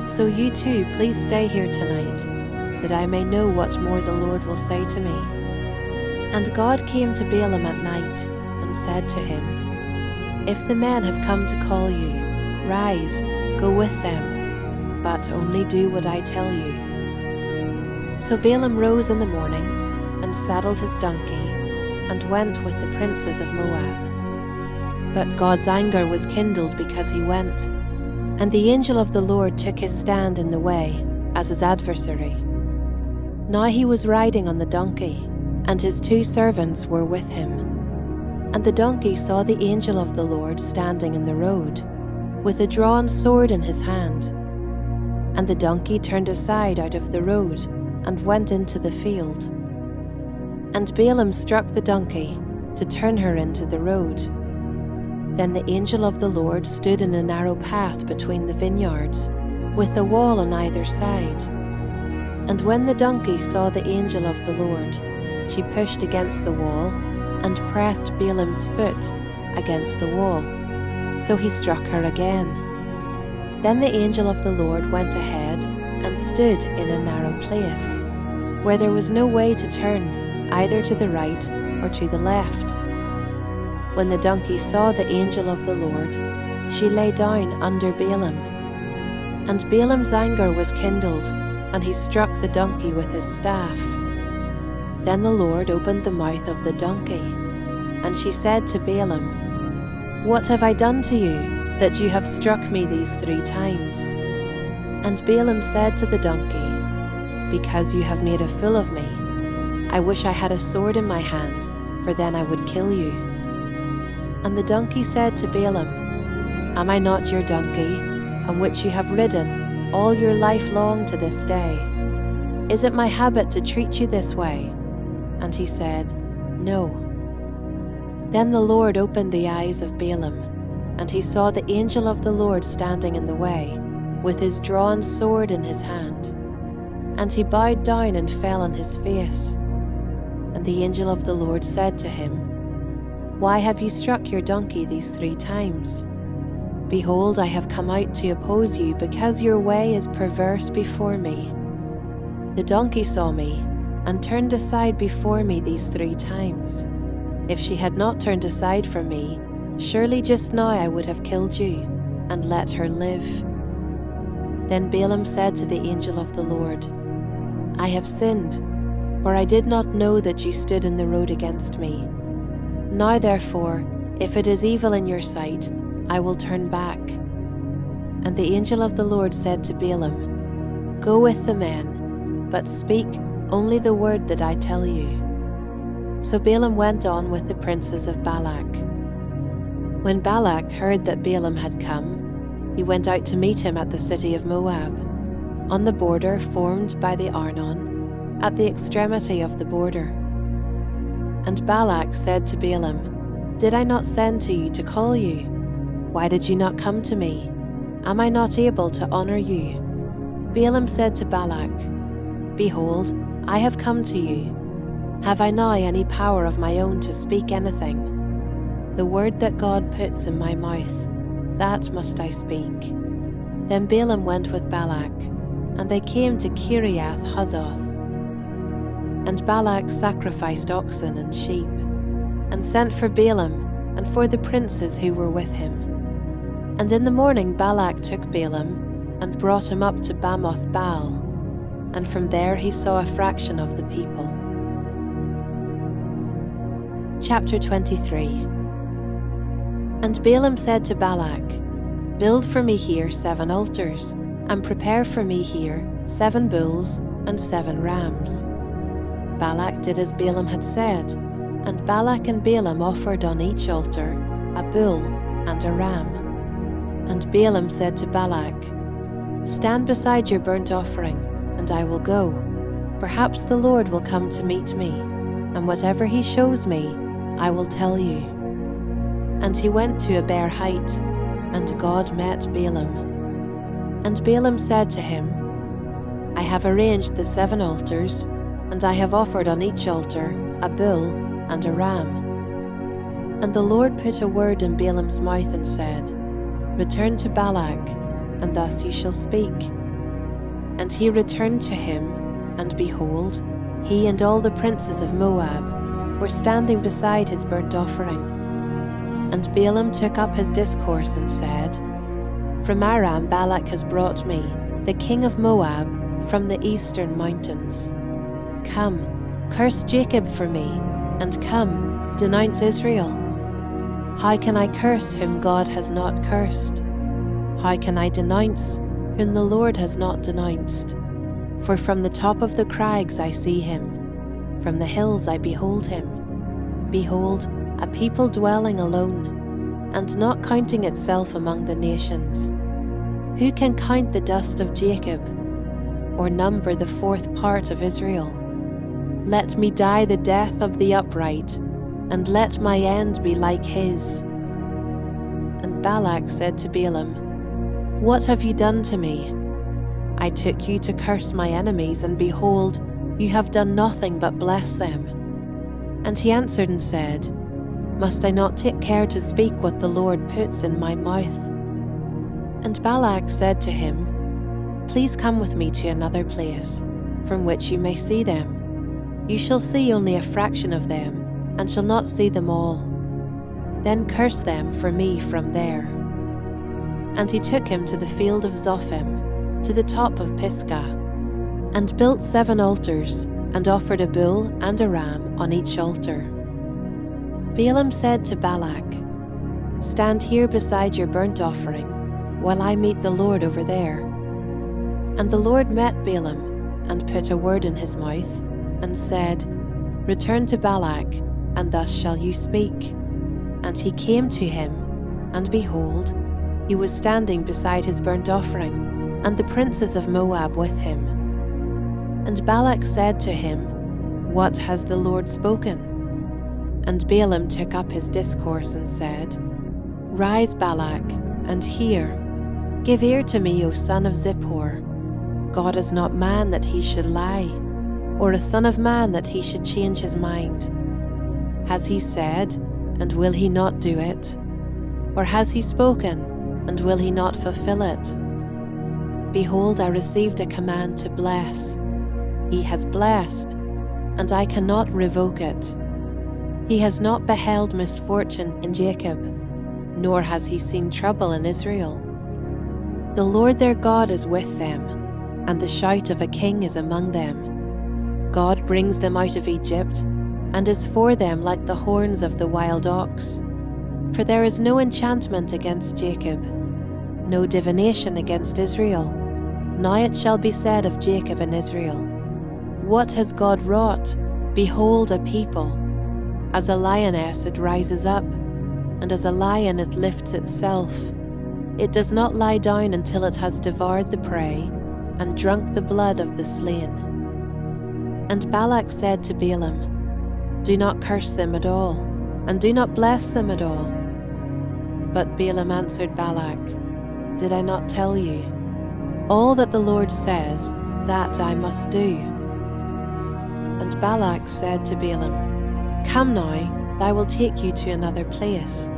So you too, please stay here tonight, that I may know what more the Lord will say to me." And God came to Balaam at night and said to him, "If the men have come to call you, rise, go with them, but only do what I tell you." So Balaam rose in the morning and saddled his donkey and went with the princes of Moab. But God's anger was kindled because he went, and the angel of the Lord took his stand in the way as his adversary. Now he was riding on the donkey, and his 2 servants were with him. And the donkey saw the angel of the Lord standing in the road, with a drawn sword in his hand. And the donkey turned aside out of the road and went into the field. And Balaam struck the donkey, to turn her into the road. Then the angel of the Lord stood in a narrow path between the vineyards, with a wall on either side. And when the donkey saw the angel of the Lord, she pushed against the wall and pressed Balaam's foot against the wall, so he struck her again. Then the angel of the Lord went ahead and stood in a narrow place, where there was no way to turn, either to the right or to the left. When the donkey saw the angel of the Lord, she lay down under Balaam. And Balaam's anger was kindled, and he struck the donkey with his staff. Then the Lord opened the mouth of the donkey, and she said to Balaam, "What have I done to you, that you have struck me these 3 times?" And Balaam said to the donkey, "Because you have made a fool of me. I wish I had a sword in my hand, for then I would kill you." And the donkey said to Balaam, "Am I not your donkey, on which you have ridden all your life long to this day? Is it my habit to treat you this way?" And he said, "No." Then the Lord opened the eyes of Balaam, and he saw the angel of the Lord standing in the way, with his drawn sword in his hand. And he bowed down and fell on his face. And the angel of the Lord said to him, "Why have you struck your donkey these 3 times? Behold, I have come out to oppose you, because your way is perverse before me. The donkey saw me, and turned aside before me these 3 times. If she had not turned aside from me, surely just now I would have killed you, and let her live." Then Balaam said to the angel of the Lord, "I have sinned, for I did not know that you stood in the road against me. Now therefore, if it is evil in your sight, I will turn back." And the angel of the Lord said to Balaam, "Go with the men, but speak only the word that I tell you." So Balaam went on with the princes of Balak. When Balak heard that Balaam had come, he went out to meet him at the city of Moab, on the border formed by the Arnon, at the extremity of the border. And Balak said to Balaam, "Did I not send to you to call you? Why did you not come to me? Am I not able to honor you?" Balaam said to Balak, "Behold, I have come to you. Have I now any power of my own to speak anything? The word that God puts in my mouth, that must I speak." Then Balaam went with Balak, and they came to Kiriath Huzoth. And Balak sacrificed oxen and sheep, and sent for Balaam and for the princes who were with him. And in the morning Balak took Balaam, and brought him up to Bamoth Baal, and from there he saw a fraction of the people. Chapter 23. And Balaam said to Balak, "Build for me here 7 altars, and prepare for me here 7 bulls and 7 rams." Balak did as Balaam had said, and Balak and Balaam offered on each altar a bull and a ram. And Balaam said to Balak, "Stand beside your burnt offering, and I will go. Perhaps the Lord will come to meet me, and whatever he shows me, I will tell you." And he went to a bare height, and God met Balaam. And Balaam said to him, "I have arranged the 7 altars, and I have offered on each altar a bull and a ram." And the Lord put a word in Balaam's mouth and said, "Return to Balak, and thus you shall speak." And he returned to him, and behold, he and all the princes of Moab were standing beside his burnt offering. And Balaam took up his discourse and said, "From Aram Balak has brought me, the king of Moab, from the eastern mountains. Come, curse Jacob for me, and come, denounce Israel. How can I curse whom God has not cursed? How can I denounce whom the Lord has not denounced? For from the top of the crags I see him, from the hills I behold him. Behold, a people dwelling alone, and not counting itself among the nations. Who can count the dust of Jacob, or number the 4th part of Israel? Let me die the death of the upright, and let my end be like his." And Balak said to Balaam, "What have you done to me? I took you to curse my enemies, and behold, you have done nothing but bless them." And he answered and said, "Must I not take care to speak what the Lord puts in my mouth?" And Balak said to him, "Please come with me to another place, from which you may see them. You shall see only a fraction of them, and shall not see them all. Then curse them for me from there." And he took him to the field of Zophim, to the top of Pisgah, and built 7 altars, and offered a bull and a ram on each altar. Balaam said to Balak, "Stand here beside your burnt offering, while I meet the Lord over there." And the Lord met Balaam, and put a word in his mouth, and said, "Return to Balak, and thus shall you speak." And he came to him, and behold, he was standing beside his burnt offering, and the princes of Moab with him. And Balak said to him, "What has the Lord spoken?" And Balaam took up his discourse and said, "Rise, Balak, and hear. Give ear to me, O son of Zippor. God is not man that he should lie, or a son of man that he should change his mind. Has he said, and will he not do it? Or has he spoken, and will he not fulfill it? Behold, I received a command to bless. He has blessed, and I cannot revoke it. He has not beheld misfortune in Jacob, nor has he seen trouble in Israel. The Lord their God is with them, and the shout of a king is among them. God brings them out of Egypt, and is for them like the horns of the wild ox. For there is no enchantment against Jacob, no divination against Israel. Now it shall be said of Jacob and Israel, What has God wrought? Behold a people. As a lioness it rises up, and as a lion it lifts itself. It does not lie down until it has devoured the prey, and drunk the blood of the slain." And Balak said to Balaam, "Do not curse them at all, and do not bless them at all." But Balaam answered Balak, "Did I not tell you? All that the Lord says, that I must do." And Balak said to Balaam, "Come now, I will take you to another place.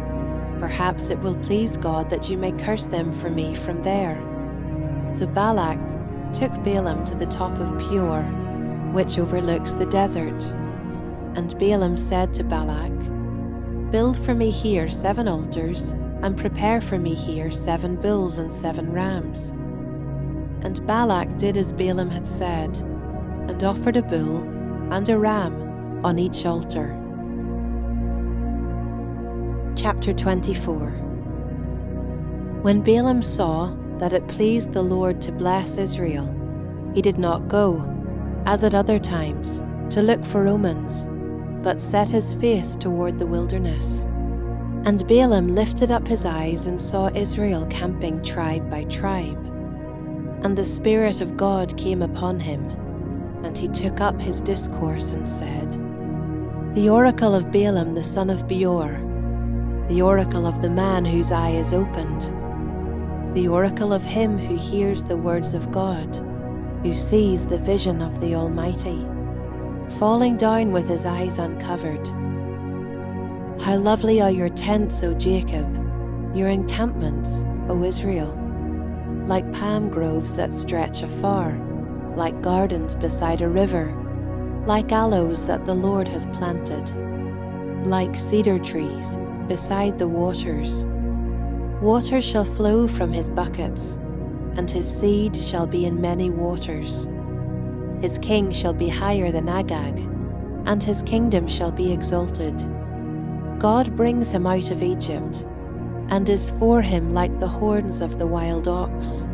Perhaps it will please God that you may curse them for me from there." So Balak took Balaam to the top of Peor, which overlooks the desert. And Balaam said to Balak, "Build for me here 7 altars, and prepare for me here 7 bulls and 7 rams." And Balak did as Balaam had said, and offered a bull and a ram on each altar. Chapter 24. When Balaam saw that it pleased the Lord to bless Israel, he did not go, as at other times, to look for omens, but set his face toward the wilderness. And Balaam lifted up his eyes and saw Israel camping tribe by tribe. And the Spirit of God came upon him, and he took up his discourse and said, "The oracle of Balaam the son of Beor, the oracle of the man whose eye is opened, the oracle of him who hears the words of God, who sees the vision of the Almighty, falling down with his eyes uncovered. How lovely are your tents, O Jacob, your encampments, O Israel, like palm groves that stretch afar, like gardens beside a river, like aloes that the Lord has planted, like cedar trees beside the waters. Water shall flow from his buckets, and his seed shall be in many waters. His king shall be higher than Agag, and his kingdom shall be exalted. God brings him out of Egypt, and is for him like the horns of the wild ox.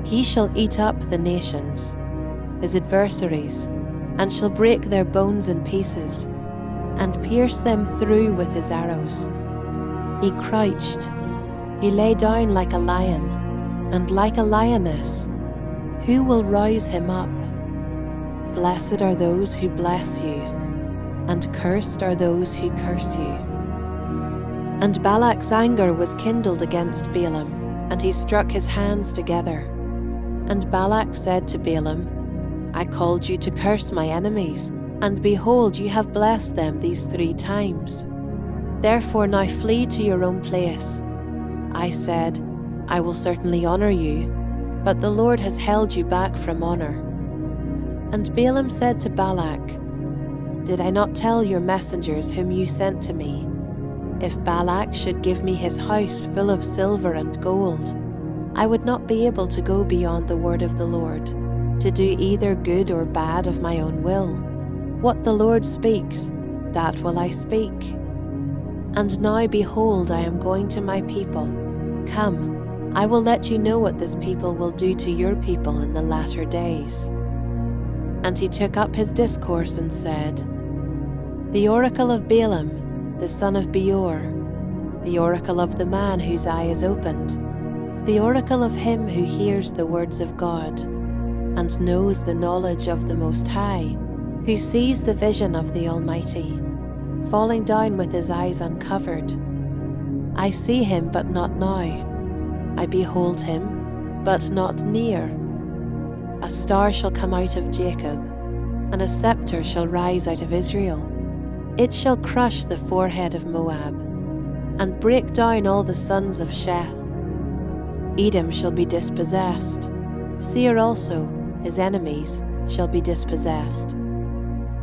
He shall eat up the nations, his adversaries, and shall break their bones in pieces, and pierce them through with his arrows. He crouched, he lay down like a lion, and like a lioness. Who will rouse him up? Blessed are those who bless you. and cursed are those who curse you." And Balak's anger was kindled against Balaam, and he struck his hands together. And Balak said to Balaam, "I called you to curse my enemies, and behold, you have blessed them these 3 times. Therefore now flee to your own place." I said, "I will certainly honor you, but the Lord has held you back from honor." And Balaam said to Balak, "Did I not tell your messengers whom you sent to me, if Balak should give me his house full of silver and gold, I would not be able to go beyond the word of the Lord, to do either good or bad of my own will? What the Lord speaks, that will I speak. And now behold, I am going to my people. Come, I will let you know what this people will do to your people in the latter days." And he took up his discourse and said, "The oracle of Balaam, the son of Beor, the oracle of the man whose eye is opened, the oracle of him who hears the words of God, and knows the knowledge of the Most High, who sees the vision of the Almighty, falling down with his eyes uncovered. I see him, but not now. I behold him, but not near. A star shall come out of Jacob, and a scepter shall rise out of Israel. It shall crush the forehead of Moab, and break down all the sons of Sheth. Edom shall be dispossessed. Seir also, his enemies, shall be dispossessed.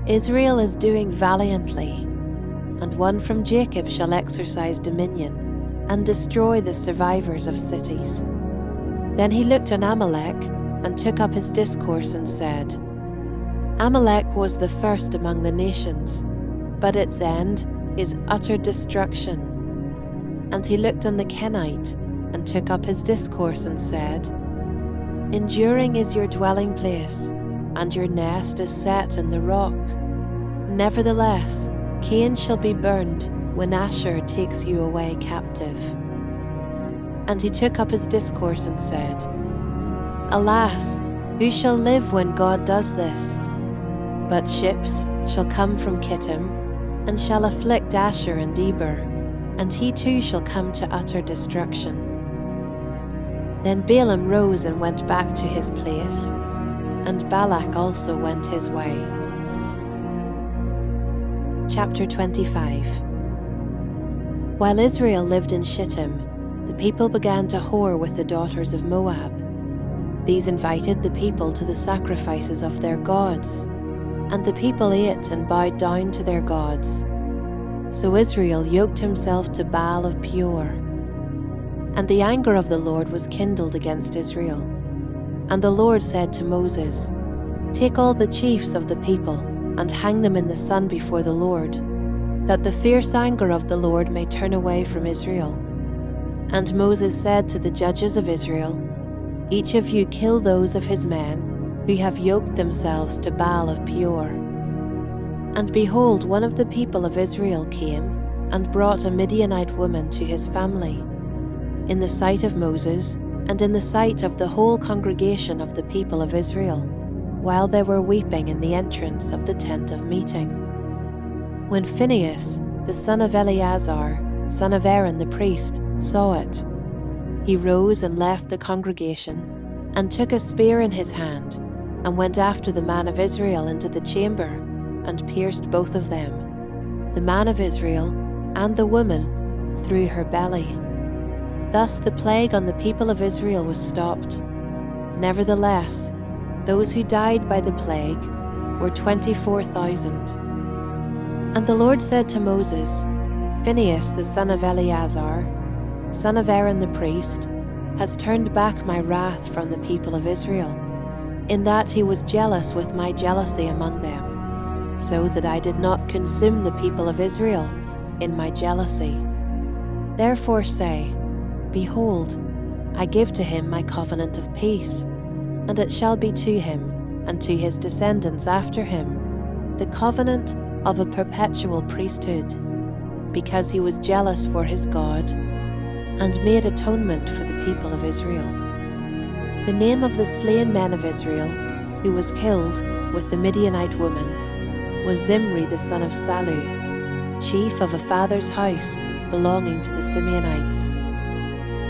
Israel is doing valiantly, and one from Jacob shall exercise dominion, and destroy the survivors of cities." Then he looked on Amalek, and took up his discourse and said, "Amalek was the first among the nations, but its end is utter destruction." And he looked on the Kenite, and took up his discourse and said, "Enduring is your dwelling place, and your nest is set in the rock. Nevertheless, Cain shall be burned when Asshur takes you away captive." And he took up his discourse and said, "Alas, who shall live when God does this? But ships shall come from Kittim, and shall afflict Asshur and Eber, and he too shall come to utter destruction." Then Balaam rose and went back to his place, and Balak also went his way. Chapter 25. While Israel lived in Shittim, the people began to whore with the daughters of Moab. These invited the people to the sacrifices of their gods, and the people ate and bowed down to their gods. So Israel yoked himself to Baal of Peor. And the anger of the Lord was kindled against Israel. And the Lord said to Moses, "Take all the chiefs of the people, and hang them in the sun before the Lord, that the fierce anger of the Lord may turn away from Israel." And Moses said to the judges of Israel, "Each of you kill those of his men who have yoked themselves to Baal of Peor." And behold, one of the people of Israel came and brought a Midianite woman to his family, in the sight of Moses and in the sight of the whole congregation of the people of Israel, while they were weeping in the entrance of the tent of meeting. When Phinehas, the son of Eleazar, son of Aaron the priest, saw it, he rose and left the congregation, and took a spear in his hand, and went after the man of Israel into the chamber, and pierced both of them, the man of Israel and the woman, through her belly. Thus the plague on the people of Israel was stopped. Nevertheless, those who died by the plague were 24,000. And the Lord said to Moses, "Phinehas the son of Eleazar, son of Aaron the priest, has turned back my wrath from the people of Israel, in that he was jealous with my jealousy among them, so that I did not consume the people of Israel in my jealousy. Therefore say, Behold, I give to him my covenant of peace, and it shall be to him and to his descendants after him the covenant of a perpetual priesthood, because he was jealous for his God, and made atonement for the people of Israel. The name of the slain men of Israel, who was killed with the Midianite woman, was Zimri the son of Salu, chief of a father's house belonging to the Simeonites.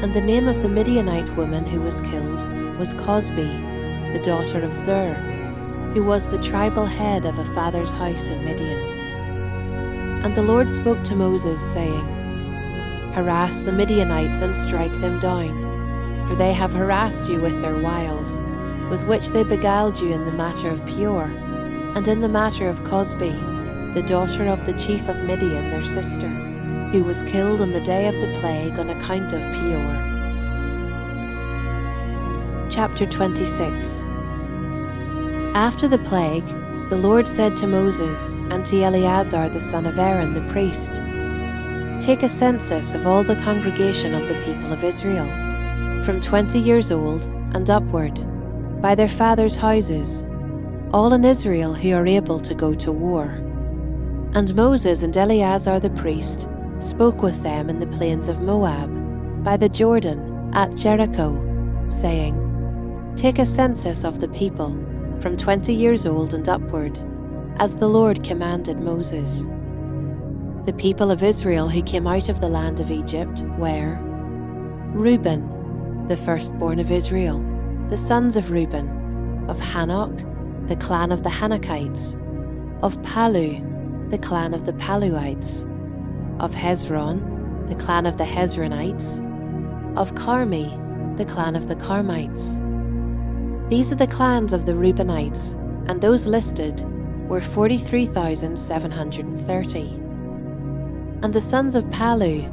And the name of the Midianite woman who was killed was Cosbi, the daughter of Zur, who was the tribal head of a father's house in Midian. And the Lord spoke to Moses, saying, Harass the Midianites and strike them down, for they have harassed you with their wiles, with which they beguiled you in the matter of Peor, and in the matter of Cosbi, the daughter of the chief of Midian, their sister, who was killed on the day of the plague on account of Peor. Chapter 26. After the plague, the Lord said to Moses and to Eleazar the son of Aaron the priest, Take a census of all the congregation of the people of Israel, from 20 years old and upward, by their fathers' houses, all in Israel who are able to go to war. And Moses and Eleazar the priest spoke with them in the plains of Moab, by the Jordan, at Jericho, saying, Take a census of the people, from 20 years old and upward, as the Lord commanded Moses. The people of Israel who came out of the land of Egypt were Reuben, the firstborn of Israel, the sons of Reuben, of Hanok, the clan of the Hanokites, of Palu, the clan of the Paluites, of Hezron, the clan of the Hezronites, of Carmi, the clan of the Carmites. These are the clans of the Reubenites, and those listed were 43,730. And the sons of Palu,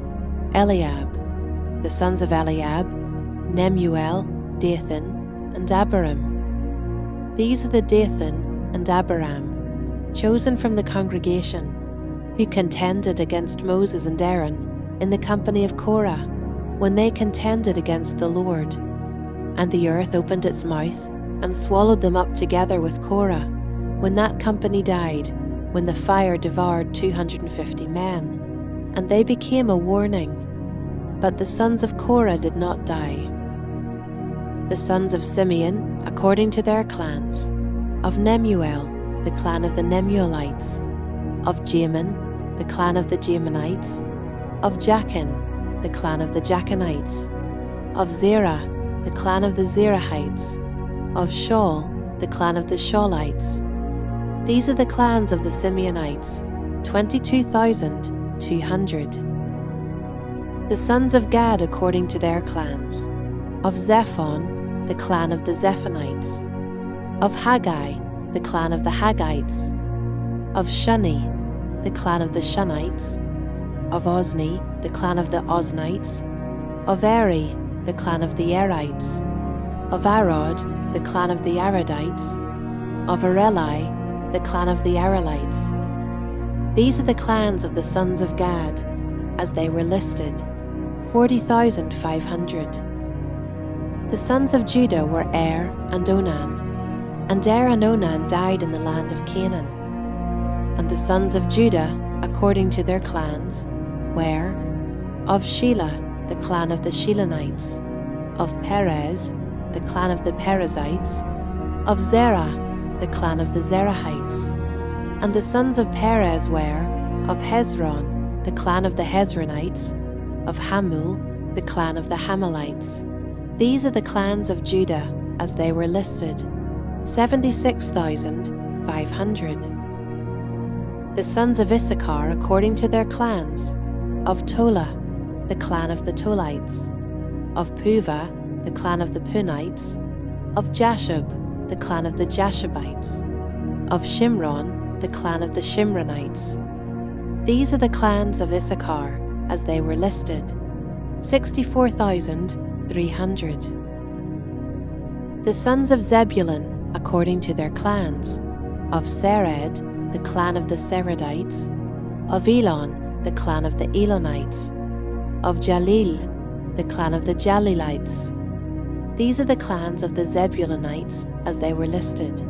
Eliab, the sons of Eliab, Nemuel, Dathan, and Abiram. These are the Dathan and Abiram, chosen from the congregation, who contended against Moses and Aaron in the company of Korah, when they contended against the Lord. And the earth opened its mouth and swallowed them up together with Korah, when that company died, when the fire devoured 250 men. And they became a warning. But the sons of Korah did not die. The sons of Simeon, according to their clans, of Nemuel, the clan of the Nemuelites, of Jamin, the clan of the Jaminites, of Jachin, the clan of the Jachinites, of Zerah, the clan of the Zerahites, of Shaul, the clan of the Shaulites. These are the clans of the Simeonites, 22,200. The sons of Gad according to their clans, of Zephon, the clan of the Zephonites, of Haggai, the clan of the Haggites, of Shuni, the clan of the Shunites, of Ozni, the clan of the Oznites, of Eri, the clan of the Erites, of Arod, the clan of the Arodites, of Areli, the clan of the Arelites. These are the clans of the sons of Gad, as they were listed, 40,500. The sons of Judah were Er and Onan, and Er and Onan died in the land of Canaan. And the sons of Judah, according to their clans, were of Shelah, the clan of the Shelonites, of Perez, the clan of the Perizzites, of Zerah, the clan of the Zerahites. And the sons of Perez were of Hezron, the clan of the Hezronites, of Hamul, the clan of the Hamalites. These are the clans of Judah as they were listed, 76,500. The sons of Issachar according to their clans, of Tola, the clan of the Tolites, of Puvah, the clan of the Punites, of Jashub, the clan of the Jashubites, of Shimron, the clan of the Shimronites. These are the clans of Issachar as they were listed, 64,300. The sons of Zebulun according to their clans, of Sered, the clan of the Seredites, of Elon, the clan of the Elonites, of Jalil, the clan of the Jalilites. These are the clans of the Zebulunites as they were listed,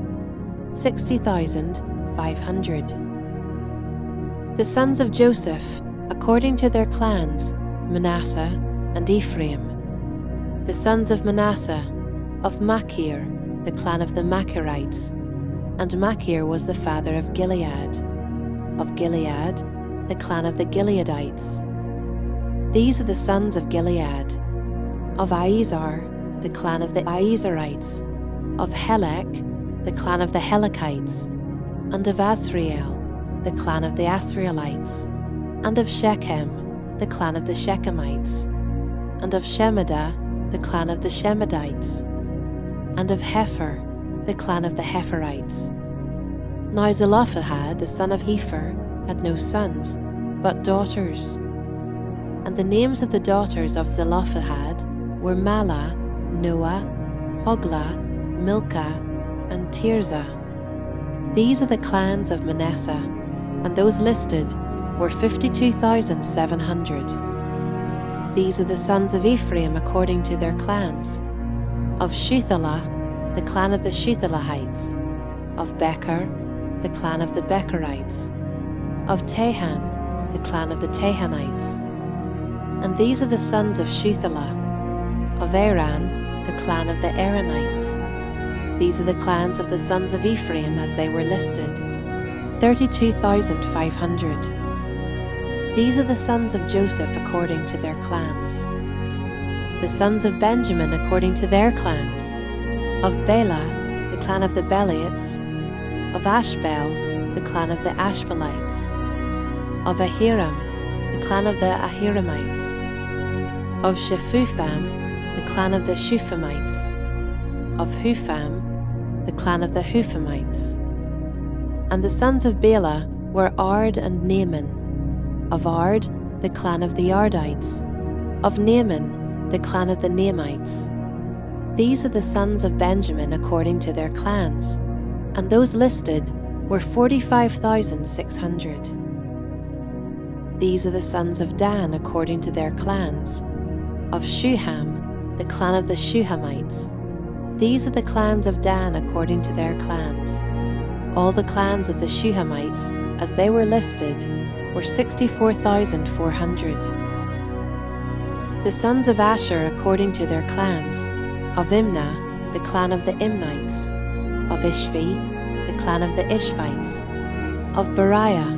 60,500. The sons of Joseph, according to their clans, Manasseh and Ephraim. The sons of Manasseh, of Machir, the clan of the Machirites, and Machir was the father of Gilead. Of Gilead, the clan of the Gileadites. These are the sons of Gilead. Of Iezer, the clan of the Iezerites. Of Helek, the clan of the Helekites. And of Asriel, the clan of the Asrielites. And of Shechem, the clan of the Shechemites. And of Shemida, the clan of the Shemedites. And of Hepher, the clan of the Hepherites. Now Zelophehad, the son of Hepher, had no sons, but daughters. And the names of the daughters of Zelophehad were Mahlah, Noah, Hoglah, Milcah, and Tirzah. These are the clans of Manasseh, and those listed were 52,700. These are the sons of Ephraim according to their clans. Of Shuthelah, the clan of the Shuthelahites. Of Becher, the clan of the Becherites. Of Tahan, the clan of the Tahanites. And these are the sons of Shuthelah. Of Aran, the clan of the Aranites. These are the clans of the sons of Ephraim as they were listed, 32,500. These are the sons of Joseph according to their clans. The sons of Benjamin according to their clans. Of Bela, the clan of the Belaites. Of Ashbel, the clan of the Ashbelites. Of Ahiram, the clan of the Ahiramites. Of Shephupham, the clan of the Shuphamites. Of Hupham, the clan of the Huphamites. And the sons of Bela were Ard and Naaman. Of Ard, the clan of the Ardites. Of Naaman, the clan of the Naamites. These are the sons of Benjamin according to their clans, and those listed were 45,600. These are the sons of Dan according to their clans. Of Shuham, the clan of the Shuhamites. These are the clans of Dan according to their clans. All the clans of the Shuhamites, as they were listed, were 64,400. The sons of Asher according to their clans. Of Imnah, the clan of the Imnites. Of Ishvi, the clan of the Ishvites. Of Beriah,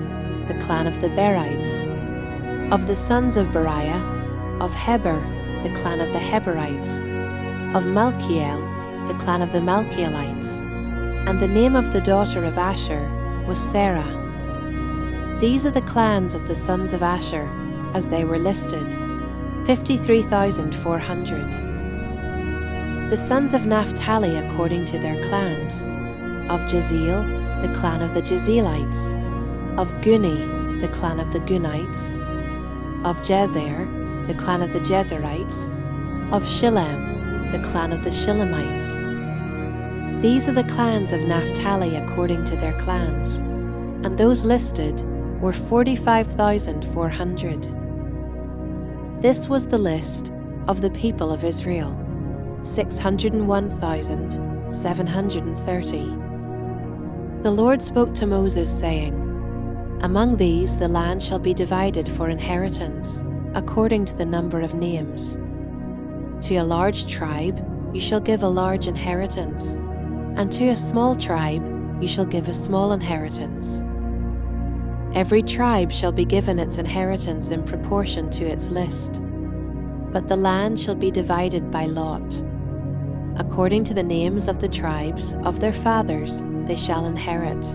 the clan of the Berites. Of the sons of Beriah, of Heber, the clan of the Heberites. Of Malchiel, the clan of the Malchielites. And the name of the daughter of Asher was Sarah. These are the clans of the sons of Asher, as they were listed, 53,400. The sons of Naphtali according to their clans. Of Jezeel, the clan of the Jezreelites. Of Guni, the clan of the Gunites. Of Jezer, the clan of the Jezerites. Of Shillem, the clan of the Shillemites. These are the clans of Naphtali according to their clans, and those listed were 45,400. This was the list of the people of Israel, 601,730. The Lord spoke to Moses, saying, Among these the land shall be divided for inheritance, according to the number of names. To a large tribe you shall give a large inheritance, and to a small tribe you shall give a small inheritance. Every tribe shall be given its inheritance in proportion to its list, but the land shall be divided by lot. According to the names of the tribes of their fathers they shall inherit.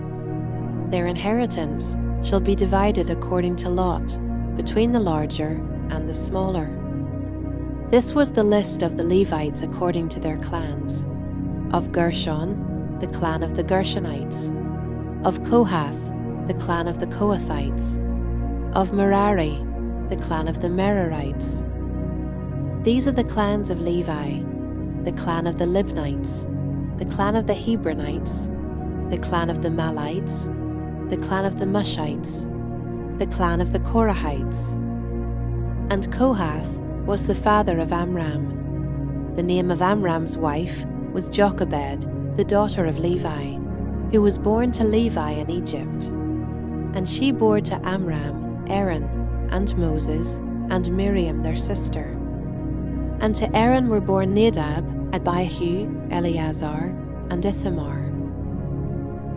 Their inheritance shall be divided according to lot, between the larger and the smaller. This was the list of the Levites according to their clans. Of Gershon, the clan of the Gershonites. Of Kohath, the clan of the Kohathites. Of Merari, the clan of the Merarites. These are the clans of Levi, the clan of the Libnites, the clan of the Hebronites, the clan of the Malites, the clan of the Mushites, the clan of the Korahites. And Kohath was the father of Amram. The name of Amram's wife was Jochebed, the daughter of Levi, who was born to Levi in Egypt. And she bore to Amram Aaron, and Moses, and Miriam their sister. And to Aaron were born Nadab, Abihu, Eleazar, and Ithamar.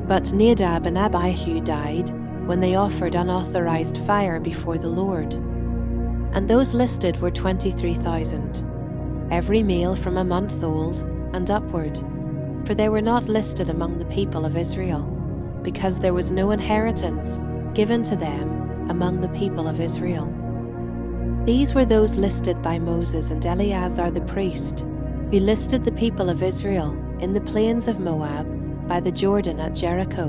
But Nadab and Abihu died when they offered unauthorized fire before the Lord. And those listed were 23,000, every male from a month old and upward, for they were not listed among the people of Israel, because there was no inheritance given to them among the people of Israel. These were those listed by Moses and Eleazar the priest, who listed the people of Israel in the plains of Moab by the Jordan at Jericho.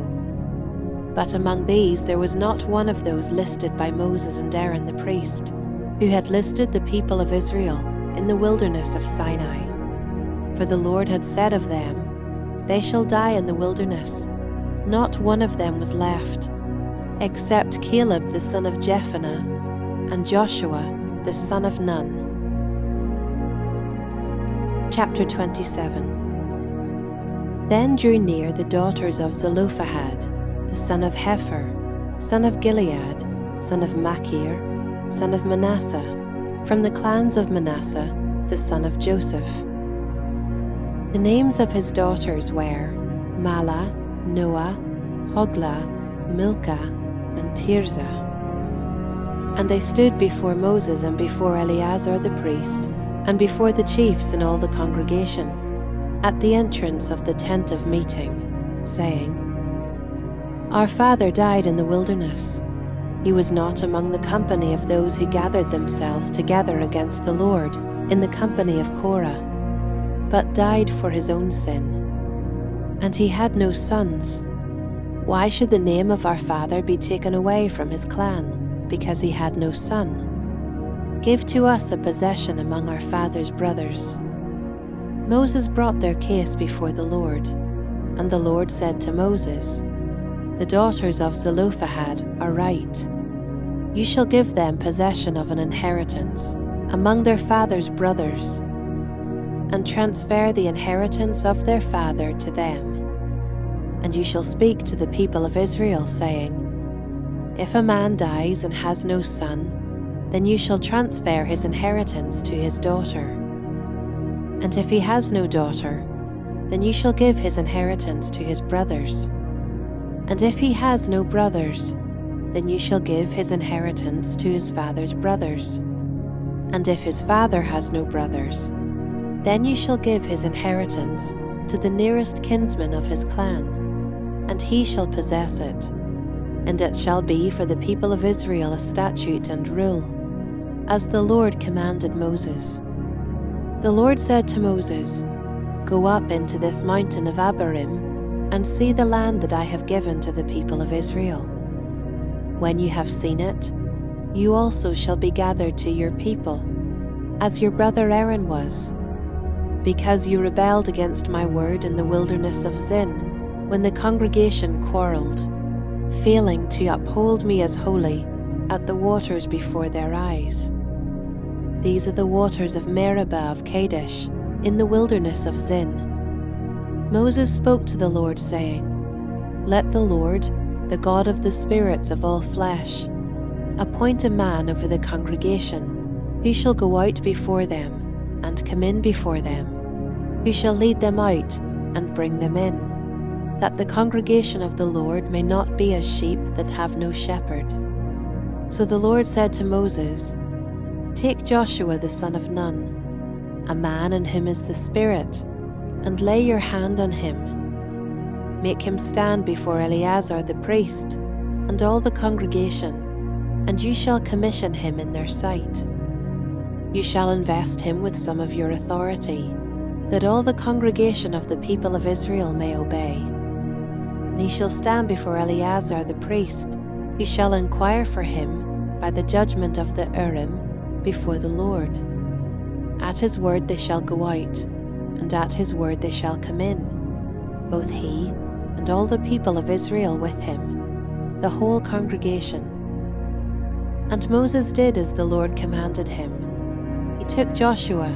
But among these there was not one of those listed by Moses and Aaron the priest, who had listed the people of Israel in the wilderness of Sinai. For the Lord had said of them, "They shall die in the wilderness." Not one of them was left, except Caleb the son of Jephunneh and Joshua the son of Nun. Chapter 27. Then drew near the daughters of Zelophehad, the son of Hepher, son of Gilead, son of Machir, son of Manasseh, from the clans of Manasseh, the son of Joseph. The names of his daughters were Mahlah, Noah, Hoglah, Milcah, and Tirzah. And they stood before Moses and before Eleazar the priest, and before the chiefs and all the congregation, at the entrance of the tent of meeting, saying, "Our father died in the wilderness. He was not among the company of those who gathered themselves together against the Lord in the company of Korah, but died for his own sin. And he had no sons. Why should the name of our father be taken away from his clan, because he had no son? Give to us a possession among our father's brothers." Moses brought their case before the Lord, and the Lord said to Moses, "The daughters of Zelophehad are right. You shall give them possession of an inheritance among their father's brothers, and transfer the inheritance of their father to them. And you shall speak to the people of Israel, saying, If a man dies and has no son, then you shall transfer his inheritance to his daughter. And if he has no daughter, then you shall give his inheritance to his brothers. And if he has no brothers, then you shall give his inheritance to his father's brothers. And if his father has no brothers, then you shall give his inheritance to the nearest kinsman of his clan, and he shall possess it. And it shall be for the people of Israel a statute and rule, as the Lord commanded Moses. The Lord said to Moses, Go up into this mountain of Abarim, and see the land that I have given to the people of Israel. When you have seen it, you also shall be gathered to your people, as your brother Aaron was, because you rebelled against my word in the wilderness of Zin, when the congregation quarreled, failing to uphold me as holy at the waters before their eyes. These are the waters of Meribah of Kadesh, in the wilderness of Zin. Moses spoke to the Lord, saying, Let the Lord, the God of the spirits of all flesh, appoint a man over the congregation, who shall go out before them, and come in before them, who shall lead them out, and bring them in, that the congregation of the Lord may not be as sheep that have no shepherd. So the Lord said to Moses, Take Joshua the son of Nun, a man in whom is the Spirit, and lay your hand on him. Make him stand before Eleazar the priest, and all the congregation, and you shall commission him in their sight. You shall invest him with some of your authority, that all the congregation of the people of Israel may obey. And he shall stand before Eleazar the priest, who shall inquire for him by the judgment of the Urim before the Lord. At his word they shall go out, and at his word they shall come in, both he and all the people of Israel with him, the whole congregation. And Moses did as the Lord commanded him. He took Joshua,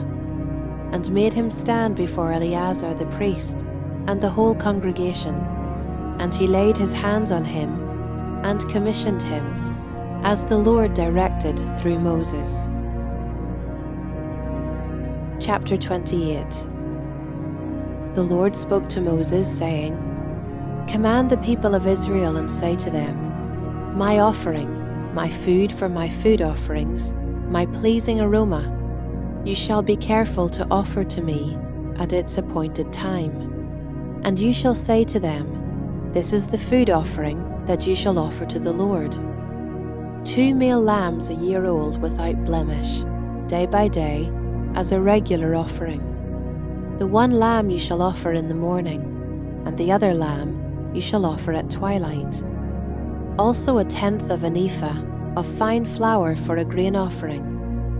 and made him stand before Eleazar the priest, and the whole congregation, and he laid his hands on him, and commissioned him, as the Lord directed through Moses. Chapter 28. The Lord spoke to Moses, saying, Command the people of Israel and say to them, My offering, my food for my food offerings, my pleasing aroma, you shall be careful to offer to me at its appointed time. And you shall say to them, This is the food offering that you shall offer to the Lord. 2 male lambs a year old without blemish, day by day, as a regular offering. The one lamb you shall offer in the morning, and the other lamb you shall offer at twilight. Also 1/10 of an ephah of fine flour for a grain offering,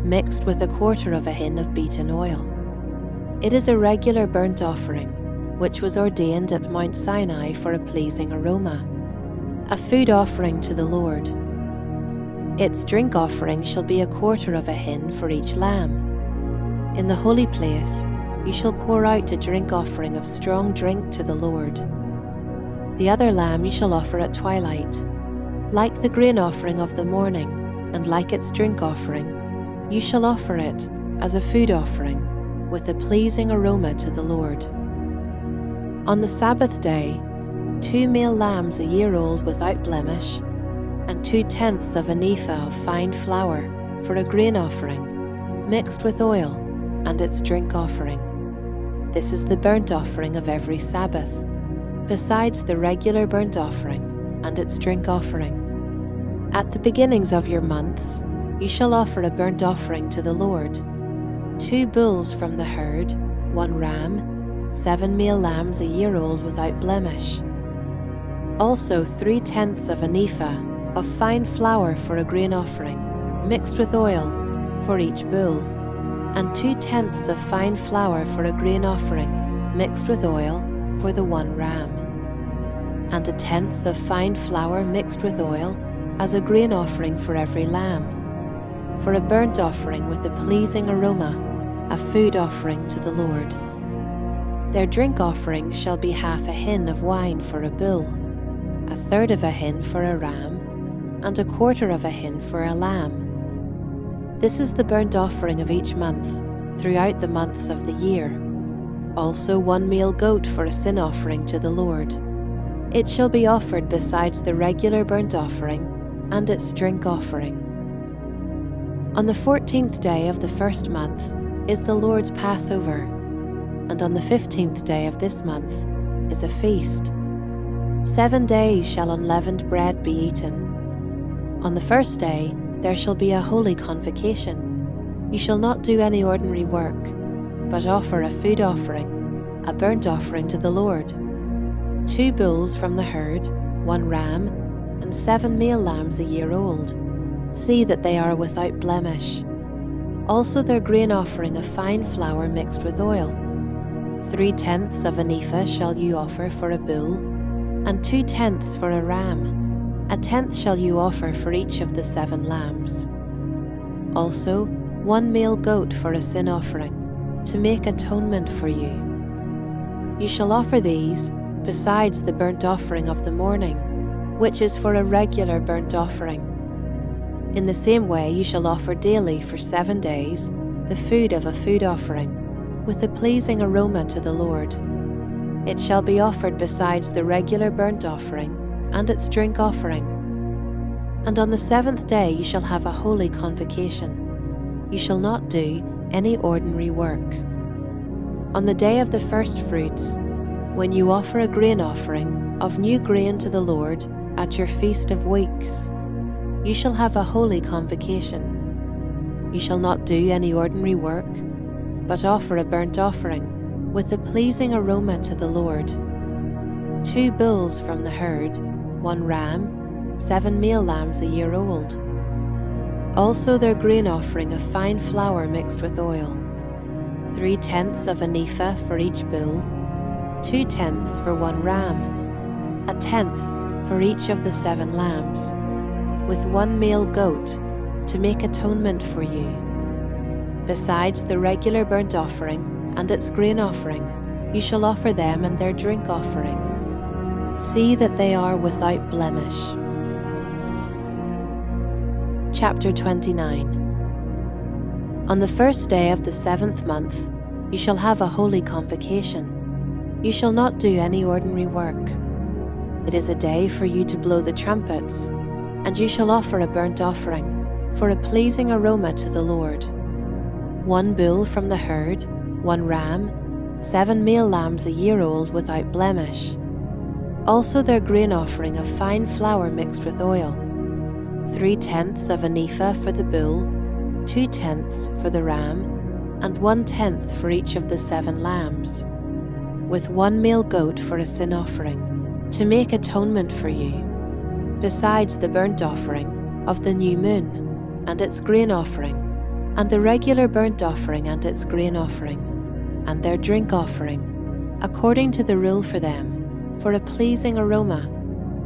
mixed with 1/4 of a hin of beaten oil. It is a regular burnt offering, which was ordained at Mount Sinai for a pleasing aroma, a food offering to the Lord. Its drink offering shall be 1/4 of a hin for each lamb. In the holy place you shall pour out a drink offering of strong drink to the Lord. The other lamb you shall offer at twilight. Like the grain offering of the morning, and like its drink offering, you shall offer it as a food offering, with a pleasing aroma to the Lord. On the Sabbath day, 2 male lambs a year old without blemish, and 2/10 of an ephah of fine flour for a grain offering, mixed with oil, and its drink offering. This is the burnt offering of every Sabbath, besides the regular burnt offering and its drink offering. At the beginnings of your months, you shall offer a burnt offering to the Lord: 2 bulls from the herd, 1 ram, 7 male lambs a year old without blemish. Also 3/10 of an ephah of fine flour for a grain offering, mixed with oil, for each bull, and 2/10 of fine flour for a grain offering, mixed with oil, for the 1 ram, and 1/10 of fine flour mixed with oil as a grain offering for every lamb, for a burnt offering with a pleasing aroma, a food offering to the Lord. Their drink offering shall be 1/2 a hin of wine for a bull, 1/3 of a hin for a ram, and 1/4 of a hin for a lamb. This is the burnt offering of each month, throughout the months of the year. Also 1 male goat for a sin offering to the Lord. It shall be offered besides the regular burnt offering and its drink offering. On the 14th day of the first month is the Lord's Passover, and on the 15th day of this month is a feast. 7 days shall unleavened bread be eaten. On the first day there shall be a holy convocation. You shall not do any ordinary work, but offer a food offering, a burnt offering to the Lord: 2 bulls from the herd, 1 ram, and 7 male lambs a year old. See that they are without blemish. Also their grain offering of fine flour mixed with oil. 3/10 of an ephah shall you offer for a bull, and 2/10 for a ram. 1/10 shall you offer for each of the 7 lambs. Also 1 male goat for a sin offering, to make atonement for you. You shall offer these besides the burnt offering of the morning, which is for a regular burnt offering. In the same way you shall offer daily for 7 days the food of a food offering, with a pleasing aroma to the Lord. It shall be offered besides the regular burnt offering and its drink offering. And on the 7th day you shall have a holy convocation. You shall not do any ordinary work. On the day of the first fruits, when you offer a grain offering of new grain to the Lord at your Feast of Weeks, you shall have a holy convocation. You shall not do any ordinary work, but offer a burnt offering with a pleasing aroma to the Lord: 2 bulls from the herd, 1 ram, 7 male lambs a year old. Also their grain offering of fine flour mixed with oil: 3/10 of an ephah for each bull, 2/10 for 1 ram, 1/10 for each of the 7 lambs, with 1 male goat, to make atonement for you. Besides the regular burnt offering and its grain offering, you shall offer them and their drink offering. See that they are without blemish. Chapter 29. On the first day of the 7th month, you shall have a holy convocation. You shall not do any ordinary work, It is a day for you to blow the trumpets, and you shall offer a burnt offering for a pleasing aroma to the Lord. 1 bull from the herd, 1 ram, 7 male lambs a year old without blemish. Also their grain offering of fine flour mixed with oil, 3/10 of an ephah for the bull, 2/10 for the ram, and 1/10 for each of the 7 lambs, with 1 male goat for a sin offering, to make atonement for you, besides the burnt offering of the new moon, and its grain offering, and the regular burnt offering and its grain offering, and their drink offering, according to the rule for them, for a pleasing aroma,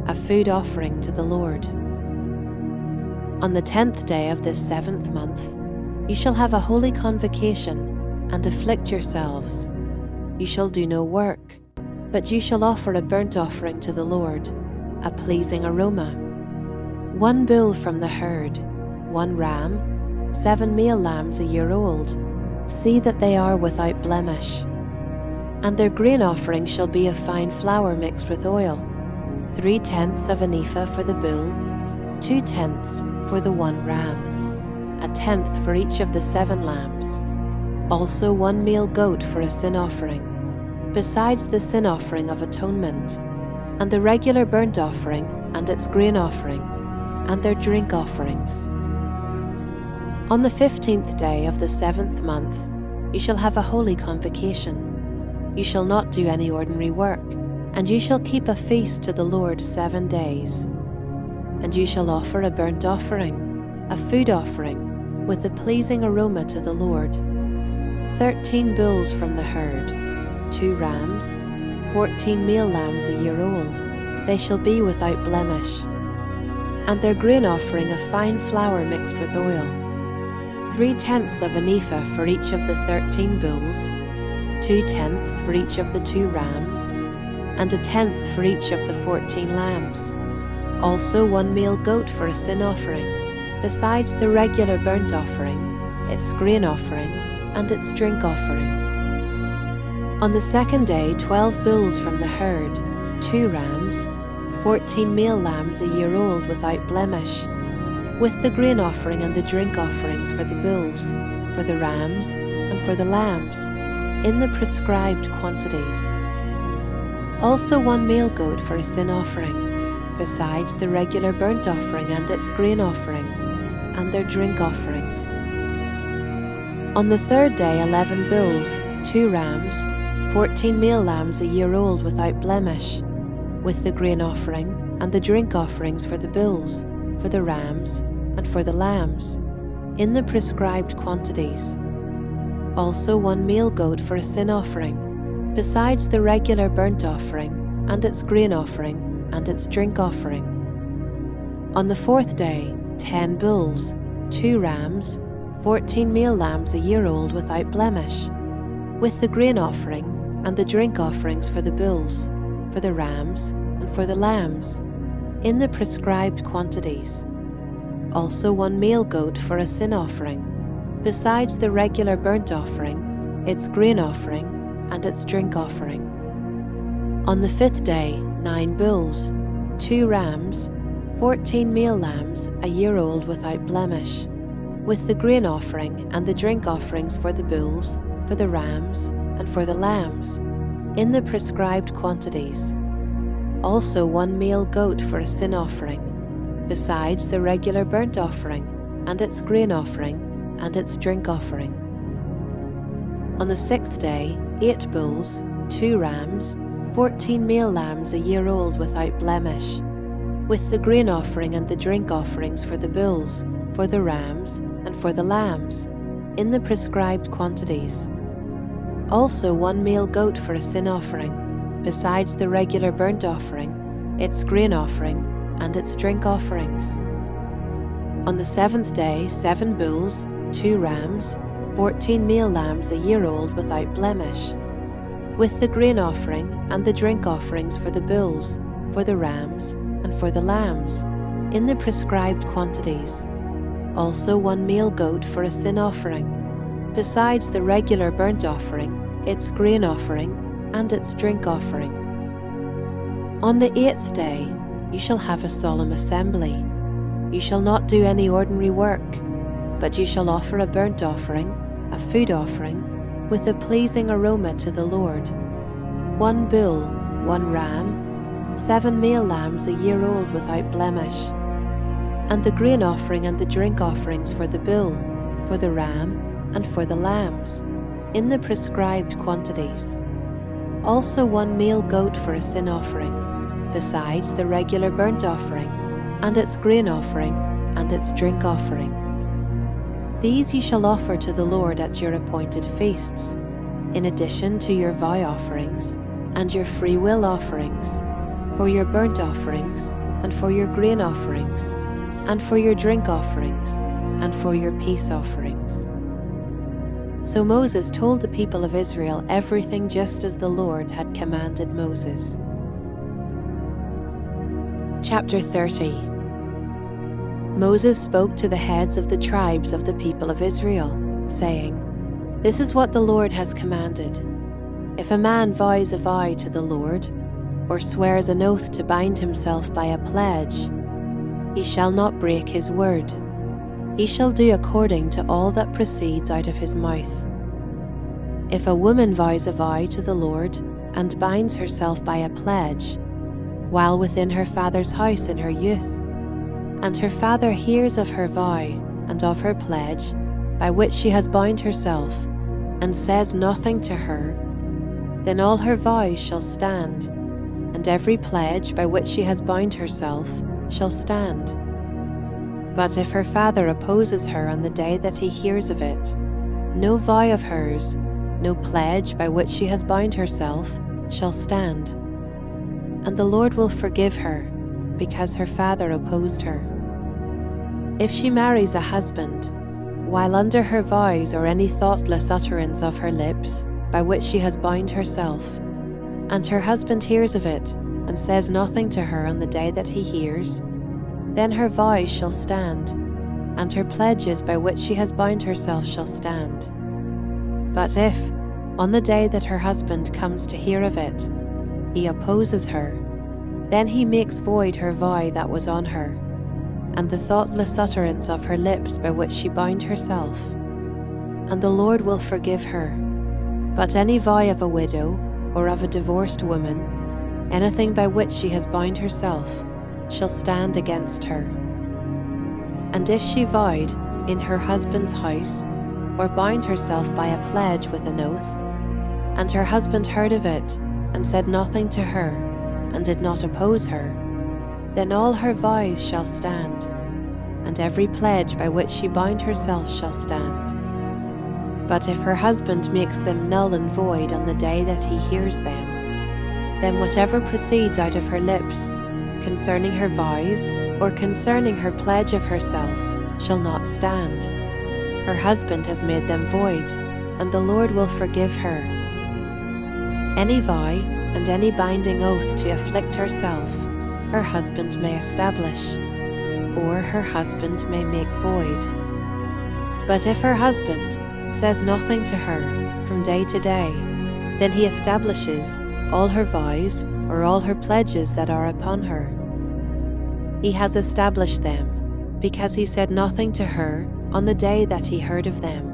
a food offering to the Lord. On the 10th day of this 7th month, you shall have a holy convocation, and afflict yourselves. You shall do no work, but you shall offer a burnt offering to the Lord, a pleasing aroma. 1 bull from the herd, 1 ram, 7 male lambs a year old. See that they are without blemish. And their grain offering shall be of fine flour mixed with oil, 3/10 of an ephah for the bull, 2/10 for the 1 ram, 1/10 for each of the 7 lambs. Also 1 male goat for a sin offering, besides the sin offering of atonement, and the regular burnt offering and its grain offering, and their drink offerings. On the 15th day of the 7th month, you shall have a holy convocation. You shall not do any ordinary work, and you shall keep a feast to the Lord 7 days. And you shall offer a burnt offering, a food offering, with a pleasing aroma to the Lord. 13 bulls from the herd, 2 rams, 14 male lambs a year old. They shall be without blemish. And their grain offering of fine flour mixed with oil, 3/10 of an ephah for each of the 13 bulls, 2/10 for each of the 2 rams, and 1/10 for each of the 14 lambs. Also 1 male goat for a sin offering, besides the regular burnt offering, its grain offering, and its drink offering. On the 2nd day 12 bulls from the herd, 2 rams, 14 male lambs a year old without blemish, with the grain offering and the drink offerings for the bulls, for the rams, and for the lambs, in the prescribed quantities. Also 1 male goat for a sin offering, besides the regular burnt offering and its grain offering, and their drink offerings. On the 3rd day 11 bulls, 2 rams, 14 male lambs a year old without blemish, with the grain offering and the drink offerings for the bulls, for the rams, and for the lambs, in the prescribed quantities. Also 1 male goat for a sin offering, besides the regular burnt offering, and its grain offering, and its drink offering. On the 4th day 10 bulls, 2 rams, 14 male lambs a year old without blemish, with the grain offering and the drink offerings for the bulls, for the rams, and for the lambs, in the prescribed quantities. Also 1 male goat for a sin offering, besides the regular burnt offering, its grain offering, and its drink offering. On the 5th day 9 bulls, 2 rams, 14 male lambs a year old without blemish, with the grain offering and the drink offerings for the bulls, for the rams, and for the lambs, in the prescribed quantities. Also 1 male goat for a sin offering, besides the regular burnt offering, and its grain offering, and its drink offering. On the 6th day 8 bulls, 2 rams, 14 male lambs a year old without blemish, with the grain offering and the drink offerings for the bulls, for the rams, and for the lambs, in the prescribed quantities. Also 1 male goat for a sin offering, besides the regular burnt offering, its grain offering, and its drink offerings. On the 7th day 7 bulls, 2 rams, 14 male lambs a year old without blemish, with the grain offering and the drink offerings for the bulls, for the rams, and for the lambs, in the prescribed quantities. Also 1 male goat for a sin offering, besides the regular burnt offering, its grain offering, and its drink offering. On the 8th day you shall have a solemn assembly. You shall not do any ordinary work, but you shall offer a burnt offering, a food offering, with a pleasing aroma to the Lord. 1 bull, 1 ram, 7 male lambs a year old without blemish. And the grain offering and the drink offerings for the bull, for the ram, and for the lambs, in the prescribed quantities. Also 1 male goat for a sin offering, besides the regular burnt offering, and its grain offering, and its drink offering. These you shall offer to the Lord at your appointed feasts, in addition to your vow offerings, and your free will offerings, for your burnt offerings, and for your grain offerings, and for your drink offerings, and for your peace offerings. So Moses told the people of Israel everything just as the Lord had commanded Moses. Chapter 30. Moses spoke to the heads of the tribes of the people of Israel, saying, "This is what the Lord has commanded. If a man vows a vow to the Lord, or swears an oath to bind himself by a pledge, he shall not break his word. He shall do according to all that proceeds out of his mouth. If a woman vows a vow to the Lord and binds herself by a pledge, while within her father's house in her youth, and her father hears of her vow and of her pledge, by which she has bound herself, and says nothing to her, then all her vows shall stand, and every pledge by which she has bound herself shall stand. But if her father opposes her on the day that he hears of it, no vow of hers, no pledge by which she has bound herself, shall stand. And the Lord will forgive her, because her father opposed her. If she marries a husband, while under her vows or any thoughtless utterance of her lips, by which she has bound herself, and her husband hears of it, and says nothing to her on the day that he hears, then her vows shall stand, and her pledges by which she has bound herself shall stand. But if, on the day that her husband comes to hear of it, he opposes her, then he makes void her vow that was on her, and the thoughtless utterance of her lips by which she bound herself, and the Lord will forgive her. But any vow of a widow or of a divorced woman, anything by which she has bound herself, shall stand against her. And if she vowed in her husband's house, or bound herself by a pledge with an oath, and her husband heard of it, and said nothing to her, and did not oppose her, then all her vows shall stand, and every pledge by which she bound herself shall stand. But if her husband makes them null and void on the day that he hears them, then whatever proceeds out of her lips, concerning her vows, or concerning her pledge of herself, shall not stand. Her husband has made them void, and the Lord will forgive her. Any vow and any binding oath to afflict herself, her husband may establish, or her husband may make void. But if her husband says nothing to her from day to day, then he establishes all her vows or all her pledges that are upon her. He has established them, because he said nothing to her on the day that he heard of them.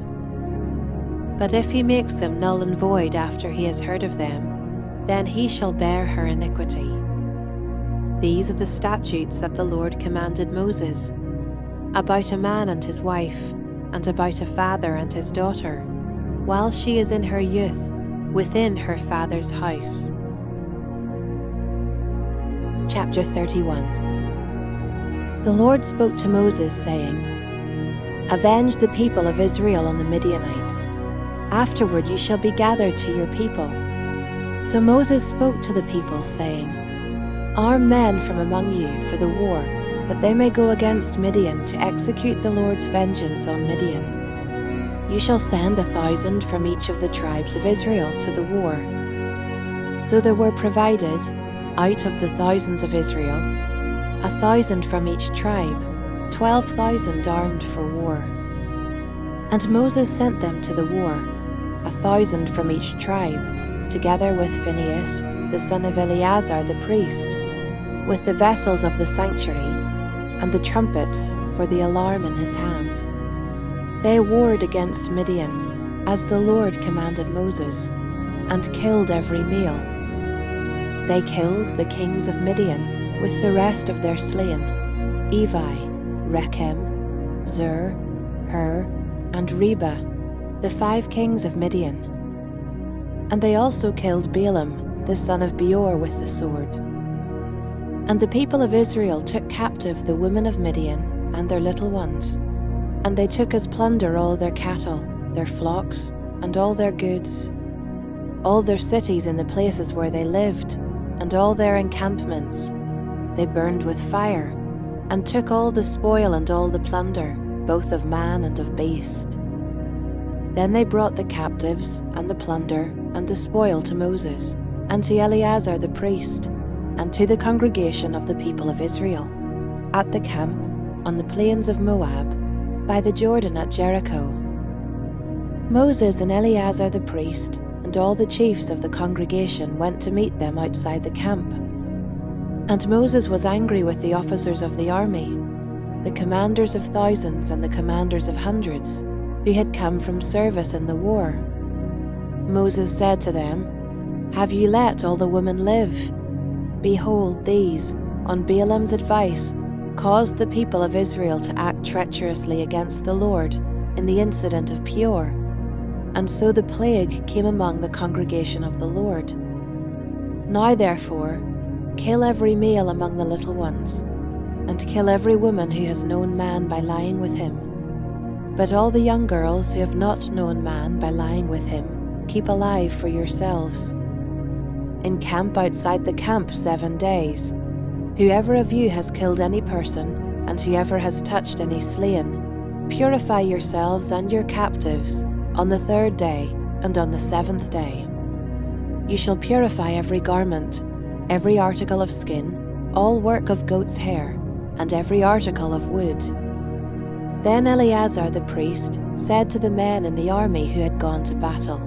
But if he makes them null and void after he has heard of them, then he shall bear her iniquity. These are the statutes that the Lord commanded Moses, about a man and his wife, and about a father and his daughter, while she is in her youth, within her father's house. Chapter 31. The Lord spoke to Moses, saying, "Avenge the people of Israel on the Midianites. Afterward you shall be gathered to your people." So Moses spoke to the people, saying, "Arm men from among you for the war, that they may go against Midian to execute the Lord's vengeance on Midian. You shall send 1,000 from each of the tribes of Israel to the war." So there were provided, out of the thousands of Israel, 1,000 from each tribe, 12,000 armed for war. And Moses sent them to the war, 1,000 from each tribe, together with Phinehas, the son of Eleazar the priest, with the vessels of the sanctuary, and the trumpets for the alarm in his hand. They warred against Midian, as the Lord commanded Moses, and killed every male. They killed the kings of Midian with the rest of their slain, Evi, Rechem, Zur, Hur, and Reba, the 5 kings of Midian. And they also killed Balaam, the son of Beor, with the sword. And the people of Israel took captive the women of Midian and their little ones, and they took as plunder all their cattle, their flocks, and all their goods, all their cities in the places where they lived, and all their encampments. They burned with fire, and took all the spoil and all the plunder, both of man and of beast. Then they brought the captives, and the plunder, and the spoil to Moses, and to Eleazar the priest, and to the congregation of the people of Israel, at the camp on the plains of Moab, by the Jordan at Jericho. Moses and Eleazar the priest, and all the chiefs of the congregation went to meet them outside the camp. And Moses was angry with the officers of the army, the commanders of thousands and the commanders of hundreds, who had come from service in the war. Moses said to them, "Have you let all the women live? Behold, these, on Balaam's advice, caused the people of Israel to act treacherously against the Lord in the incident of Peor, and so the plague came among the congregation of the Lord. Now therefore, kill every male among the little ones, and kill every woman who has known man by lying with him. But all the young girls who have not known man by lying with him, keep alive for yourselves. Encamp outside the camp 7 days. Whoever of you has killed any person, and whoever has touched any slain, purify yourselves and your captives on the 3rd day and on the 7th day. You shall purify every garment, every article of skin, all work of goat's hair, and every article of wood." Then Eleazar the priest said to the men in the army who had gone to battle,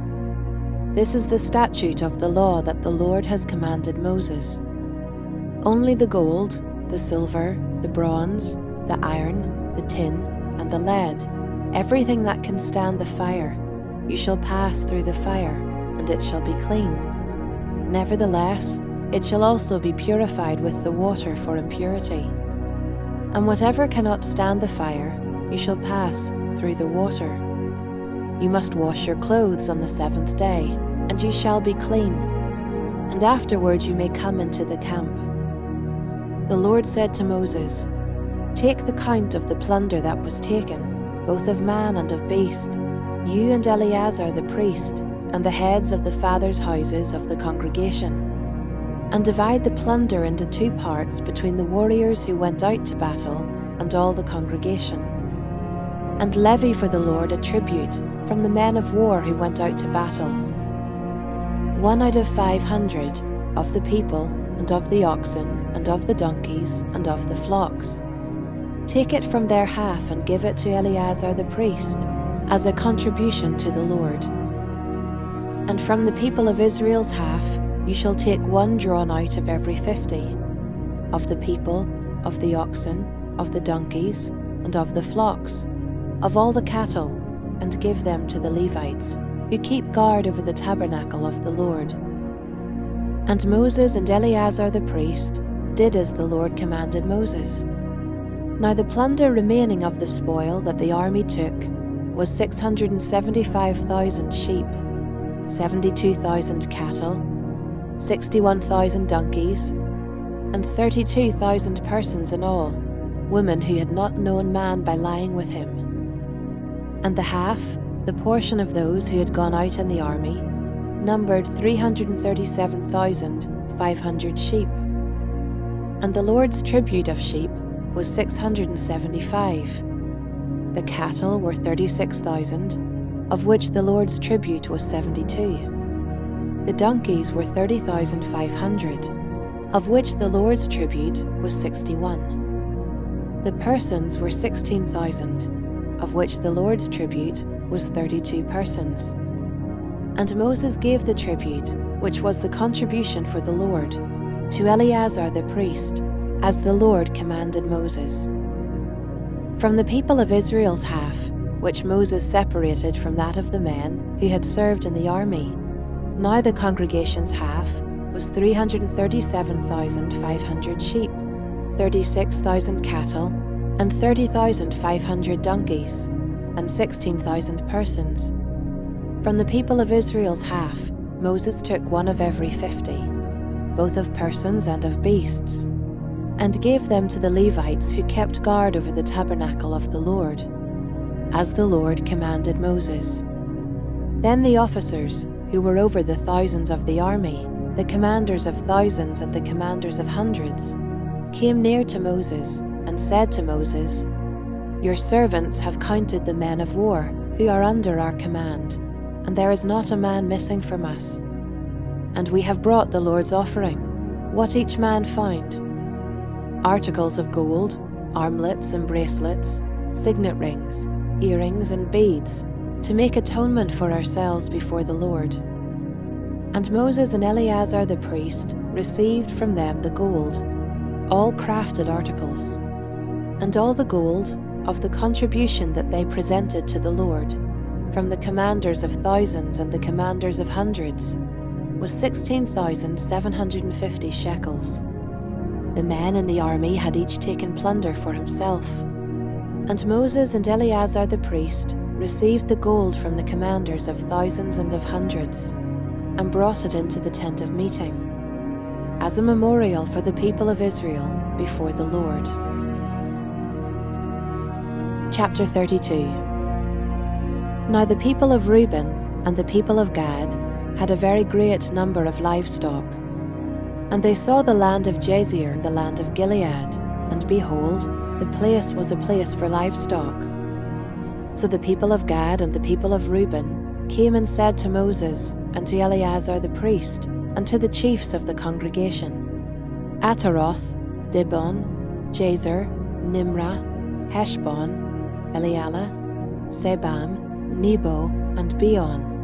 "This is the statute of the law that the Lord has commanded Moses. Only the gold, the silver, the bronze, the iron, the tin, and the lead, everything that can stand the fire, you shall pass through the fire, and it shall be clean. Nevertheless, it shall also be purified with the water for impurity. And whatever cannot stand the fire, you shall pass through the water. You must wash your clothes on the 7th day, and you shall be clean, and afterward you may come into the camp." The Lord said to Moses, "Take the count of the plunder that was taken, both of man and of beast, you and Eleazar the priest, and the heads of the fathers' houses of the congregation, and divide the plunder into 2 parts between the warriors who went out to battle and all the congregation. And levy for the Lord a tribute from the men of war who went out to battle. 1 out of 500 of the people, and of the oxen, and of the donkeys, and of the flocks. Take it from their half and give it to Eleazar the priest, as a contribution to the Lord. And from the people of Israel's half you shall take 1 drawn out of every 50, of the people, of the oxen, of the donkeys, and of the flocks, of all the cattle, and give them to the Levites, who keep guard over the tabernacle of the Lord." And Moses and Eleazar the priest did as the Lord commanded Moses. Now the plunder remaining of the spoil that the army took was 675,000 sheep, 72,000 cattle, 61,000 donkeys, and 32,000 persons in all, women who had not known man by lying with him. And the half, the portion of those who had gone out in the army, numbered 337,500 sheep. And the Lord's tribute of sheep was 675. The cattle were 36,000, of which the Lord's tribute was 72. The donkeys were 30,500, of which the Lord's tribute was 61. The persons were 16,000, of which the Lord's tribute was 32 persons. And Moses gave the tribute which was the contribution for the Lord, to Eleazar the priest, as the Lord commanded Moses. From the people of Israel's half, which Moses separated from that of the men who had served in the army, now the congregation's half was 337,500 sheep, 36,000 cattle, and 30,500 donkeys, and 16,000 persons. From the people of Israel's half, Moses took one of every 50, both of persons and of beasts, and gave them to the Levites who kept guard over the tabernacle of the Lord, as the Lord commanded Moses. Then the officers, who were over the thousands of the army, the commanders of thousands and the commanders of hundreds, came near to Moses and said to Moses, "Your servants have counted the men of war who are under our command, and there is not a man missing from us. And we have brought the Lord's offering, what each man found: articles of gold, armlets and bracelets, signet rings, earrings and beads, to make atonement for ourselves before the Lord." And Moses and Eleazar the priest received from them the gold, all crafted articles, and all the gold of the contribution that they presented to the Lord, from the commanders of thousands and the commanders of hundreds, was 16,750 shekels. The men in the army had each taken plunder for himself. And Moses and Eleazar the priest received the gold from the commanders of thousands and of hundreds, and brought it into the tent of meeting, as a memorial for the people of Israel before the Lord. Chapter 32. Now the people of Reuben and the people of Gad had a very great number of livestock. And they saw the land of Jazer and the land of Gilead, and behold, the place was a place for livestock. So the people of Gad and the people of Reuben came and said to Moses and to Eleazar the priest and to the chiefs of the congregation, Ataroth, Dibon, Jazer, Nimrah, Heshbon, Elealeh, Sebam, Nebo, and Beon,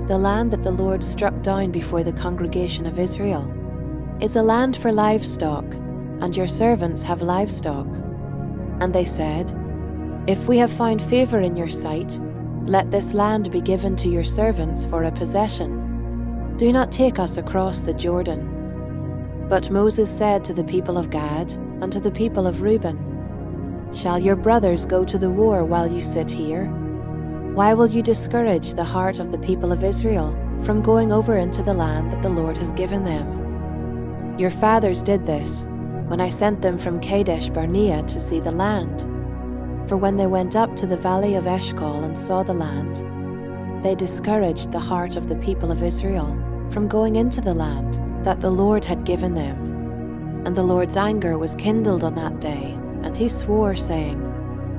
the land that the Lord struck down before the congregation of Israel, is a land for livestock, and your servants have livestock. And they said, If we have found favor in your sight, let this land be given to your servants for a possession. Do not take us across the Jordan. But Moses said to the people of Gad and to the people of Reuben, Shall your brothers go to the war while you sit here? Why will you discourage the heart of the people of Israel from going over into the land that the Lord has given them? Your fathers did this when I sent them from Kadesh Barnea to see the land. For when they went up to the valley of Eshcol and saw the land, they discouraged the heart of the people of Israel from going into the land that the Lord had given them. And the Lord's anger was kindled on that day, and he swore, saying,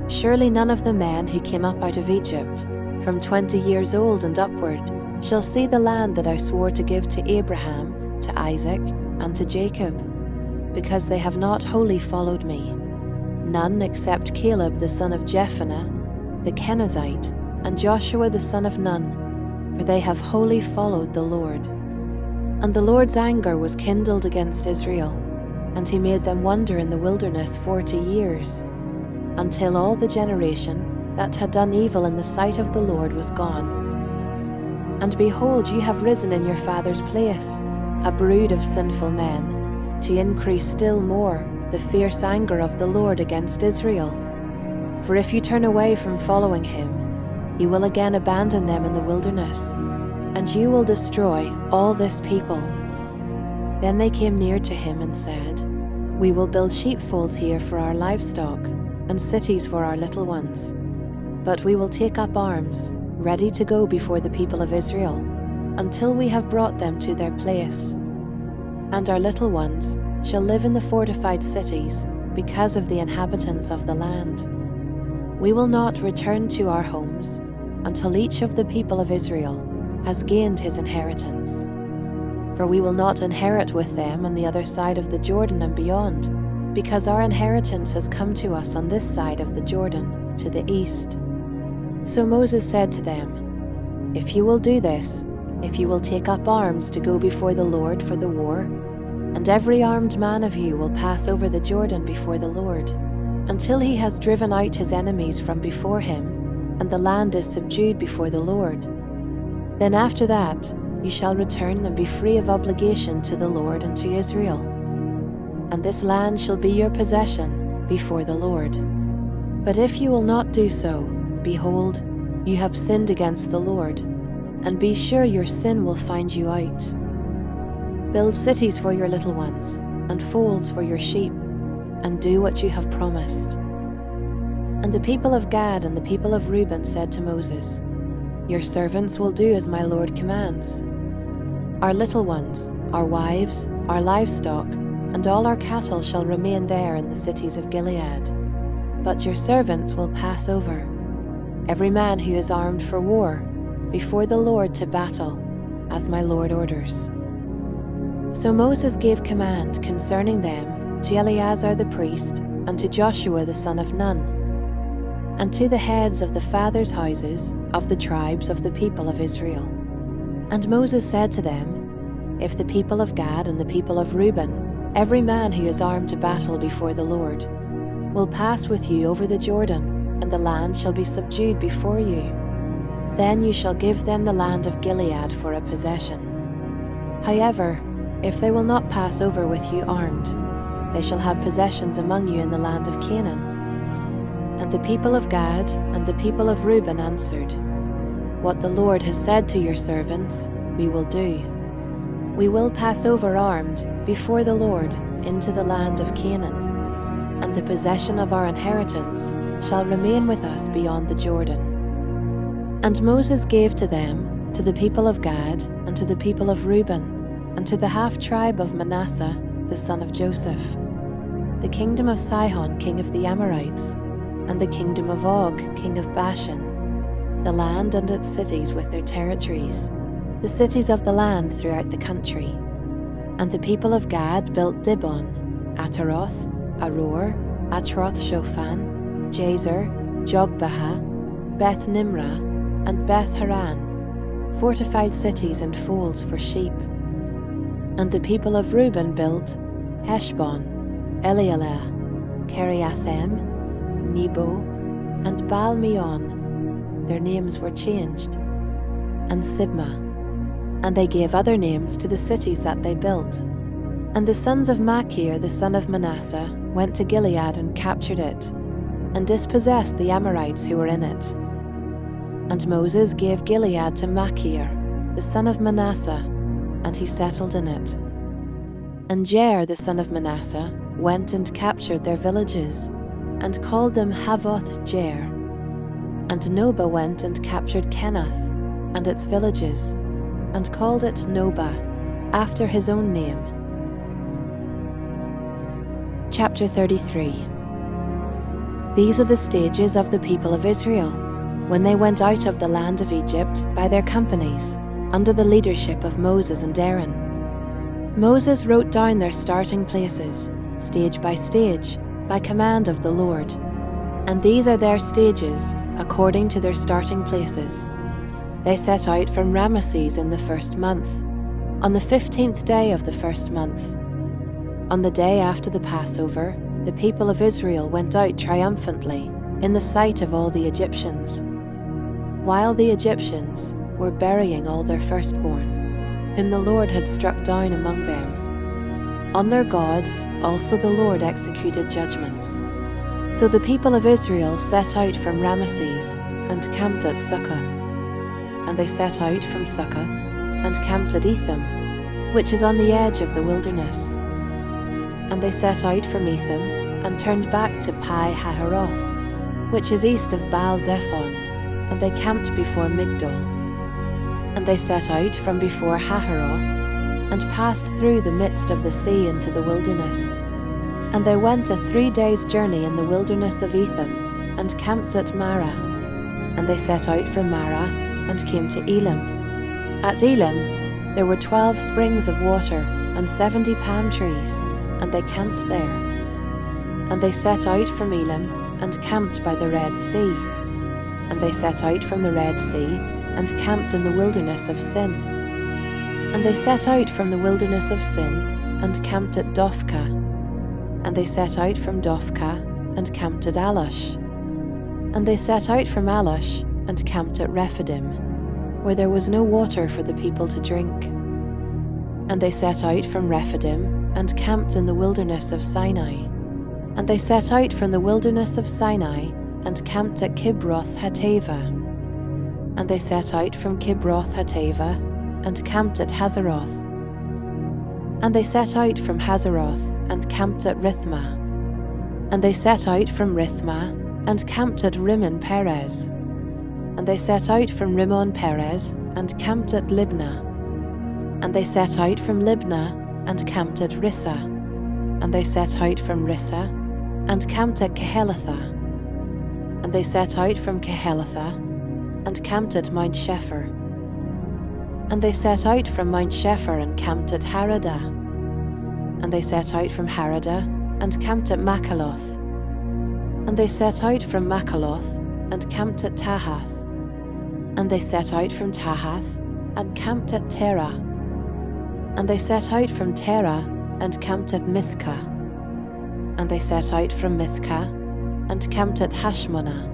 Surely none of the men who came up out of Egypt, from 20 years old and upward, shall see the land that I swore to give to Abraham, to Isaac, and to Jacob, because they have not wholly followed me, none except Caleb the son of Jephunneh, the Kenizzite, and Joshua the son of Nun, for they have wholly followed the Lord. And the Lord's anger was kindled against Israel, and he made them wander in the wilderness 40 years, until all the generation that had done evil in the sight of the Lord was gone. And behold, you have risen in your father's place, a brood of sinful men, to increase still more the fierce anger of the Lord against Israel. For if you turn away from following him, you will again abandon them in the wilderness, and you will destroy all this people. Then they came near to him and said, We will build sheepfolds here for our livestock, and cities for our little ones. But we will take up arms, ready to go before the people of Israel, until we have brought them to their place. And our little ones shall live in the fortified cities because of the inhabitants of the land. We will not return to our homes until each of the people of Israel has gained his inheritance. For we will not inherit with them on the other side of the Jordan and beyond, because our inheritance has come to us on this side of the Jordan, to the east. So Moses said to them, If you will do this, if you will take up arms to go before the Lord for the war, and every armed man of you will pass over the Jordan before the Lord, until he has driven out his enemies from before him, and the land is subdued before the Lord. Then after that you shall return and be free of obligation to the Lord and to Israel. And this land shall be your possession before the Lord. But if you will not do so, behold, you have sinned against the Lord, and be sure your sin will find you out. Build cities for your little ones, and folds for your sheep, and do what you have promised. And the people of Gad and the people of Reuben said to Moses, Your servants will do as my Lord commands. Our little ones, our wives, our livestock, and all our cattle shall remain there in the cities of Gilead. But your servants will pass over, every man who is armed for war, before the Lord to battle, as my Lord orders. So Moses gave command concerning them to Eleazar the priest, and to Joshua the son of Nun, and to the heads of the fathers' houses of the tribes of the people of Israel. And Moses said to them, If the people of Gad and the people of Reuben, every man who is armed to battle before the Lord, will pass with you over the Jordan, and the land shall be subdued before you, then you shall give them the land of Gilead for a possession. However, if they will not pass over with you armed, they shall have possessions among you in the land of Canaan. And the people of Gad and the people of Reuben answered, What the Lord has said to your servants, we will do. We will pass over armed before the Lord into the land of Canaan, and the possession of our inheritance shall remain with us beyond the Jordan. And Moses gave to them, to the people of Gad, and to the people of Reuben, and to the half-tribe of Manasseh, the son of Joseph, the kingdom of Sihon, king of the Amorites, and the kingdom of Og, king of Bashan, the land and its cities with their territories, the cities of the land throughout the country. And the people of Gad built Dibon, Ataroth, Aror, Atroth-Shophan, Jazer, Jogbehah, Beth-Nimrah, and Beth-Haran, fortified cities and folds for sheep. And the people of Reuben built Heshbon, Elealeh, Kiriathaim, Nebo, and Baal-meon, their names were changed, and Sibmah. And they gave other names to the cities that they built. And the sons of Machir the son of Manasseh went to Gilead and captured it, and dispossessed the Amorites who were in it. And Moses gave Gilead to Machir the son of Manasseh, and he settled in it. And Jair the son of Manasseh went and captured their villages, and called them Havoth Jair. And Nobah went and captured Kenath and its villages, and called it Nobah, after his own name. Chapter 33. These are the stages of the people of Israel, when they went out of the land of Egypt by their companies, under the leadership of Moses and Aaron. Moses wrote down their starting places, stage by stage, by command of the Lord. And these are their stages, according to their starting places. They set out from Ramesses in the first month, on the 15th day of the first month. On the day after the Passover, the people of Israel went out triumphantly in the sight of all the Egyptians, while the Egyptians were burying all their firstborn, whom the Lord had struck down among them. On their gods also the Lord executed judgments. So the people of Israel set out from Ramesses and camped at Succoth. And they set out from Succoth and camped at Etham, which is on the edge of the wilderness. And they set out from Etham and turned back to Pi-hahiroth, which is east of Baal-zephon, and they camped before Migdol. And they set out from before Hahiroth, and passed through the midst of the sea into the wilderness. And they went a 3 days' journey in the wilderness of Etham, and camped at Marah. And they set out from Marah, and came to Elim. At Elim there were 12 springs of water, and 70 palm trees, and they camped there. And they set out from Elim, and camped by the Red Sea. And they set out from the Red Sea, and camped in the wilderness of Sin. And they set out from the wilderness of Sin, and camped at Dophkah. And they set out from Dophkah, and camped at Alush. And they set out from Alush, and camped at Rephidim, where there was no water for the people to drink. And they set out from Rephidim, and camped in the wilderness of Sinai. And they set out from the wilderness of Sinai, and camped at Kibroth Hattaavah. And they set out from Kibroth Hattaavah, and camped at Hazeroth. And they set out from Hazeroth, and camped at Rithmah. And they set out from Rithmah, and camped at Rimmon Perez. And they set out from Rimmon Perez, and camped at Libnah. And they set out from Libnah, and camped at Rissa. And they set out from Rissa, and camped at Kehelatha. And they set out from Kehelatha, and camped at Mount Shepher. And they set out from Mount Shepher, and camped at Haradah. And they set out from Haradah, and camped at Makaloth. And they set out from Makaloth, and camped at Tahath. And they set out from Tahath, and camped at Terah. And they set out from Terah, and camped at Mithkah. And they set out from Mithkah, and camped at Hashmonah.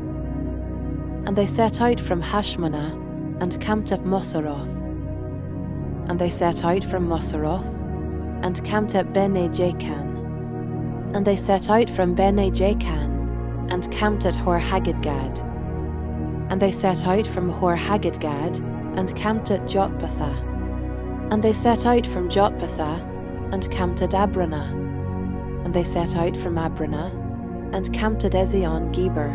And they set out from Hashmonah, and camped at Moseroth. And they set out from Moseroth, and camped at Bene-Jacan. And they set out from Bene-Jacan, and camped at Hor-Haggidgad. And they set out from Hor-Haggidgad, and camped at Jotbathah. And they set out from Jotbathah, and camped at Abranah. And they set out from Abranah, and camped at Ezion-Geber.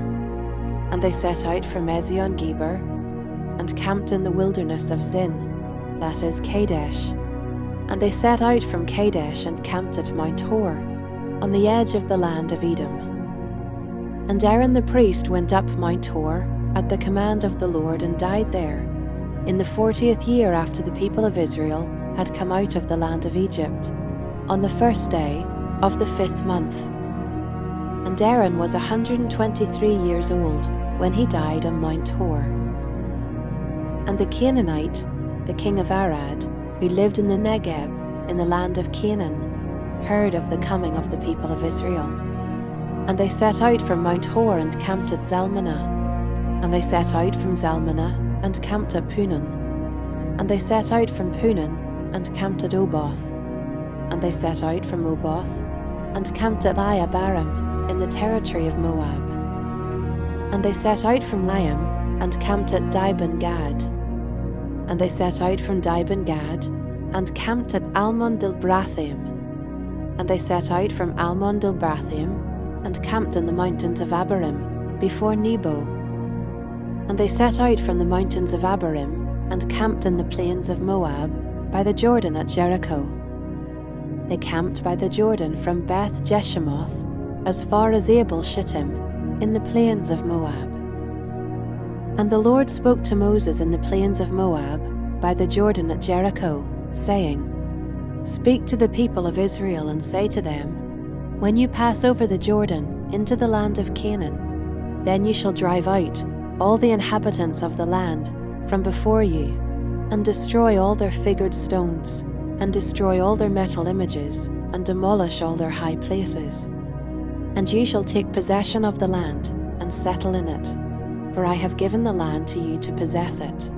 And they set out from Ezion-Geber, and camped in the wilderness of Zin, that is Kadesh. And they set out from Kadesh, and camped at Mount Hor, on the edge of the land of Edom. And Aaron the priest went up Mount Hor at the command of the Lord, and died there, in the 40th year after the people of Israel had come out of the land of Egypt, on the first day of the 5th month. And Aaron was 123 years old when he died on Mount Hor. And the Canaanite, the king of Arad, who lived in the Negeb, in the land of Canaan, heard of the coming of the people of Israel. And they set out from Mount Hor, and camped at Zalmanah. And they set out from Zalmanah, and camped at Punon. And they set out from Punon, and camped at Oboth. And they set out from Oboth, and camped at Iye-Abarim, in the territory of Moab. And they set out from Liam, and camped at Dibon-Gad. And they set out from Dibon-Gad, and camped at Almon-Dilbrathim. And they set out from Almon-Dilbrathim, and camped in the mountains of Abarim, before Nebo. And they set out from the mountains of Abarim, and camped in the plains of Moab, by the Jordan at Jericho. They camped by the Jordan from Beth Jeshemoth, as far as Abel-Shittim, in the plains of Moab. And the Lord spoke to Moses in the plains of Moab, by the Jordan at Jericho, saying, Speak to the people of Israel, and say to them, When you pass over the Jordan into the land of Canaan, then you shall drive out all the inhabitants of the land from before you, and destroy all their figured stones, and destroy all their metal images, and demolish all their high places. And you shall take possession of the land, and settle in it, for I have given the land to you to possess it.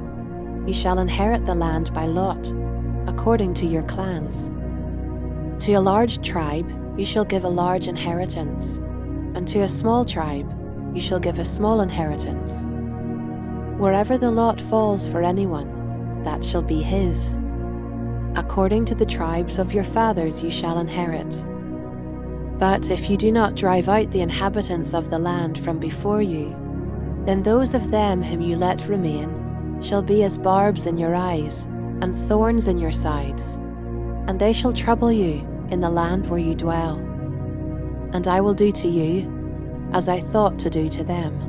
You shall inherit the land by lot, according to your clans. To a large tribe you shall give a large inheritance, and to a small tribe you shall give a small inheritance. Wherever the lot falls for anyone, that shall be his. According to the tribes of your fathers you shall inherit. But if you do not drive out the inhabitants of the land from before you, then those of them whom you let remain shall be as barbs in your eyes, and thorns in your sides, and they shall trouble you in the land where you dwell. And I will do to you as I thought to do to them.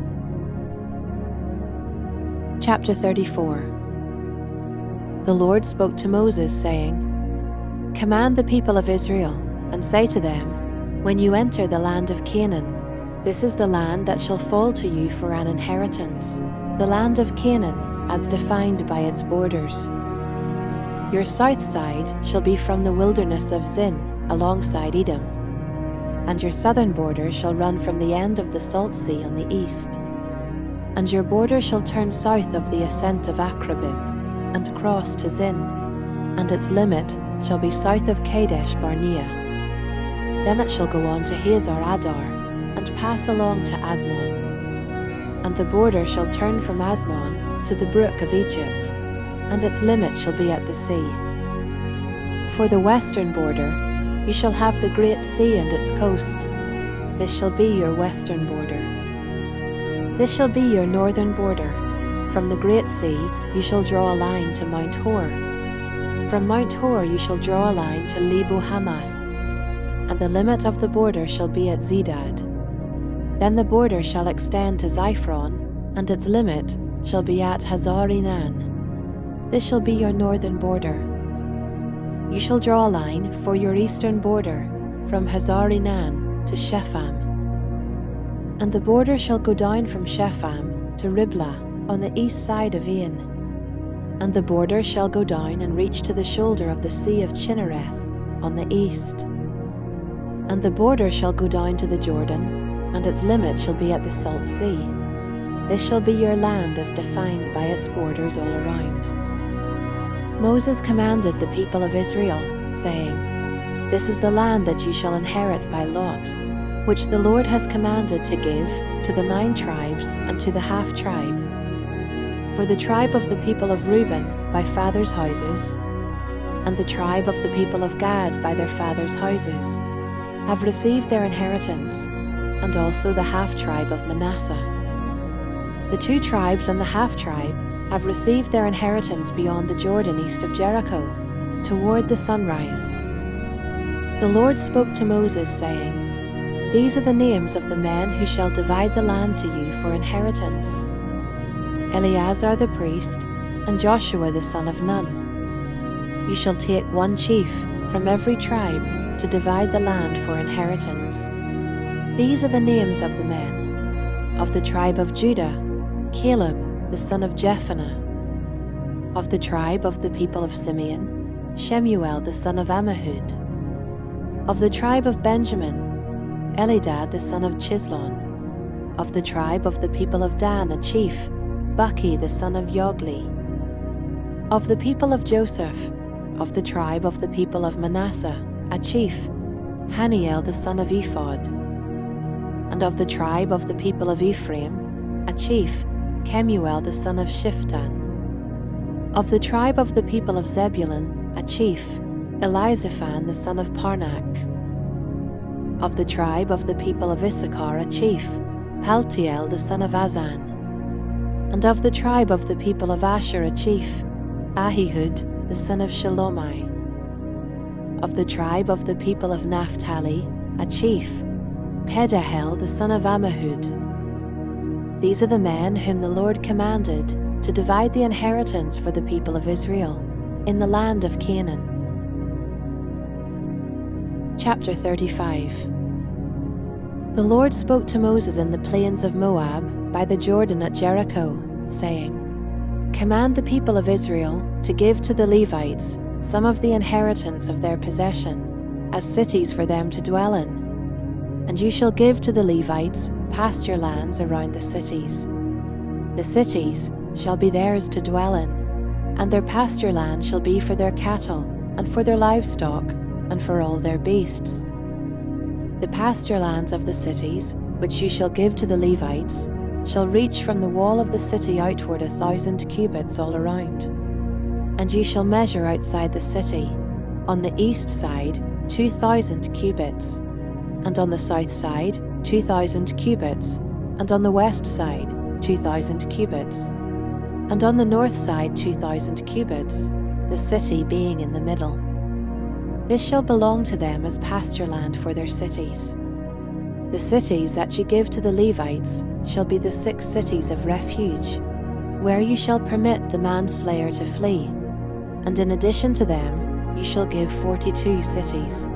Chapter 34. The Lord spoke to Moses, saying, Command the people of Israel, and say to them, When you enter the land of Canaan, this is the land that shall fall to you for an inheritance, the land of Canaan, as defined by its borders. Your south side shall be from the wilderness of Zin, alongside Edom, and your southern border shall run from the end of the Salt Sea on the east. And your border shall turn south of the ascent of Akrabim, and cross to Zin, and its limit shall be south of Kadesh Barnea. Then it shall go on to Hazar Adar, and pass along to Asmon. And the border shall turn from Asmon to the brook of Egypt, and its limit shall be at the sea. For the western border, you shall have the great sea and its coast. This shall be your western border. This shall be your northern border. From the great sea you shall draw a line to Mount Hor. From Mount Hor you shall draw a line to Lebo Hamath, and the limit of the border shall be at Zedad. Then the border shall extend to Ziphron, and its limit shall be at Hazar-Enan. This shall be your northern border. You shall draw a line for your eastern border from Hazar-Enan to Shepham. And the border shall go down from Shepham to Riblah on the east side of Ain. And the border shall go down and reach to the shoulder of the sea of Chinnereth on the east. And the border shall go down to the Jordan, and its limit shall be at the Salt Sea. This shall be your land as defined by its borders all around. Moses commanded the people of Israel, saying, This is the land that you shall inherit by lot, which the Lord has commanded to give to the 9 tribes and to the half-tribe. For the tribe of the people of Reuben by fathers' houses, and the tribe of the people of Gad by their fathers' houses, have received their inheritance, and also the half-tribe of Manasseh. The 2 tribes and the half-tribe have received their inheritance beyond the Jordan east of Jericho, toward the sunrise. The Lord spoke to Moses, saying, These are the names of the men who shall divide the land to you for inheritance: Eleazar the priest, and Joshua the son of Nun. You shall take 1 chief from every tribe to divide the land for inheritance. These are the names of the men. Of the tribe of Judah, Caleb the son of Jephunneh. Of the tribe of the people of Simeon, Shemuel the son of Ammihud. Of the tribe of Benjamin, Elidad the son of Chislon. Of the tribe of the people of Dan, a chief, Buki the son of Yogli. Of the people of Joseph, of the tribe of the people of Manasseh, a chief, Haniel the son of Ephod. And of the tribe of the people of Ephraim, a chief, Kemuel the son of Shiftan. Of the tribe of the people of Zebulun, a chief, Elizaphan the son of Parnak. Of the tribe of the people of Issachar, a chief, Paltiel the son of Azan. And of the tribe of the people of Asher, a chief, Ahihud the son of Shalomai. Of the tribe of the people of Naphtali, a chief, Pedahel the son of Ammihud. These are the men whom the Lord commanded to divide the inheritance for the people of Israel in the land of Canaan. Chapter 35. The Lord spoke to Moses in the plains of Moab by the Jordan at Jericho, saying, Command the people of Israel to give to the Levites some of the inheritance of their possession as cities for them to dwell in. And you shall give to the Levites pasture lands around the cities. The cities shall be theirs to dwell in, and their pasture land shall be for their cattle, and for their livestock, and for all their beasts. The pasture lands of the cities, which you shall give to the Levites, shall reach from the wall of the city outward 1,000 cubits all around. And you shall measure outside the city, on the east side 2,000 cubits, and on the south side 2,000 cubits, and on the west side 2,000 cubits, and on the north side 2,000 cubits, the city being in the middle. This shall belong to them as pasture land for their cities. The cities that you give to the Levites shall be the 6 cities of refuge, where you shall permit the manslayer to flee, and in addition to them you shall give 42 cities.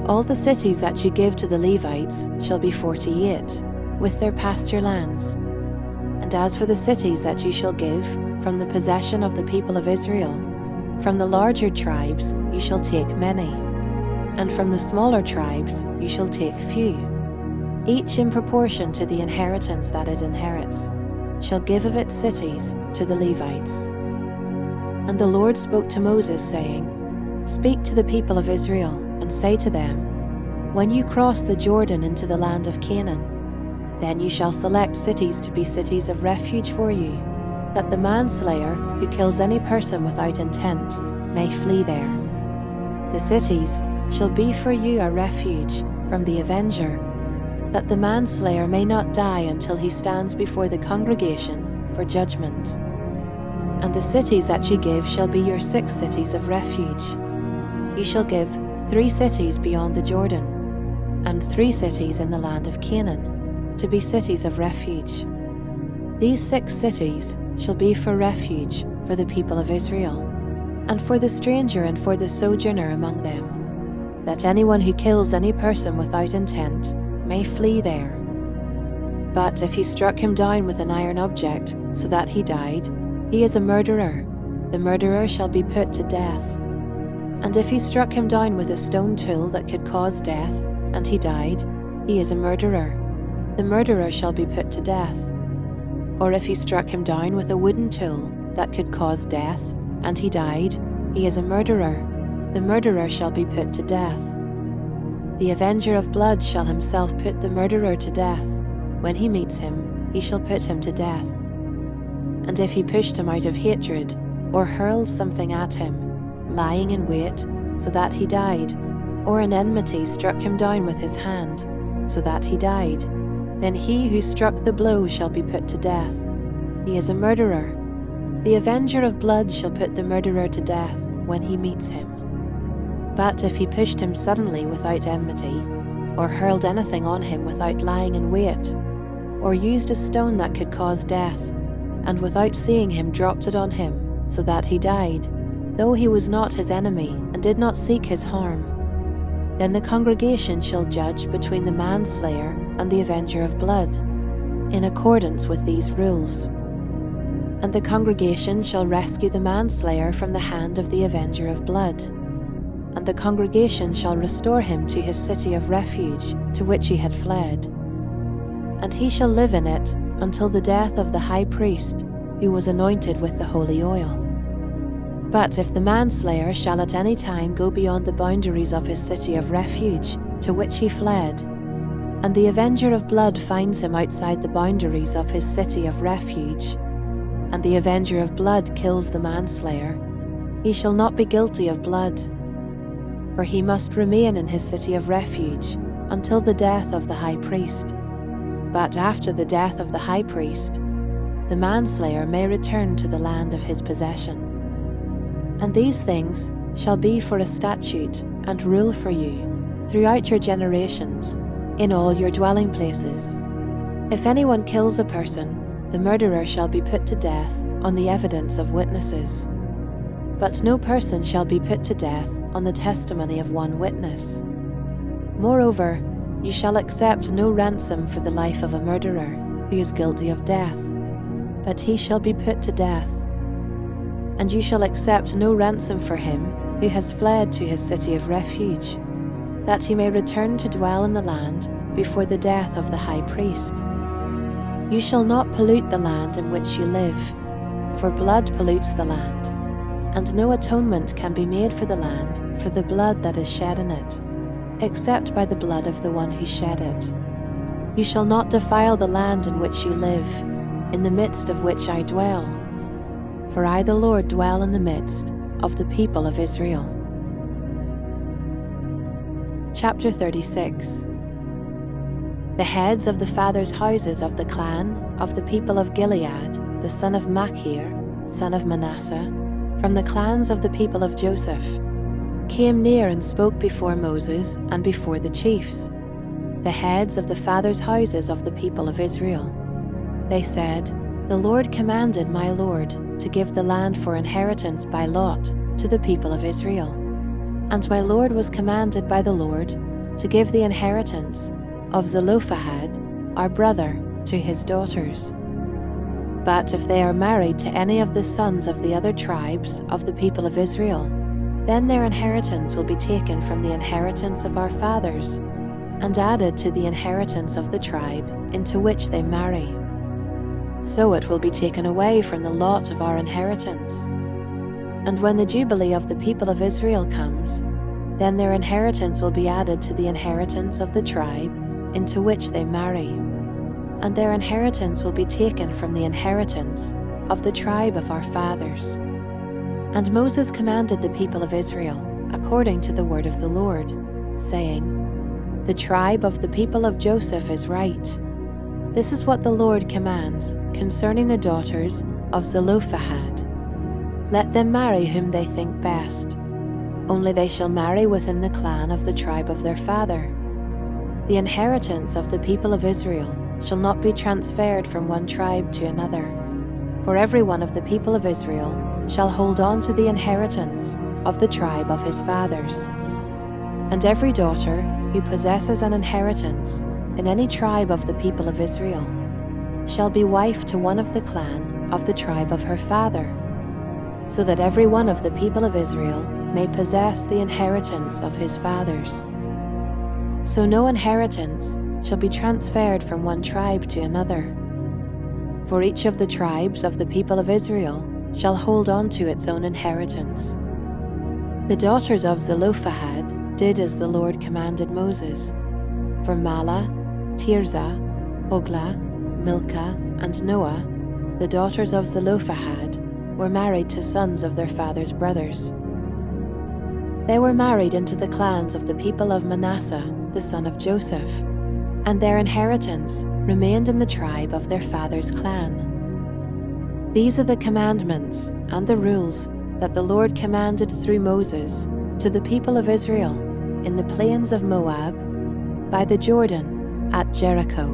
All the cities that you give to the Levites shall be 48, with their pasture lands. And as for the cities that you shall give from the possession of the people of Israel, From the larger tribes you shall take many, and from the smaller tribes you shall take few. Each in proportion to the inheritance that it inherits shall give of its cities to the Levites. And the Lord spoke to Moses, saying, Speak to the people of Israel, and say to them, When you cross the Jordan into the land of Canaan, then you shall select cities to be cities of refuge for you, that the manslayer who kills any person without intent may flee there. The cities shall be for you a refuge from the avenger, that the manslayer may not die until he stands before the congregation for judgment. And the cities that you give shall be your 6 cities of refuge. You shall give 3 cities beyond the Jordan, and 3 cities in the land of Canaan, to be cities of refuge. These 6 cities shall be for refuge for the people of Israel, and for the stranger and for the sojourner among them, that anyone who kills any person without intent may flee there. But if he struck him down with an iron object so that he died, he is a murderer. The murderer shall be put to death. And if he struck him down with a stone tool that could cause death, and he died, he is a murderer. The murderer shall be put to death. Or if he struck him down with a wooden tool that could cause death, and he died, he is a murderer. The murderer shall be put to death. The avenger of blood shall himself put the murderer to death. When he meets him, he shall put him to death. And if he pushed him out of hatred, or hurls something at him, lying in wait, so that he died, or in enmity struck him down with his hand, so that he died, then he who struck the blow shall be put to death. He is a murderer. The avenger of blood shall put the murderer to death when he meets him. But if he pushed him suddenly without enmity, or hurled anything on him without lying in wait, or used a stone that could cause death, and without seeing him dropped it on him, so that he died, though he was not his enemy and did not seek his harm, then the congregation shall judge between the manslayer and the avenger of blood, in accordance with these rules. And the congregation shall rescue the manslayer from the hand of the avenger of blood. And the congregation shall restore him to his city of refuge, to which he had fled. And he shall live in it until the death of the high priest, who was anointed with the holy oil. But if the manslayer shall at any time go beyond the boundaries of his city of refuge, to which he fled, and the avenger of blood finds him outside the boundaries of his city of refuge, and the avenger of blood kills the manslayer, he shall not be guilty of blood, for he must remain in his city of refuge until the death of the high priest. But after the death of the high priest, the manslayer may return to the land of his possession. And these things shall be for a statute and rule for you throughout your generations, in all your dwelling places. If anyone kills a person, the murderer shall be put to death on the evidence of witnesses. But no person shall be put to death on the testimony of one witness. Moreover, you shall accept no ransom for the life of a murderer who is guilty of death, but he shall be put to death. And you shall accept no ransom for him who has fled to his city of refuge, that he may return to dwell in the land before the death of the high priest. You shall not pollute the land in which you live, for blood pollutes the land, and no atonement can be made for the land for the blood that is shed in it, except by the blood of the one who shed it. You shall not defile the land in which you live, in the midst of which I dwell, for I the Lord dwell in the midst of the people of Israel. Chapter 36. The heads of the fathers' houses of the clan of the people of Gilead, the son of Machir, son of Manasseh, from the clans of the people of Joseph, came near and spoke before Moses and before the chiefs, the heads of the fathers' houses of the people of Israel. They said, The Lord commanded my Lord to give the land for inheritance by lot to the people of Israel. And my Lord was commanded by the Lord to give the inheritance of Zelophehad, our brother, to his daughters. But if they are married to any of the sons of the other tribes of the people of Israel, then their inheritance will be taken from the inheritance of our fathers and added to the inheritance of the tribe into which they marry. So it will be taken away from the lot of our inheritance. And when the Jubilee of the people of Israel comes, then their inheritance will be added to the inheritance of the tribe into which they marry, and their inheritance will be taken from the inheritance of the tribe of our fathers. And Moses commanded the people of Israel according to the word of the Lord, saying, "The tribe of the people of Joseph is right. This is what the Lord commands concerning the daughters of Zelophehad. Let them marry whom they think best. Only they shall marry within the clan of the tribe of their father. The inheritance of the people of Israel shall not be transferred from one tribe to another, for every one of the people of Israel shall hold on to the inheritance of the tribe of his fathers. And every daughter who possesses an inheritance in any tribe of the people of Israel shall be wife to one of the clan of the tribe of her father, so that every one of the people of Israel may possess the inheritance of his fathers. So no inheritance shall be transferred from one tribe to another, for each of the tribes of the people of Israel shall hold on to its own inheritance." The daughters of Zelophehad did as the Lord commanded Moses. For Mahlah, Tirzah, Hoglah, Milcah, and Noah, the daughters of Zelophehad, were married to sons of their father's brothers. They were married into the clans of the people of Manasseh, the son of Joseph, and their inheritance remained in the tribe of their father's clan. These are the commandments and the rules that the Lord commanded through Moses to the people of Israel in the plains of Moab, by the Jordan, at Jericho.